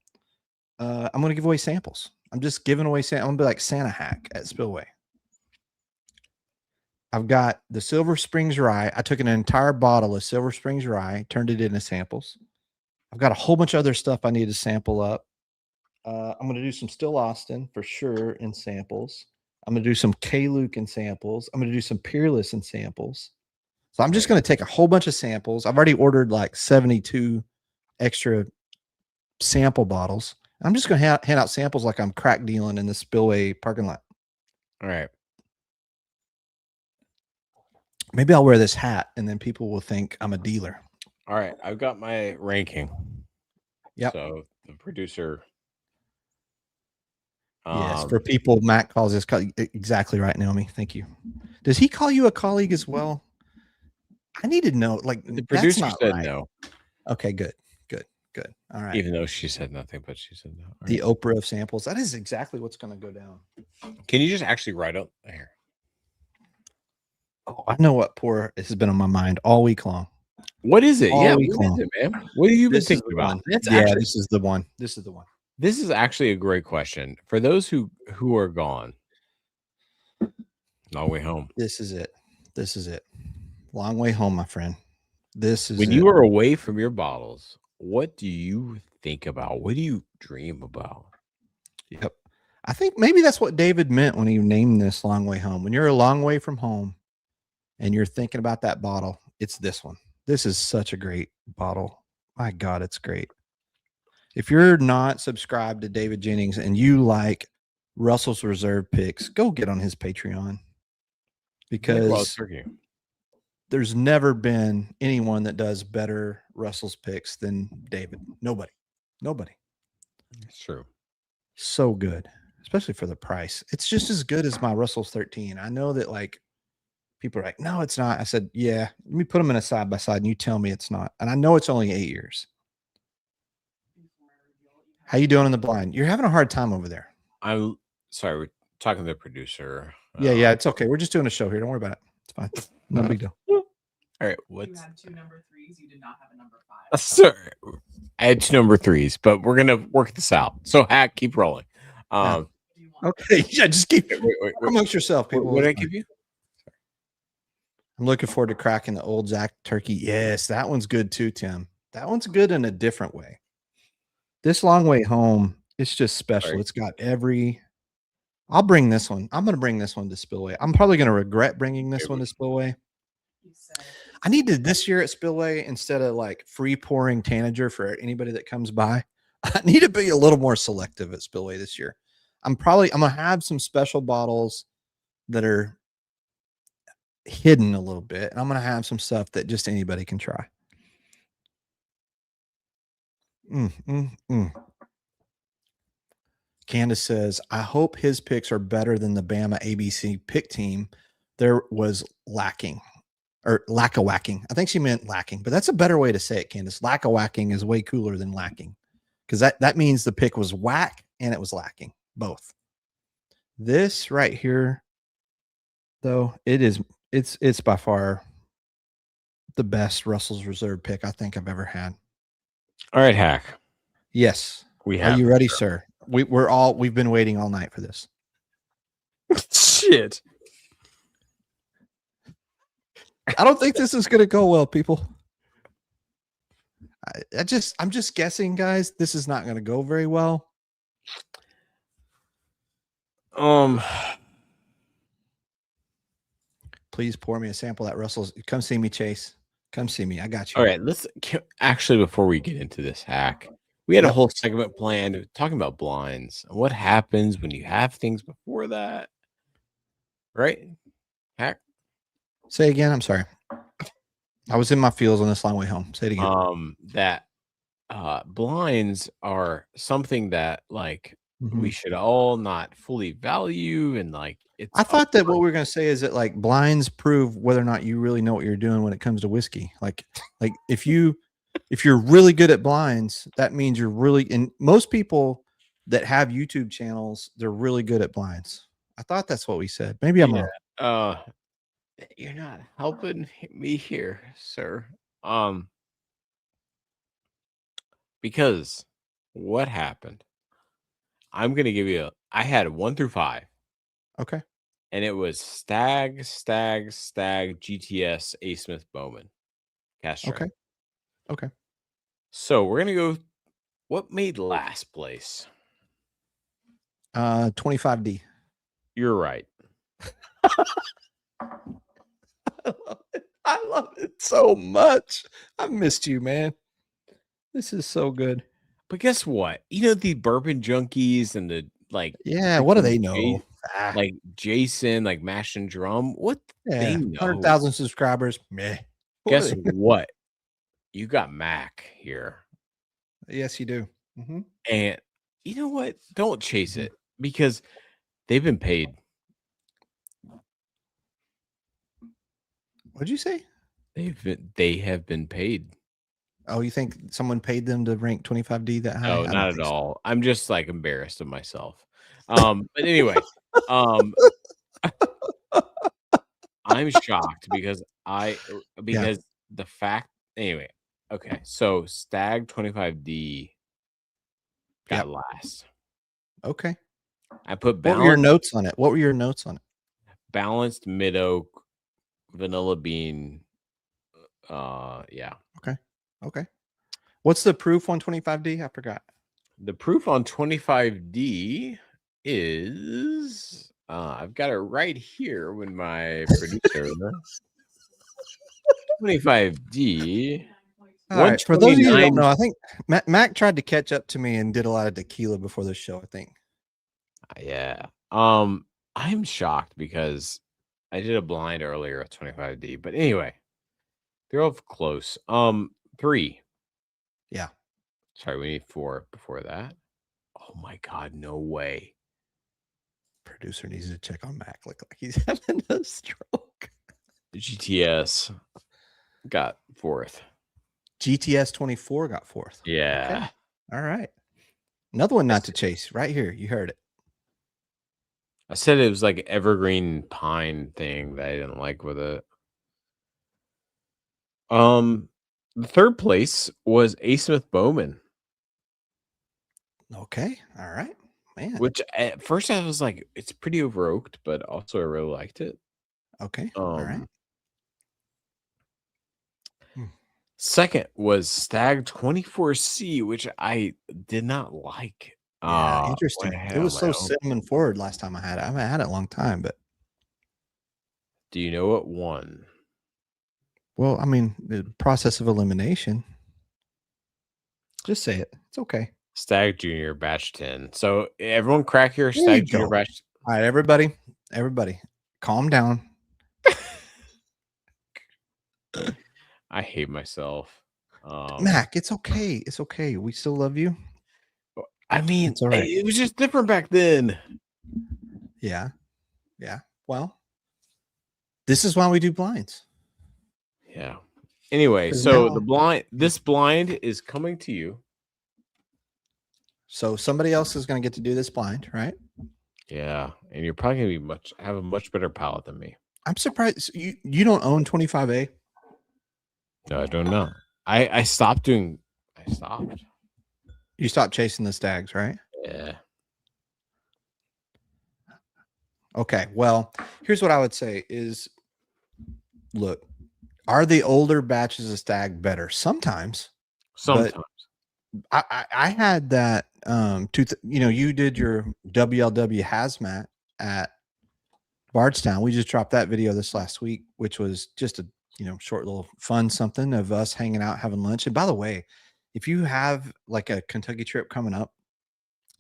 I'm going to give away samples. I'm just giving away samples. I'm going to be like Santa Hack at Spillway. I've got the Silver Springs Rye. I took an entire bottle of Silver Springs Rye, turned it into samples. I've got a whole bunch of other stuff I need to sample up. I'm going to do some Still Austin for sure in samples. I'm going to do some K-Luke in samples. I'm going to do some Peerless in samples. So I'm just going to take a whole bunch of samples. I've already ordered like 72 extra sample bottles. I'm just going to hand out samples like I'm crack dealing in the Spillway parking lot. All right. Maybe I'll wear this hat and then people will think I'm a dealer. All right, I've got my ranking. Yep. So the producer. Yes, for people, Matt calls this exactly right, Naomi. Thank you. Does he call you a colleague as well? I need to know. Like the that's producer not said right. no. Okay, good. All right. Even though she said nothing, but she said no. All The right. Oprah of samples. That is exactly what's going to go down. Can you just actually write up here? Oh, I know what pour has been on my mind all week long. What is it? All Yeah, week what is long. it, man? What have you been This is thinking the about? one. That's Yeah, actually, this is the one. This is the one. this is actually a great question for those who are gone. Long way home. This is it. This is it. Long way home, my friend. This is When it. you are away from your bottles, what do you think about? What do you dream about? Yep. I think maybe that's what David meant when he named this Long Way Home. When you're a long way from home and you're thinking about that bottle, it's this one. This is such a great bottle. My God, it's great. If you're not subscribed to David Jennings and you like Russell's Reserve picks, go get on his Patreon, because there's never been anyone that does better Russell's picks than David. Nobody. It's true. So good, especially for the price. It's just as good as my Russell's 13. I know that like people are like, no, it's not. I said, yeah, let me put them in a side by side and you tell me it's not. And I know it's only 8 years. How you doing in the blind? You're having a hard time over there. I'm sorry. We're talking to the producer. Yeah, it's okay. We're just doing a show here. Don't worry about it. It's fine. No big deal. All right. What's You had 2 number 3s. You did not have a number 5. sorry. I had 2 number 3s, but we're gonna work this out. So Hack, keep rolling. Okay, yeah, just keep wait. amongst yourself, people. What did I give you? I'm looking forward to cracking the old Zach turkey. Yes, that one's good too, Tim. That one's good in a different way. This Long Way Home, it's just special. Sorry. It's got every. I'll bring this one. I'm going to bring this one to Spillway. I'm probably going to regret bringing this one to Spillway. I need to this year at Spillway, instead of like free pouring Tanager for anybody that comes by, I need to be a little more selective at Spillway this year. I'm going to have some special bottles that are hidden a little bit. And I'm going to have some stuff that just anybody can try. Candace says, I hope his picks are better than the Bama ABC pick team. There was lacking. Or lack-a-whacking. I think she meant lacking, but that's a better way to say it, Candace. Lack-a-whacking is way cooler than lacking, because that means the pick was whack and it was lacking, both. This right here, though, it's by far the best Russell's Reserve pick I think I've ever had. All right, Hack. Yes. Are you ready, sir? We've been waiting all night for this. Shit. I don't think this is going to go well, people. I'm just guessing, guys. This is not going to go very well. Please pour me a sample at Russell's. Come see me, Chase. Come see me. I got you. All right, actually, before we get into this, Hack, we had a whole segment planned talking about blinds. What happens when you have things before that? Right? Hack? Say again. I'm sorry. I was in my feels on this Long Way Home. Say it again. That blinds are something that like we should all not fully value, and like I thought that what we were going to say is that like blinds prove whether or not you really know what you're doing when it comes to whiskey. Like if you're really good at blinds, that means you're really, and most people that have YouTube channels, they're really good at blinds. I thought that's what we said. Maybe I'm wrong. You're not helping me here, sir. Because what happened? I'm gonna give you I had 1 through 5. Okay. And it was Stag, GTS, A Smith, Bowman. Cast Okay. Okay. So we're gonna go. What made last place? 25D. You're right. I love it so much. I missed you, man. This is so good. But guess what? You know, the bourbon junkies and the like. Yeah, what do they know? Like Jason, like Mash and Drum. What they know? 100,000 subscribers. Meh. Guess what? you got Mack here. Yes, you do. Mm-hmm. And you know what? Don't chase Mhm. it because they've been paid. What'd you say? They have been paid. Oh, you think someone paid them to rank 25D that high? No, I don't not at think so. all. I'm just like embarrassed of myself. But anyway, I'm shocked because Yeah. the fact anyway. Okay, so Stag 25D got Yep. last. Okay. I put What were your balanced notes on it? What were your notes on it? mid oak, vanilla bean. Yeah. Okay. What's the proof on 25D? I forgot. The proof on 25D is I've got it right here with my producer. 25D. All right. For those of you who don't 129. know, I think Mac tried to catch up to me and did a lot of tequila before the show, I think. Yeah. I'm shocked because I did a blind earlier at 25D, but anyway, they're all close. 3. Yeah. Sorry, we need 4 before that. Oh my god, no way. Producer needs to check on Mac. Look like he's having a stroke. GTS got 4th. GTS 24 got 4th. Yeah. Okay. All right. Another one not to chase right here. You heard it. I said it was like evergreen pine thing that I didn't like with it. The third place was A. Smith Bowman, Okay. All right. Man. which at first I was like, it's pretty over oaked, but also I really liked it. Okay. All right. Second was Stag 24C, which I did not like. Yeah, when interesting. I had It it was on so my own. cinnamon forward last time I had it. I haven't had it a long time, but Do you know what won? well, I mean, the process of elimination. Just say it. It's okay. Stag Jr. batch 10. So everyone crack your There Stag you Jr. go. batch. All right, everybody, calm down. I hate myself. Mac, it's okay. It's okay. We still love you. I mean, It's all right. it was just different back then. Yeah. Yeah. Well, this is why we do blinds. Yeah. Anyway, 'Cause so now- this blind is coming to you. So somebody else is going to get to do this blind, right? Yeah, and you're probably gonna have a much better palate than me. I'm surprised you don't own 25A. No, I don't know. I stopped. You stopped chasing the stags, right? Yeah. Okay. Well, here's what I would say is look, are the older batches of stag better? Sometimes. Sometimes. I had that you did your WLW hazmat at Bardstown. We just dropped that video this last week, which was just a short little fun something of us hanging out having lunch. And by the way, if you have like a Kentucky trip coming up,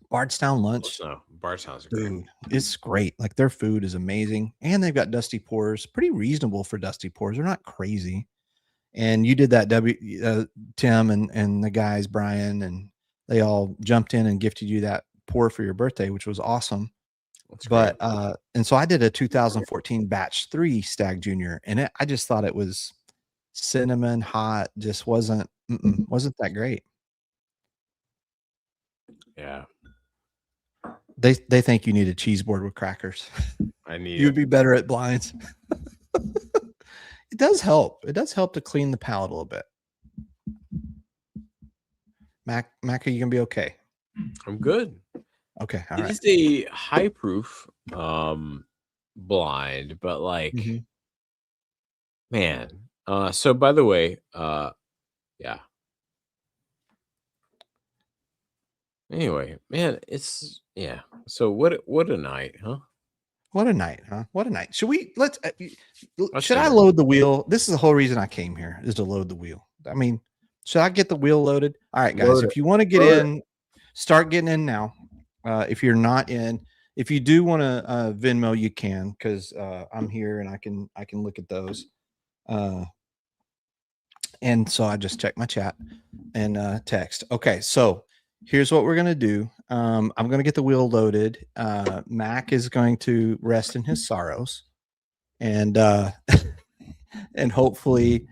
Bardstown lunch, No, bar sounds great. dude, it's great. Like their food is amazing, and they've got dusty pours, pretty reasonable for dusty pours. They're not crazy. And you did that, Tim and the guys, Brian, and they all jumped in and gifted you that pour for your birthday, which was awesome. That's But great. and so I did a 2014 batch 3 Stag Jr. and I just thought it was cinnamon hot, just wasn't that great. Yeah, They think you need a cheese board with crackers. I need. You'd be better at blinds. It does help. It does help to clean the palate a little bit. Mac, are you gonna be okay? I'm good. Okay, all It right. is a high proof blind, but like, Mhm. man. So by the way, yeah. Anyway, man, it's yeah. So what a night, huh? What a night, huh? What a night. Should we Let's should I do it. load the wheel? This is the whole reason I came here is to load the wheel. I mean, should I get the wheel loaded? All right, guys. Load If you want to get in, start getting in now. If you're not in, if you do want to Venmo, you can because I'm here and I can look at those. And so I just checked my chat and text. Okay, so here's what we're gonna do. I'm gonna get the wheel loaded. Mack is going to rest in his sorrows, and and hopefully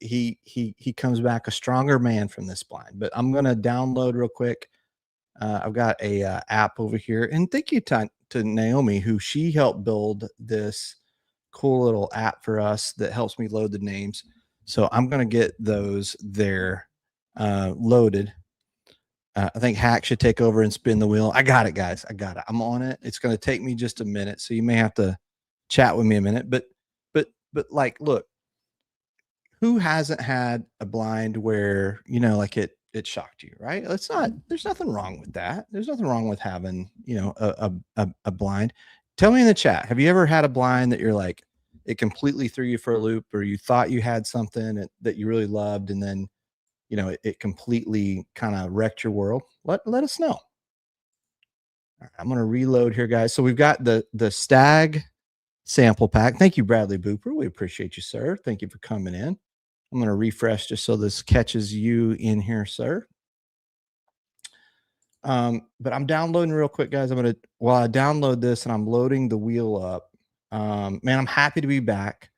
he comes back a stronger man from this blind. But I'm gonna download real quick. I've got a app over here, and thank you to Naomi, who she helped build this cool little app for us that helps me load the names. So I'm gonna get those there loaded. I think Hack should take over and spin the wheel. I got it, guys. I got it. I'm on it. It's going to take me just a minute, so you may have to chat with me a minute. But like, look, who hasn't had a blind where like it shocked you, right? It's not. There's nothing wrong with that. There's nothing wrong with having a blind. Tell me in the chat. Have you ever had a blind that you're like it completely threw you for a loop, or you thought you had something that you really loved, and then it completely kind of wrecked your world? Let us know. All right, I'm going to reload here, guys. So we've got the Stag sample pack. Thank you, Bradley Booper. We appreciate you, sir. Thank you for coming in. I'm going to refresh just so this catches you in here, sir. But I'm downloading real quick, guys. While I download this and I'm loading the wheel up, man, I'm happy to be back.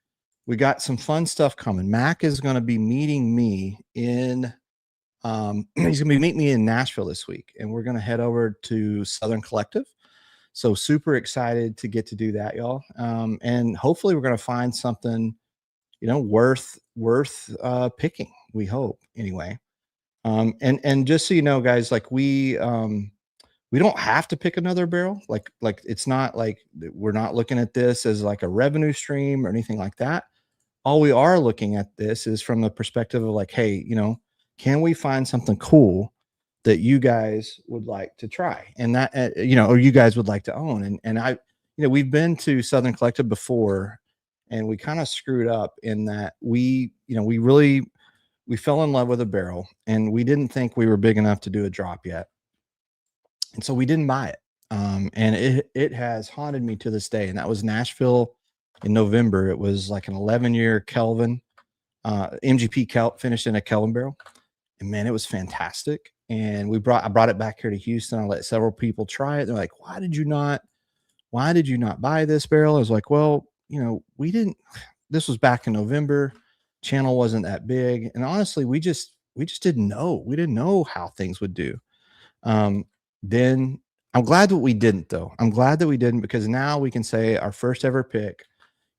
We got some fun stuff coming. Mack is going to be meeting me in he's going to be meeting me in Nashville this week, and we're going to head over to Southern Collective. So super excited to get to do that, y'all. And hopefully we're going to find something, worth picking. We hope, anyway. And just so you know, guys, like we don't have to pick another barrel. Like it's not like we're not looking at this as like a revenue stream or anything like that. All we are looking at this is from the perspective of like, hey, can we find something cool that you guys would like to try, and that or you guys would like to own? And I, we've been to Southern Collective before, and we kind of screwed up in that we fell in love with a barrel, and we didn't think we were big enough to do a drop yet, and so we didn't buy it. And it has haunted me to this day. And that was Nashville in November. It was like an 11-year Kelvin, MGP Kelp, finished in a Kelvin barrel. And man, it was fantastic. And I brought it back here to Houston. I let several people try it. They're like, why did you not buy this barrel? I was like, well, we didn't, this was back in November. Channel wasn't that big. And honestly, we just didn't know. We didn't know how things would do. Then I'm glad that we didn't, though. I'm glad that we didn't, because now we can say our first ever pick,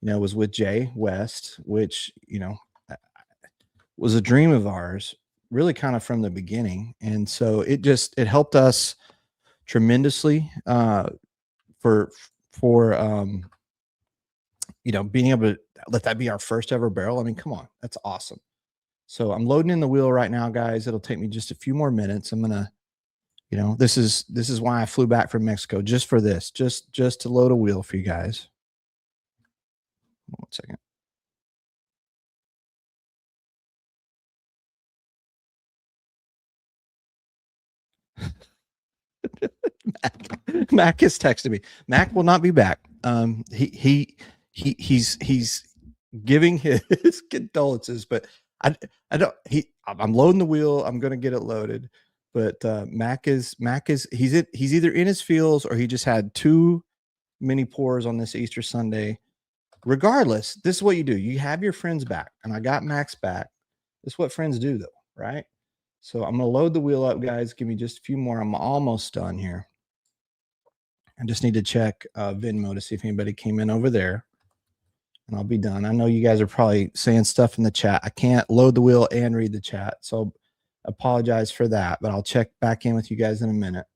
was with Jay West, which, was a dream of ours, really kind of from the beginning. And so it helped us tremendously for being able to let that be our first ever barrel. I mean, come on, that's awesome. So I'm loading in the wheel right now, guys. It'll take me just a few more minutes. I'm gonna, this is why I flew back from Mexico, just for this, just to load a wheel for you guys. 1 second. Mack is texting me. Mack will not be back. He's giving his condolences, but I'm loading the wheel. I'm going to get it loaded, but Mack is he's either in his feels, or he just had too many pours on this Easter Sunday. Regardless, this is what you do. You have your friends back, and I got Max back. This is what friends do, though, right? So I'm going to load the wheel up, guys. Give me just a few more. I'm almost done here. I just need to check Venmo to see if anybody came in over there, and I'll be done. I know you guys are probably saying stuff in the chat. I can't load the wheel and read the chat, so apologize for that, but I'll check back in with you guys in a minute.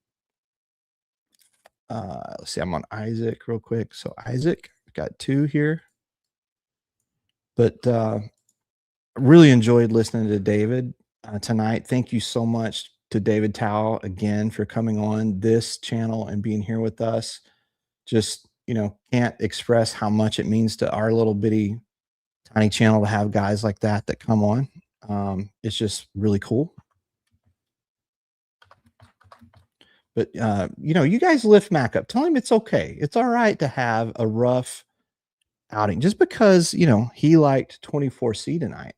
Let's see. I'm on Isaac real quick. So Isaac, got 2 here, but really enjoyed listening to David tonight. Thank you so much to David Tao again for coming on this channel and being here with us. Just, can't express how much it means to our little bitty tiny channel to have guys like that come on. It's just really cool. But, you guys lift Mack up. Tell him it's okay. It's all right to have a rough outing. Just because, he liked 24C tonight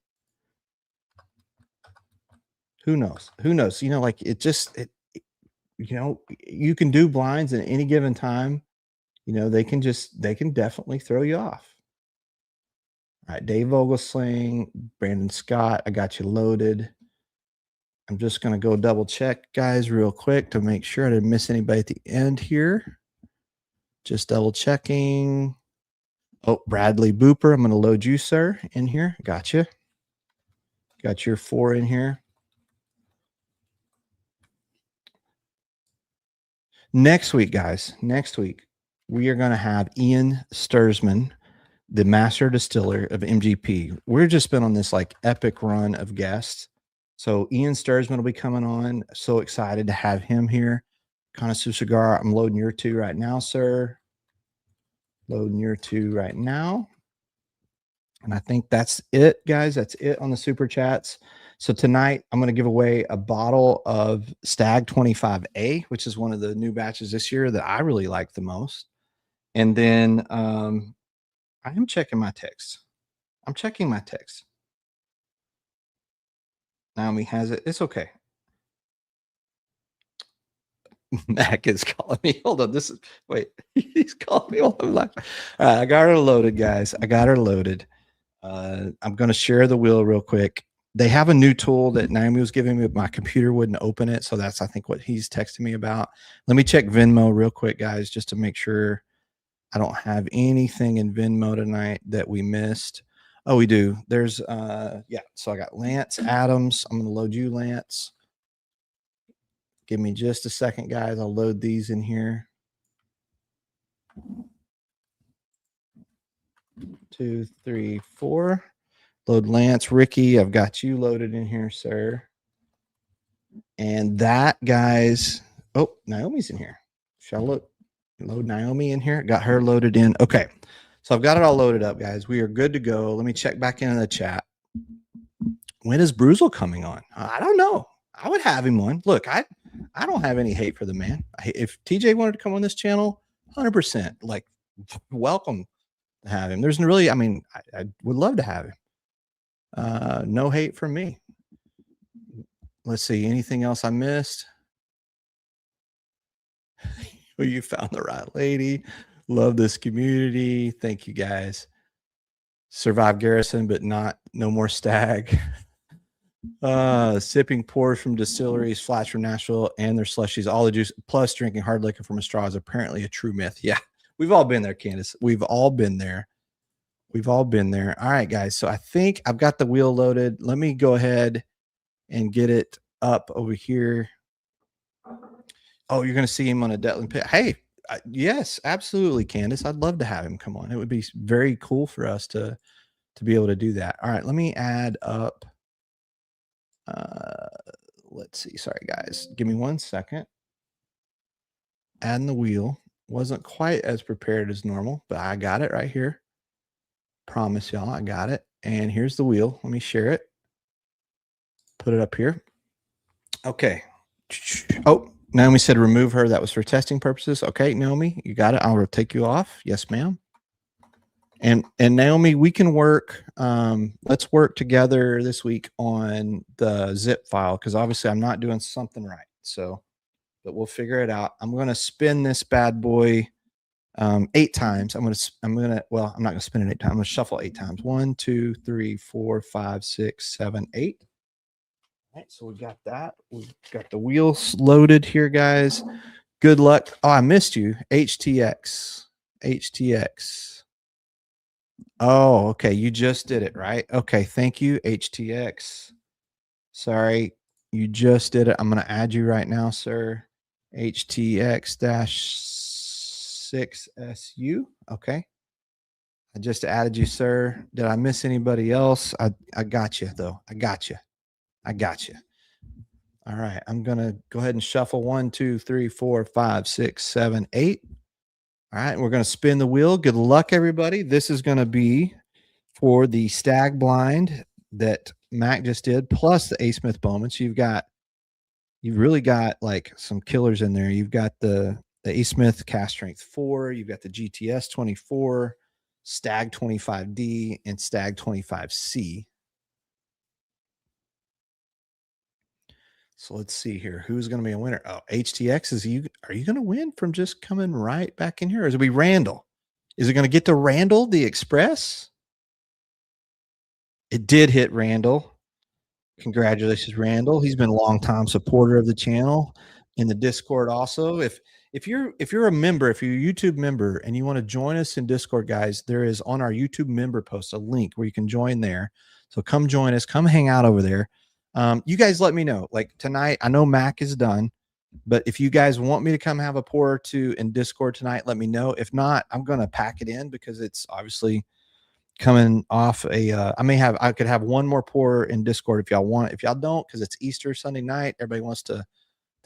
Who knows? Who knows? You know, like you know, you can do blinds at any given time. You know, they can definitely throw you off. All right, Dave Vogelsling, Brandon Scott, I got you loaded. I'm just going to go double check, guys, real quick to make sure I didn't miss anybody at the end here. Just double checking. Oh, Bradley Booper, I'm going to load you, sir, in here. Gotcha. Got your 4 in here. Next week, guys, we are going to have Ian Sturzman, the master distiller of MGP. We're just been on this like epic run of guests. So Ian Sturzman will be coming on. So excited to have him here. Connoisseur Cigar, I'm loading your 2 right now, sir. Loading your 2 right now. And I think that's it, guys. That's it on the super chats. So tonight I'm going to give away a bottle of Stag 25A, which is one of the new batches this year that I really like the most. And then I am checking my text. I'm checking my text. Naomi has it. It's okay. Mack is calling me. Hold on. Wait. He's calling me while I'm live. All right, I got her loaded, guys. I got her loaded. I'm going to share the wheel real quick. They have a new tool that Naomi was giving me, but my computer wouldn't open it. So that's, I think, what he's texting me about. Let me check Venmo real quick, guys, just to make sure I don't have anything in Venmo tonight that we missed. Oh, we do. There's, yeah. So I got Lance Adams. I'm going to load you, Lance. Give me just a second, guys. I'll load these in here. 2, 3, 4. Load Lance. Ricky, I've got you loaded in here, sir. And that, guys. Oh, Naomi's in here. Shall I load Naomi in here? Got her loaded in. Okay. So I've got it all loaded up, guys. We are good to go. Let me check back into the chat. When is Bruzel coming on? I don't know. I would have him on. Look, I don't have any hate for the man. If TJ wanted to come on this channel, 100%, like, welcome to have him. There's really, I mean, I would love to have him. No hate from me. Let's see. Anything else I missed? Well, you found the right lady. Love this community. Thank you, guys. Survive Garrison, but no more Stag. Sipping pours from distilleries, flats from Nashville, and their slushies, all the juice, plus drinking hard liquor from a straw is apparently a true myth. Yeah, we've all been there, Candace. We've all been there. We've all been there. All right, guys. So I think I've got the wheel loaded. Let me go ahead and get it up over here. Oh, you're going to see him on a Detland pit. Hey, yes, absolutely, Candace. I'd love to have him come on. It would be very cool for us to be able to do that. All right, let me add up. Let's see. Sorry, guys. Give me 1 second. Adding the wheel. Wasn't quite as prepared as normal, but I got it right here. Promise y'all, I got it. And here's the wheel. Let me share it. Put it up here. Okay. Oh, Naomi said remove her. That was for testing purposes. Okay, Naomi, you got it. I'll take you off. Yes, ma'am. And Naomi, we can work. Let's work together this week on the zip file, because obviously I'm not doing something right. So, but we'll figure it out. I'm going to spin this bad boy 8 times. I'm not going to spin it 8 times. I'm going to shuffle 8 times. 1, 2, 3, 4, 5, 6, 7, 8. All right, so we got that. We've got the wheels loaded here, guys. Good luck. Oh, I missed you. HTX. Oh, okay. You just did it, right? Okay. Thank you, HTX. Sorry, you just did it. I'm going to add you right now, sir. HTX-6SU. Okay. I just added you, sir. Did I miss anybody else? I got you, though. I got you. All right. I'm going to go ahead and shuffle 1, 2, 3, 4, 5, 6, 7, 8. All right. We're going to spin the wheel. Good luck, everybody. This is going to be for the Stag blind that Mack just did, plus the A. Smith Bowman. So you've really got like some killers in there. You've got the A. Smith Cast Strength 4. You've got the GTS 24, Stag 25D, and Stag 25C. So let's see here. Who's going to be a winner? Oh, HTX are you going to win from just coming right back in here? Or is it be Randall? Is it going to get to Randall the Express? It did hit Randall. Congratulations, Randall. He's been a long-time supporter of the channel in the Discord also. If you're a member, if you're a YouTube member and you want to join us in Discord, guys, there is on our YouTube member post a link where you can join there. So come join us, come hang out over there. You guys let me know. Like tonight, I know Mack is done, but if you guys want me to come have a pour or two in Discord tonight, let me know. If not, I'm going to pack it in because it's obviously coming off I could have one more pour in Discord if y'all want. If y'all don't, because it's Easter Sunday night, everybody wants to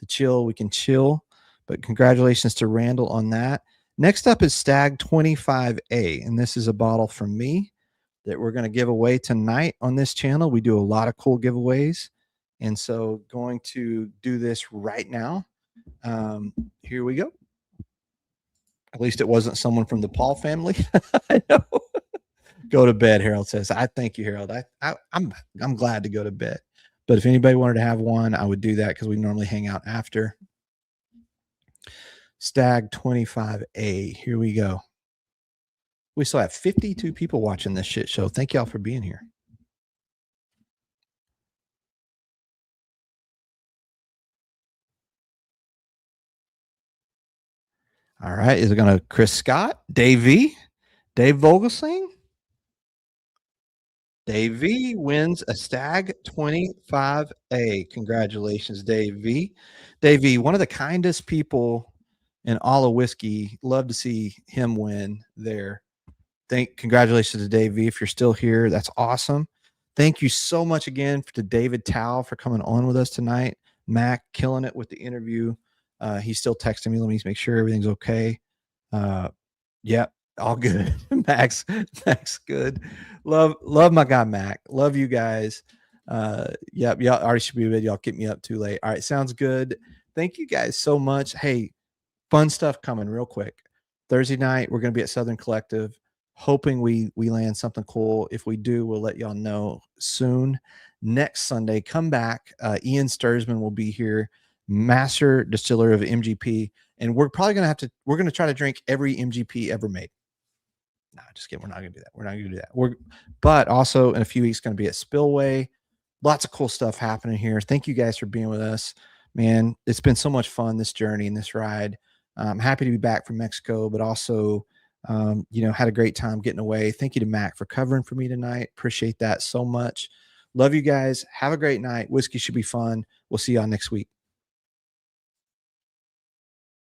chill, we can chill. But congratulations to Randall on that. Next up is Stag 25A, and this is a bottle from me that we're going to give away tonight on this channel. We do a lot of cool giveaways, and so going to do this right now. Here we go. At least it wasn't someone from the Paul family. I know. Go to bed, Harold says. I thank you, Harold. I'm glad to go to bed. But if anybody wanted to have one, I would do that because we normally hang out after. Stag 25A. Here we go. We still have 52 people watching this shit show. Thank y'all for being here. All right. Is it going to Chris Scott? Dave V? Dave Vogelsing? Dave V wins a Stag 25A. Congratulations, Dave V. Dave V, one of the kindest people in all of whiskey. Love to see him win there. Congratulations to Dave V. If you're still here, that's awesome. Thank you so much again to David Tao for coming on with us tonight. Mack killing it with the interview. He's still texting me. Let me make sure everything's okay. Yep, all good. Max good. Love my guy Mack. Love you guys. Yep, y'all already should be in bed. Y'all keep me up too late. All right, sounds good. Thank you guys so much. Hey, fun stuff coming real quick. Thursday night, we're going to be at Southern Collective. Hoping we land something cool. If we do, we'll let y'all know soon. Next Sunday, come back. Ian Sturzman will be here, master distiller of MGP. And we're probably going to try to drink every MGP ever made. No, just kidding. We're not going to do that. We're not going to do that. But also in a few weeks, going to be at Spillway. Lots of cool stuff happening here. Thank you guys for being with us. Man, it's been so much fun, this journey and this ride. I'm happy to be back from Mexico, but also, had a great time getting away. Thank you to Mack for covering for me tonight. Appreciate that so much. Love you guys. Have a great night. Whiskey should be fun. We'll see y'all next week.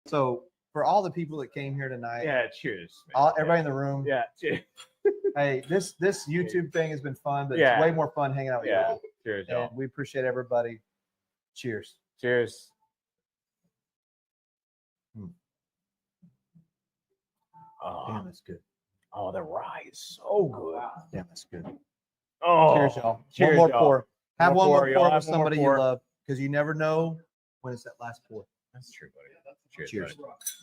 So for all the people that came here tonight, yeah, cheers. Everybody in the room. Yeah, cheers. Hey, this YouTube thing has been fun, but it's way more fun hanging out with you. Cheers, and we appreciate everybody. Cheers. Cheers. Oh, damn, that's good. Oh, the rye is so good. Damn, that's good. Oh, cheers, y'all. Cheers, one more pour. Have one more pour y'all. with somebody you love, because you never know when it's that last pour. That's true, buddy. Cheers.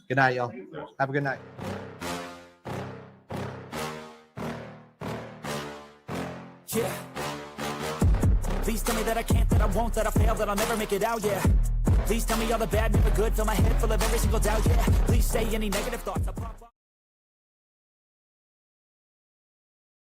Good night, y'all. Have a good night. Yeah. Please tell me that I can't, that I won't, that I fail, that I'll never make it out, yeah. Please tell me all the bad, never good, fill my head full of every single doubt, yeah. Please say any negative thoughts.